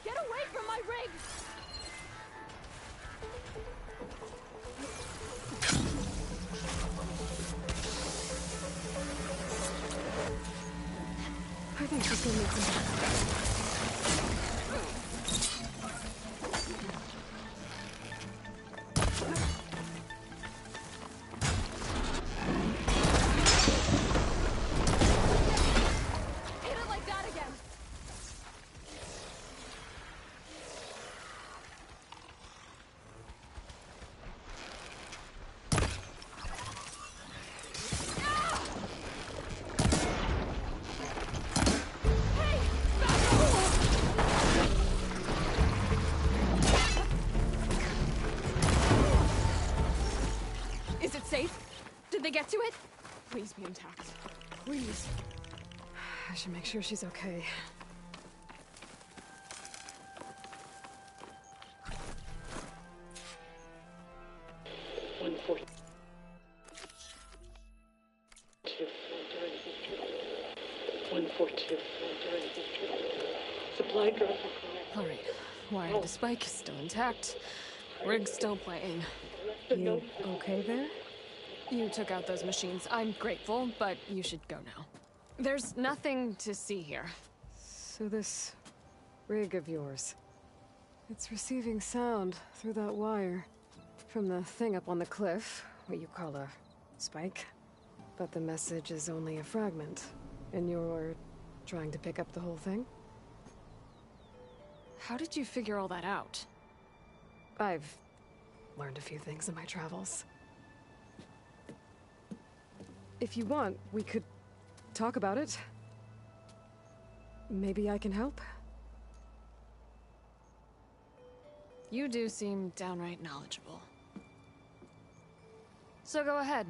Get away from my rig! I think she's gonna make some backup. Hit it like that again! Is it safe? Did they get to it? Please be intact. Please. I should make sure she's okay. Supply drop. All right. Wire to spike is still intact. Rig's still playing. You okay there? You took out those machines. I'm grateful, but you should go now. There's nothing to see here. So this rig of yours, it's receiving sound through that wire from the thing up on the cliff, what you call a spike. But the message is only a fragment, and you're trying to pick up the whole thing? How did you figure all that out? I've learned a few things in my travels. If you want, we could talk about it. Maybe I can help? You do seem downright knowledgeable. So go ahead.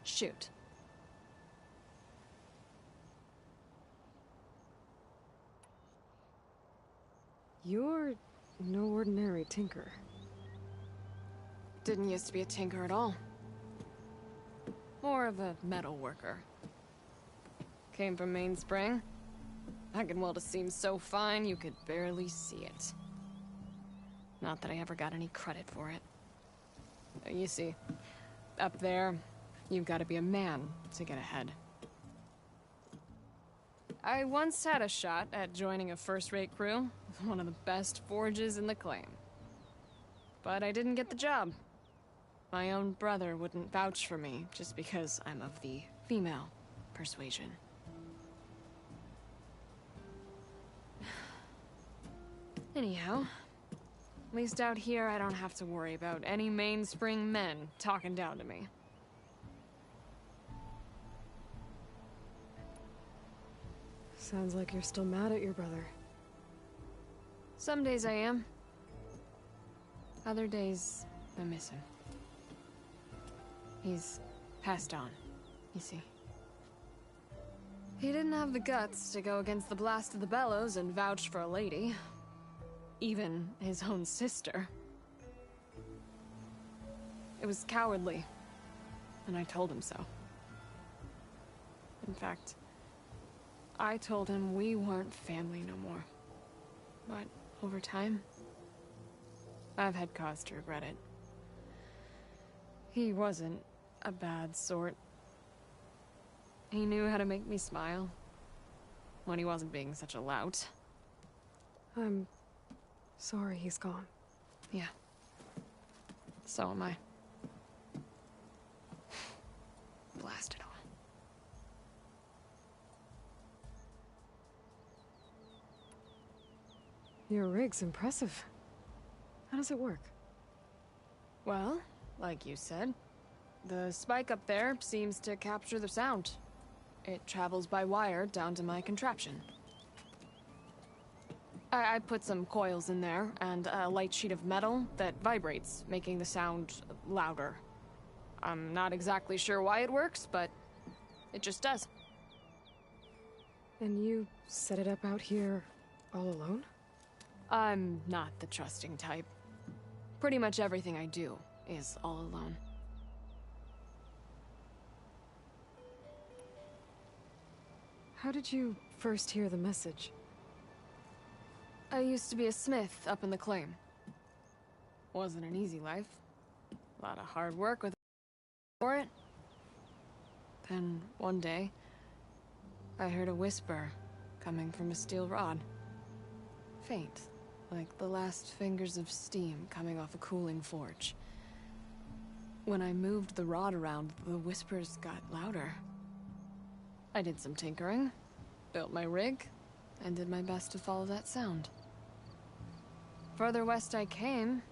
Shoot. You're no ordinary tinker. Didn't used to be a tinker at all. More of a metal worker. Came from Mainspring. I can weld a seam so fine you could barely see it. Not that I ever got any credit for it. You see, up there, you've got to be a man to get ahead. I once had a shot at joining a first-rate crew, one of the best forges in the claim. But I didn't get the job. My own brother wouldn't vouch for me just because I'm of the female persuasion. Anyhow, at least out here I don't have to worry about any mainspring men talking down to me. Sounds like you're still mad at your brother. Some days I am. Other days, I miss him. He's passed on, you see. He didn't have the guts to go against the blast of the bellows and vouch for a lady. Even his own sister. It was cowardly, and I told him so. In fact, I told him we weren't family no more. But over time, I've had cause to regret it. He wasn't a bad sort. He knew how to make me smile when he wasn't being such a lout. I'm sorry he's gone. Yeah. So am I. Blast it all. Your rig's impressive. How does it work? Well, like you said, the spike up there seems to capture the sound. It travels by wire down to my contraption. I put some coils in there and a light sheet of metal that vibrates, making the sound louder. I'm not exactly sure why it works, but it just does. And you set it up out here all alone? I'm not the trusting type. Pretty much everything I do is all alone. How did you first hear the message? I used to be a smith up in the claim. Wasn't an easy life. A lot of hard work with for it. Then one day, I heard a whisper coming from a steel rod. Faint, like the last fingers of steam coming off a cooling forge. When I moved the rod around, the whispers got louder. I did some tinkering, built my rig, and did my best to follow that sound. Further west I came,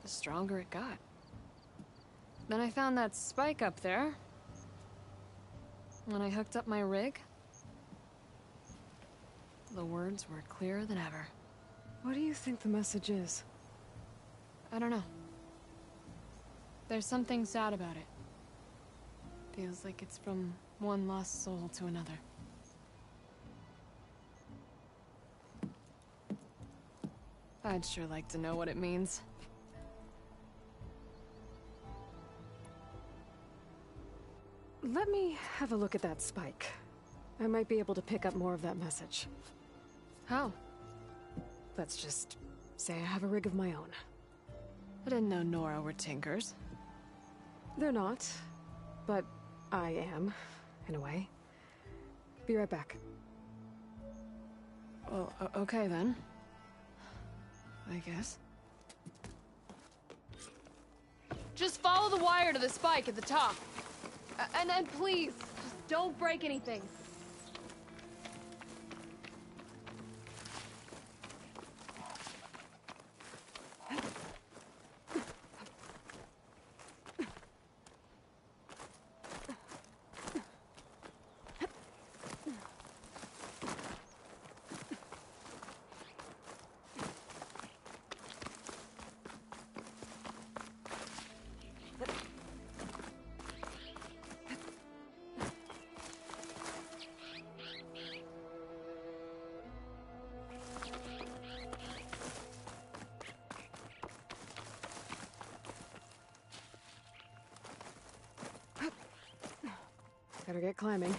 the stronger it got. Then I found that spike up there. When I hooked up my rig, the words were clearer than ever. What do you think the message is? I don't know. There's something sad about it. Feels like it's from one lost soul to another. I'd sure like to know what it means. Let me have a look at that spike. I might be able to pick up more of that message. How? Let's just say I have a rig of my own. I didn't know Nora were tinkers. They're not, but I am, in a way. Be right back. Well, okay then. I guess. Just follow the wire to the spike at the top. And then please, just don't break anything. Better get climbing.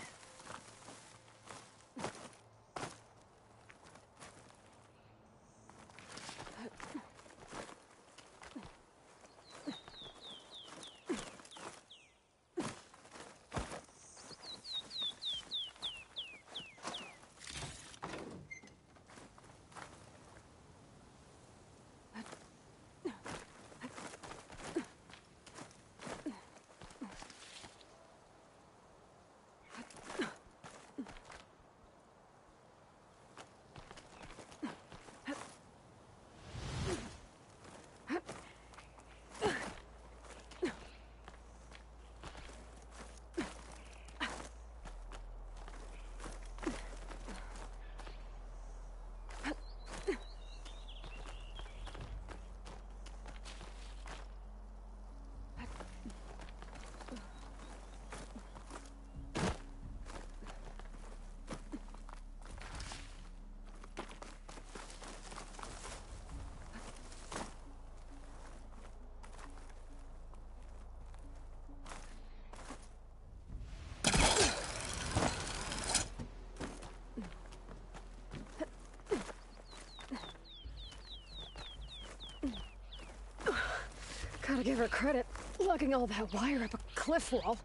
Gotta give her credit, lugging all that wire up a cliff wall.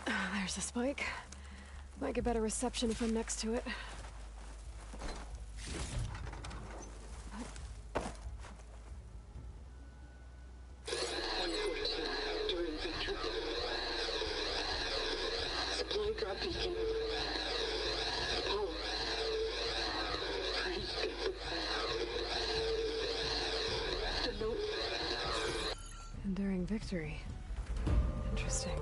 There's the spike. Might get better reception if I'm next to it. Enduring victory. Interesting.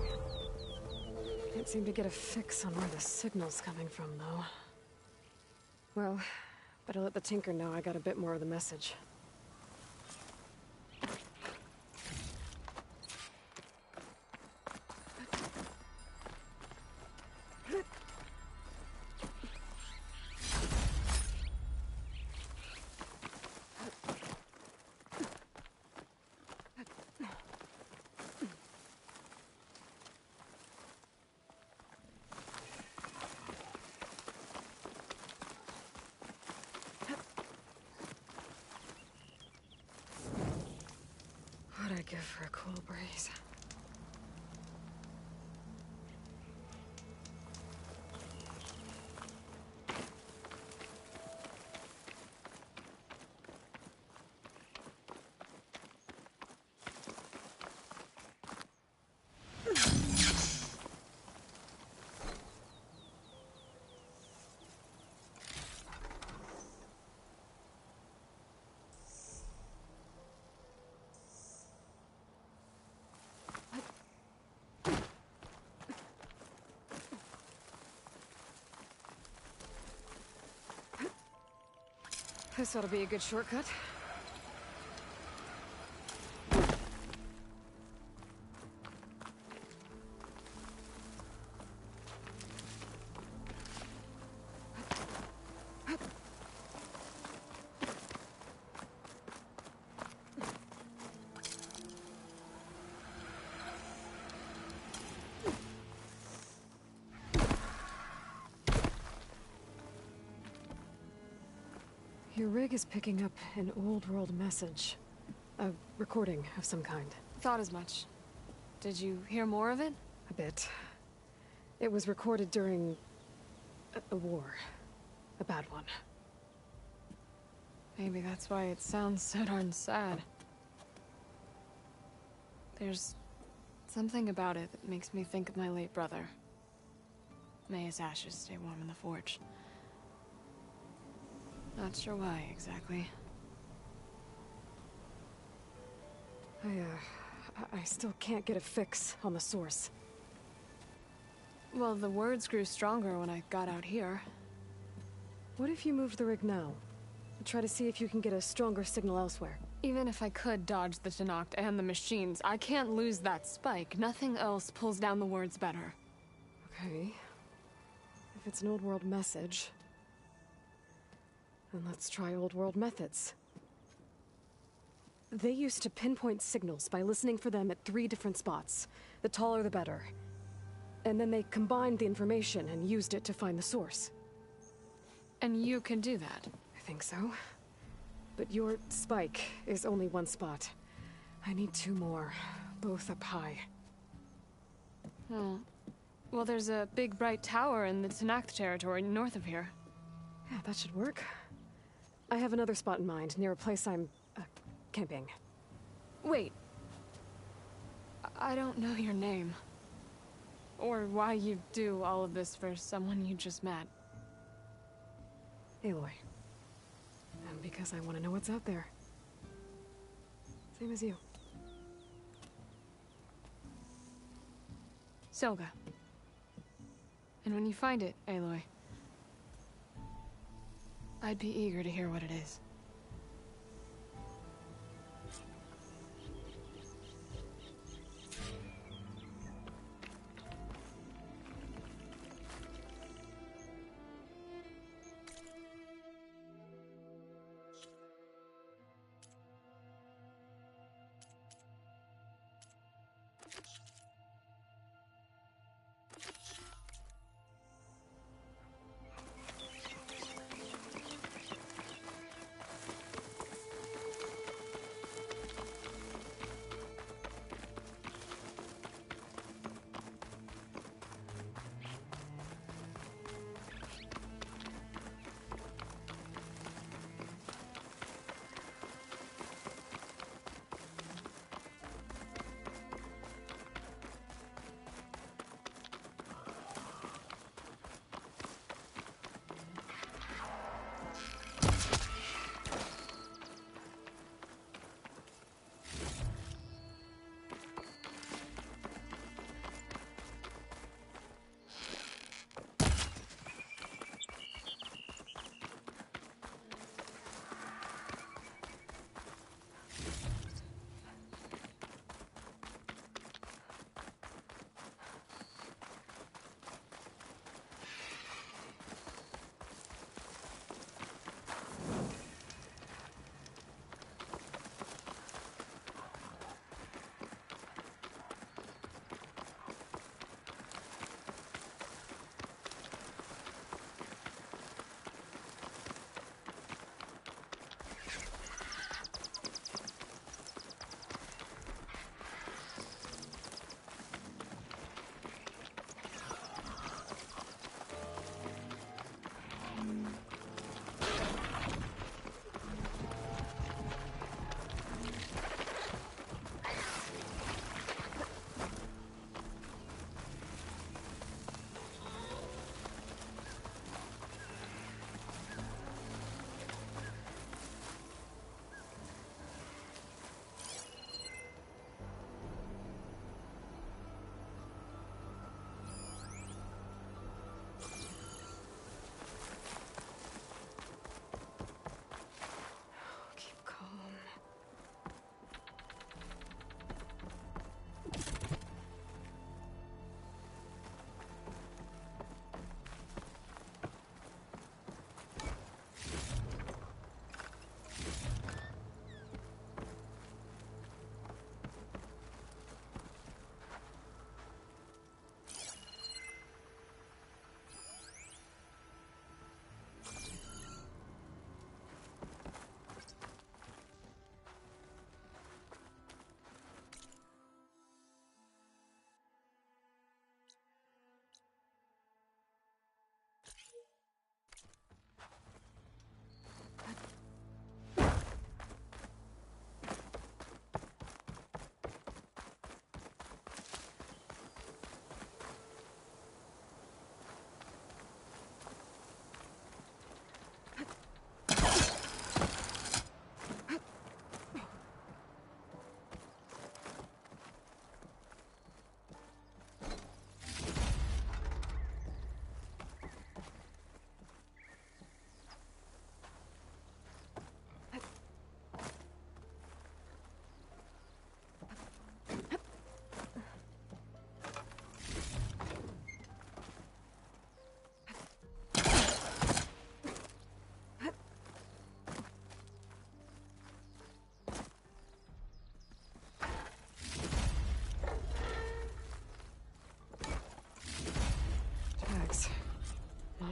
Can't seem to get a fix on where the signal's coming from, though. Well, better let the Tinker know I got a bit more of the message. What'd I give for a cool breeze? This ought to be a good shortcut. Your rig is picking up an old world message. A recording of some kind. Thought as much. Did you hear more of it? A bit. It was recorded during a war. A bad one. Maybe that's why it sounds so darn sad. There's something about it that makes me think of my late brother. May his ashes stay warm in the forge. Not sure why, exactly. I still can't get a fix on the source. Well, the words grew stronger when I got out here. What if you moved the rig now? Try to see if you can get a stronger signal elsewhere. Even if I could dodge the Tenakth and the machines, I can't lose that spike. Nothing else pulls down the words better. Okay. If it's an old world message, Then let's try old world methods. They used to pinpoint signals by listening for them at 3 different spots. The taller the better. And then they combined the information and used it to find the source. And you can do that? I think so. But your spike is only 1 spot. I need 2 more, both up high. Oh. Well, there's a big bright tower in the Tenakth territory north of here. Yeah, that should work. I have another spot in mind, near a place I'm, camping. Wait. I don't know your name. Or why you do all of this for someone you just met. Aloy. And because I want to know what's out there. Same as you. Selga. And when you find it, Aloy, I'd be eager to hear what it is.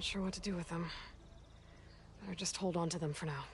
Not sure what to do with them. Better just hold on to them for now.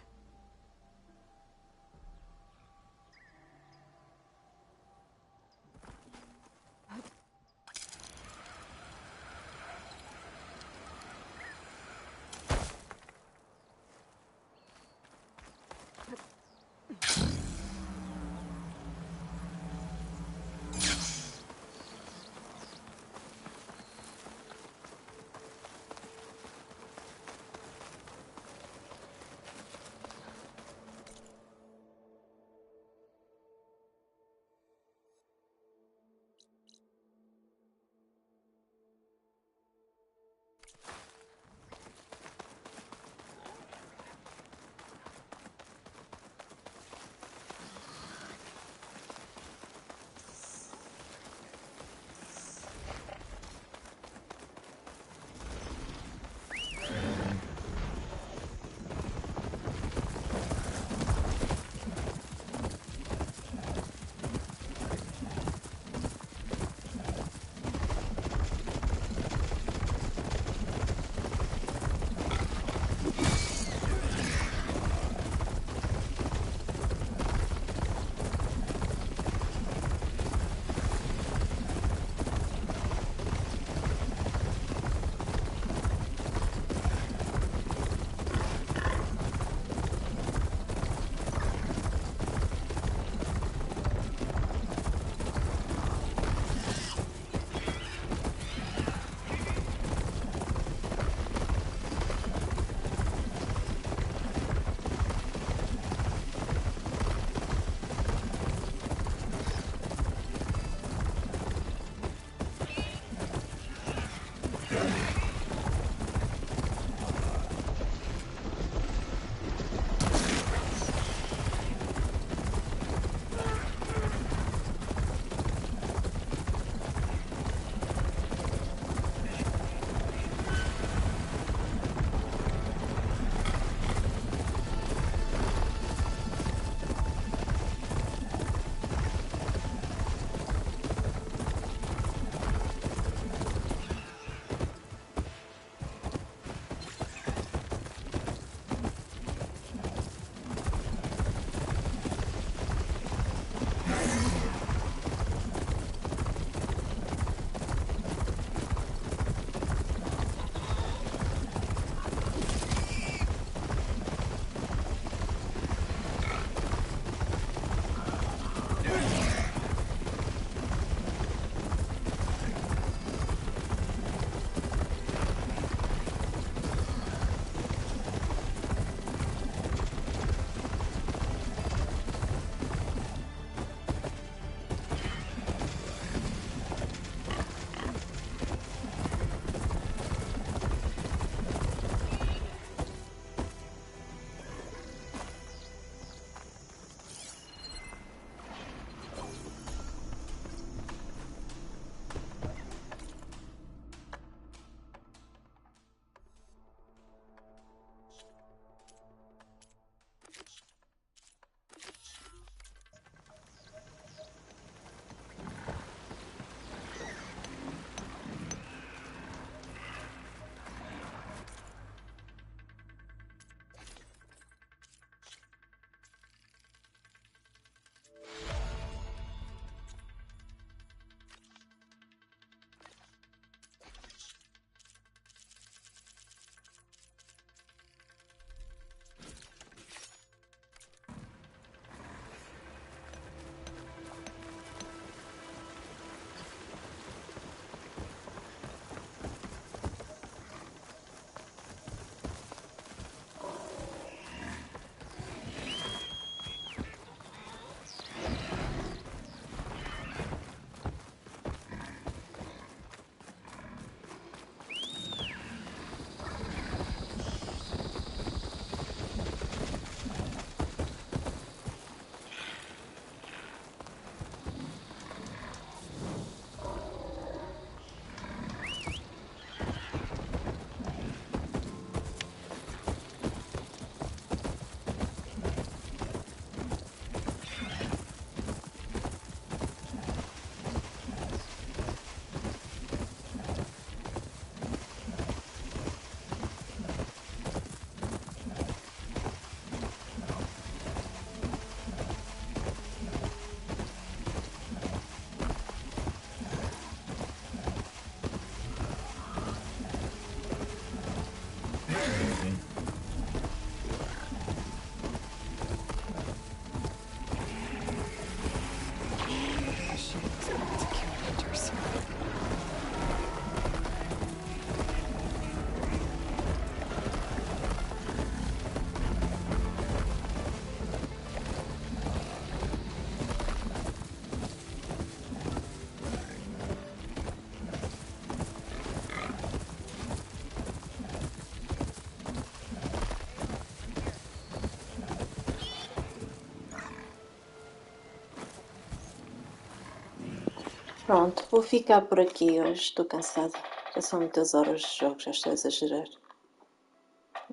Pronto, vou ficar por aqui hoje. Estou cansada. Já são muitas horas de jogo, já estou a exagerar.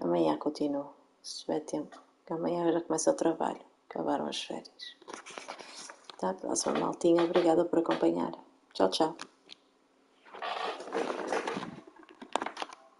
Amanhã continuo, se tiver tempo. Que amanhã já começa o trabalho. Acabaram as férias. Até à próxima, maltinha. Obrigada por acompanhar. Tchau, tchau.